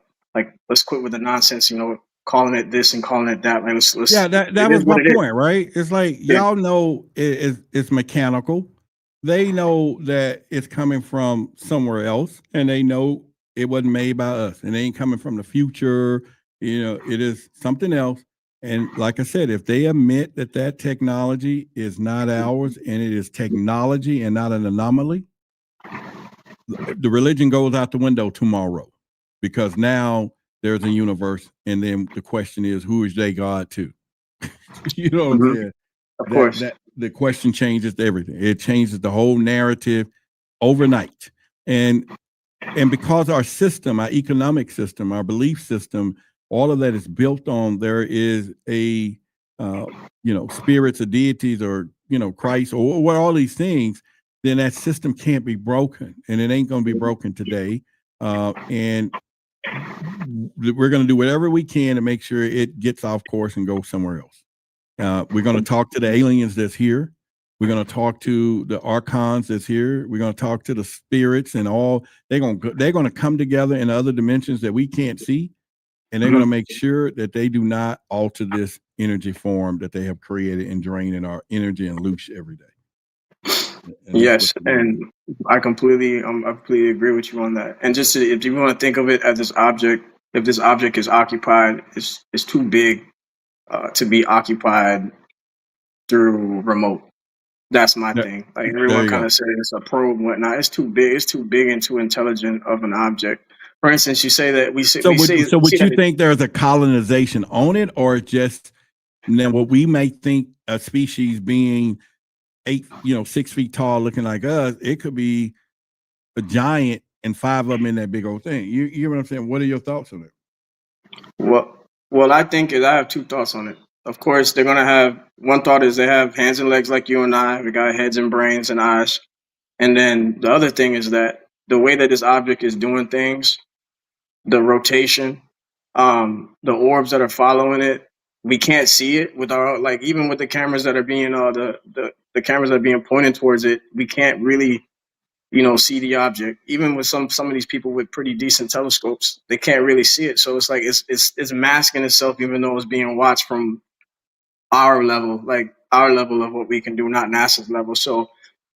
let's quit with the nonsense, calling it this and calling it that. Like let's Yeah, that was my point, right? It's like y'all know it's mechanical. They know that it's coming from somewhere else, and they know it wasn't made by us, and it ain't coming from the future. It is something else. And like I said, if they admit that technology is not ours and it is technology and not an anomaly, the religion goes out the window tomorrow, because now there's a universe, and then the question is, who is they God to? You know what I'm saying? Of course. That the question changes everything. It changes the whole narrative overnight. And because our system, our economic system, our belief system, all of that is built on, there is a spirits or deities or Christ or what, all these things, then that system can't be broken, and it ain't going to be broken today. And we're going to do whatever we can to make sure it gets off course and goes somewhere else. We're going to talk to the aliens that's here. We're going to talk to the archons that's here. We're going to talk to the spirits and all. They're going to come together in other dimensions that we can't see, and they're going to make sure that they do not alter this energy form that they have created and draining our energy and loose every day. Yes, and I completely agree with you on that. And just if you want to think of it as this object, if this object is occupied, it's too big to be occupied through remote. That's my thing. Like everyone kind of said, it's a probe and whatnot. It's too big. It's too big and too intelligent of an object. For instance, you say that we see. So would you think there's a colonization on it, or just then what we may think a species being 6 feet tall, looking like us, it could be a giant and 5 of them in that big old thing. You hear what I'm saying? What are your thoughts on it? Well, I have 2 thoughts on it. Of course, they're gonna have one thought is they have hands and legs like you and I. We got heads and brains and eyes. And then the other thing is that the way that this object is doing things, the rotation, the orbs that are following it, we can't see it with our even with the cameras that are being the cameras that are being pointed towards it, we can't really see the object. Even with some of these people with pretty decent telescopes, they can't really see it. So it's like it's masking itself, even though it's being watched from our level of what we can do, not NASA's level. So,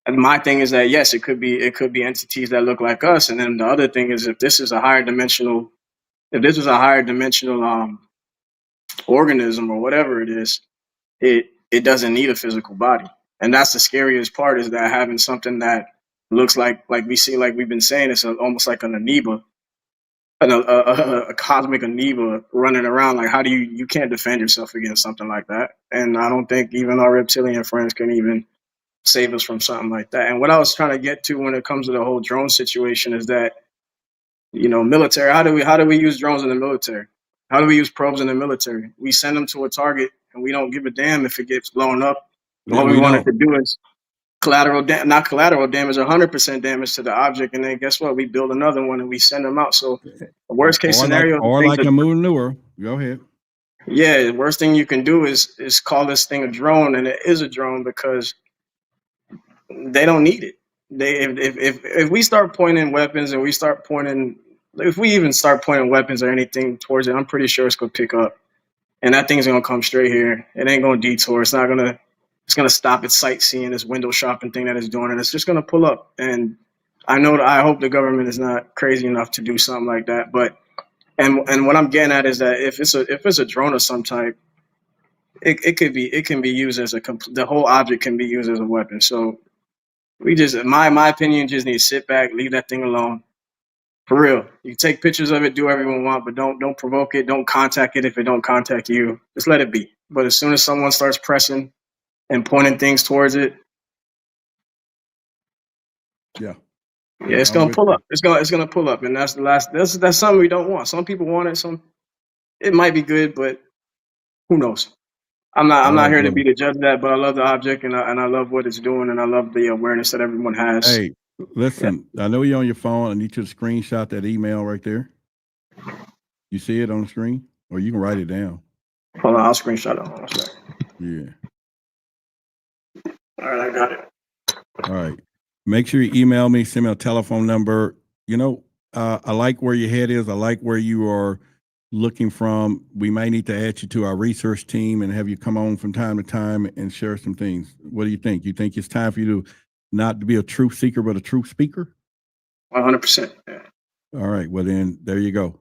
and my thing is that yes, it could be entities that look like us. And then the other thing is, if this is a higher dimensional organism or whatever it is, it doesn't need a physical body. And that's the scariest part, is that having something that looks like we see, like we've been saying, it's almost like an amoeba, a cosmic amoeba running around. Like, how do you can't defend yourself against something like that? And I don't think even our reptilian friends can even save us from something like that. And what I was trying to get to when it comes to the whole drone situation is that, military, how do we use drones in the military? How do we use probes in the military? We send them to a target and we don't give a damn if it gets blown up. All we wanted to do is not collateral damage, 100% damage to the object. And then guess what? We build another one and we send them out. So the worst case scenario, a manure. Go ahead. Yeah, the worst thing you can do is call this thing a drone, and it is a drone because they don't need it. If we start pointing weapons and if we even start pointing weapons or anything towards it, I'm pretty sure it's gonna pick up, and that thing's gonna come straight here. It ain't gonna detour. It's gonna stop its sightseeing, this window shopping thing that it's doing, and it's just gonna pull up. And I hope the government is not crazy enough to do something like that. But and what I'm getting at is that if it's a drone of some type, it can be used as the whole object can be used as a weapon. So we just, my opinion, just need to sit back, leave that thing alone. For real. You take pictures of it, do whatever you want, but don't provoke it. Don't contact it if it don't contact you. Just let it be. But as soon as someone starts pressing and pointing things towards it, it's gonna pull up. It's gonna pull up, and that's the last. That's something we don't want. Some people want it. It might be good, but who knows? I'm not here to be the judge of that, but I love the object and I love what it's doing, and I love the awareness that everyone has. Hey, listen, I know you're on your phone. I need you to screenshot that email right there. You see it on the screen, or you can write it down. Hold on, I'll screenshot it. Hold on. Yeah. All right, I got it. All right. Make sure you email me, send me a telephone number. You know, I like where your head is. I like where you are looking from. We might need to add you to our research team and have you come on from time to time and share some things. What do you think? You think it's time for you to not to be a truth seeker, but a truth speaker? 100%. Yeah. All right. Well, then there you go.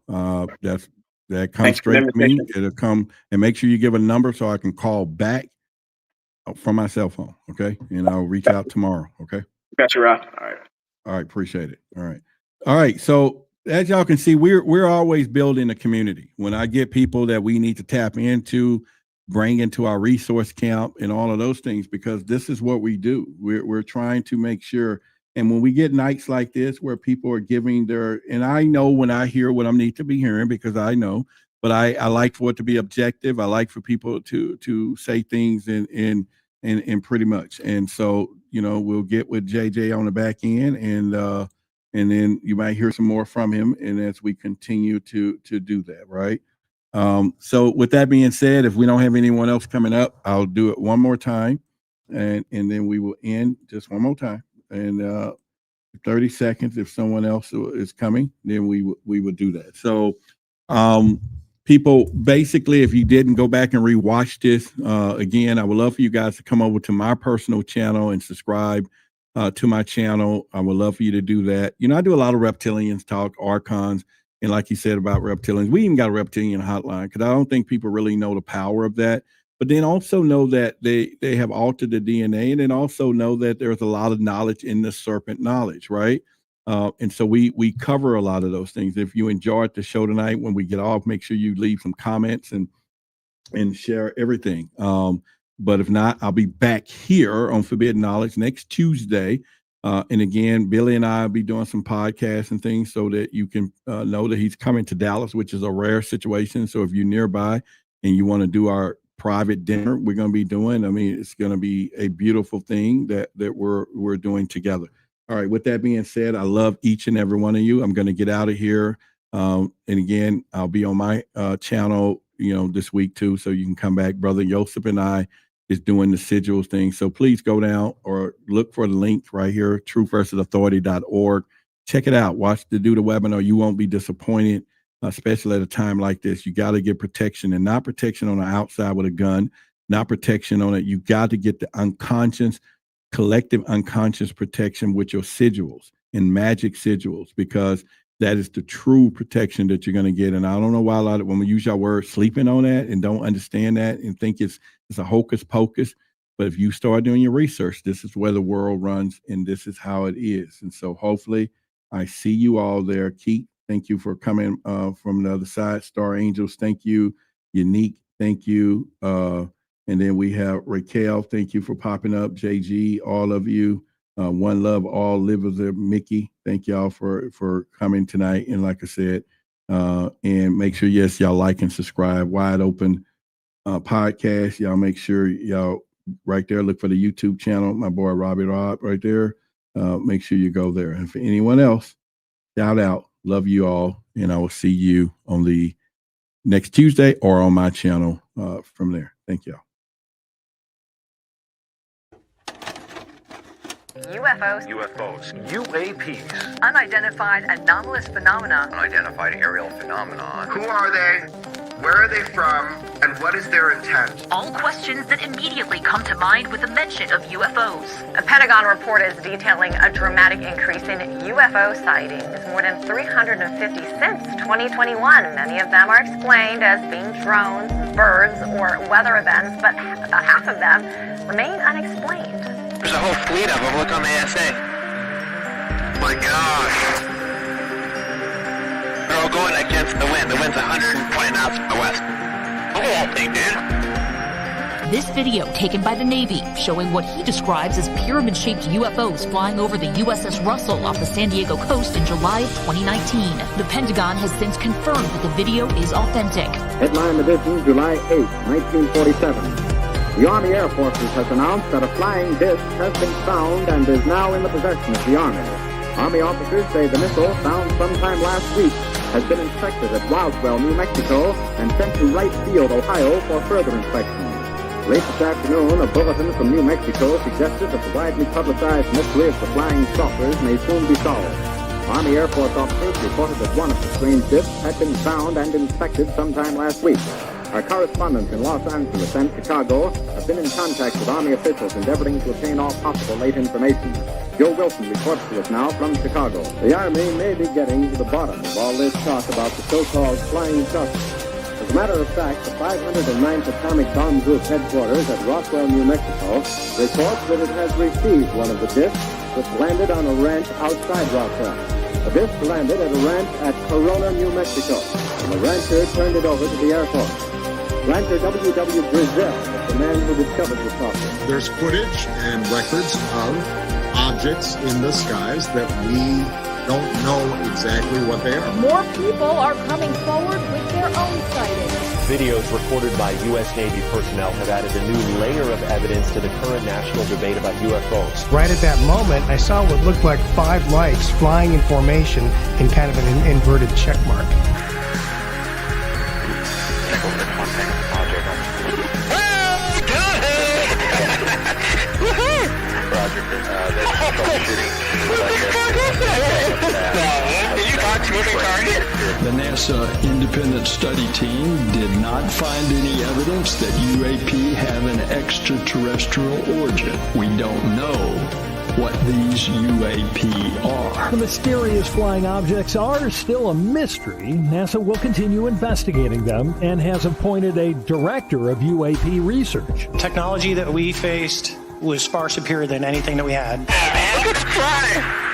That comes straight to me. It'll come, and make sure you give a number so I can call back from my cell phone. Okay. And I'll reach out tomorrow. Okay. Got you, Rod. All right. All right. Appreciate it. All right. All right. So as y'all can see, we're always building a community. When I get people that we need to tap into, bring into our resource camp and all of those things, because this is what we do. We're trying to make sure. And when we get nights like this where people are giving their, and I know when I hear what I need to be hearing, because I know, but I like for it to be objective. I like for people to say things in pretty much. And so, you know, we'll get with JJ on the back end, and then you might hear some more from him. And as we continue to do that, right? So with that being said, if we don't have anyone else coming up, I'll do it one more time, and then we will end just one more time. And 30 seconds, if someone else is coming, then we would do that. So people, basically, if you didn't go back and rewatch this, again, I would love for you guys to come over to my personal channel and subscribe to my channel. I would love for you to do that. You know, I do a lot of reptilians talk, archons, and like you said about reptilians, we even got a reptilian hotline, because I don't think people really know the power of that. But then also know that they have altered the DNA, and then also know that there's a lot of knowledge in the serpent knowledge, right? And so we cover a lot of those things. If you enjoyed the show tonight, when we get off, make sure you leave some comments and share everything. But if not, I'll be back here on Forbidden Knowledge next Tuesday. And again, Billy and I will be doing some podcasts and things so that you can know that he's coming to Dallas, which is a rare situation. So if you're nearby and you want to do our private dinner we're going to be doing, I mean, it's going to be a beautiful thing that we're doing together. All right. With that being said, I love each and every one of you. I'm going to get out of here. And again, I'll be on my channel, you know, this week too. So you can come back. Brother YOSEF and I is doing the SIGILS thing. So please go down or look for the link right here, truthversusauthority.org. Check it out. Watch do the webinar. You won't be disappointed. Especially at a time like this, you got to get protection, and not protection on the outside with a gun, not protection on it. You got to get the unconscious, collective unconscious protection with your sigils and magic sigils, because that is the true protection that you're going to get. And I don't know why a lot of when we use our word sleeping on that and don't understand that and think it's a hocus pocus. But if you start doing your research, this is where the world runs, and this is how it is. And so hopefully I see you all there. Keith, thank you for coming from the other side. Star Angels, thank you. Unique, thank you. And then we have Raquel, thank you for popping up. JG, all of you. One Love, all livers of Mickey, thank y'all for coming tonight. And like I said, and make sure, yes, y'all like and subscribe. Wide Open podcast. Y'all make sure y'all right there, look for the YouTube channel. My boy Robbie Rob right there. Make sure you go there. And for anyone else, shout out. Love you all, and I will see you on the next Tuesday or on my channel from there. Thank y'all. UFOs. UAPs. Unidentified anomalous phenomena. Unidentified aerial phenomenon. Who are they? Where are they from? And what is their intent? All questions that immediately come to mind with the mention of UFOs. A Pentagon report is detailing a dramatic increase in UFO sightings, more than 350 since 2021. Many of them are explained as being drones, birds, or weather events, but about half of them remain unexplained. There's a whole fleet of them. Look on the ASA. My gosh. They're all going against the wind. The wind's 120 knots from the west. Look at that thing, dude. This video taken by the Navy showing what he describes as pyramid-shaped UFOs flying over the USS Russell off the San Diego coast in July of 2019. The Pentagon has since confirmed that the video is authentic. Headline edition, July 8, 1947. The Army Air Forces has announced that a flying disc has been found and is now in the possession of the Army. Army officers say the missile, found sometime last week, has been inspected at Roswell, New Mexico, and sent to Wright Field, Ohio, for further inspection. Late this afternoon, a bulletin from New Mexico suggested that the widely publicized mystery of the flying saucers may soon be solved. Army Air Force officers reported that one of the strange discs had been found and inspected sometime last week. Our correspondents in Los Angeles and Chicago have been in contact with Army officials endeavoring to obtain all possible late information. Joe Wilson reports to us now from Chicago. The Army may be getting to the bottom of all this talk about the so-called flying saucers. As a matter of fact, the 509th Atomic Bomb Group headquarters at Roswell, New Mexico, reports that it has received one of the discs that landed on a ranch outside Roswell. The disc landed at a ranch at Corona, New Mexico, and the rancher turned it over to the Air Force. Rancher W.W. Brazil is the man who discovered the saucer. There's footage and records of objects in the skies that we don't know exactly what they are. More people are coming forward with their own sightings. Videos recorded by U.S. Navy personnel have added a new layer of evidence to the current national debate about UFOs. Right at that moment, I saw what looked like 5 lights flying in formation in kind of an inverted check mark. The NASA independent study team did not find any evidence that UAP have an extraterrestrial origin. We don't know what these UAP are. The mysterious flying objects are still a mystery. NASA will continue investigating them and has appointed a director of UAP research. Technology that we faced was far superior than anything that we had. It's fine.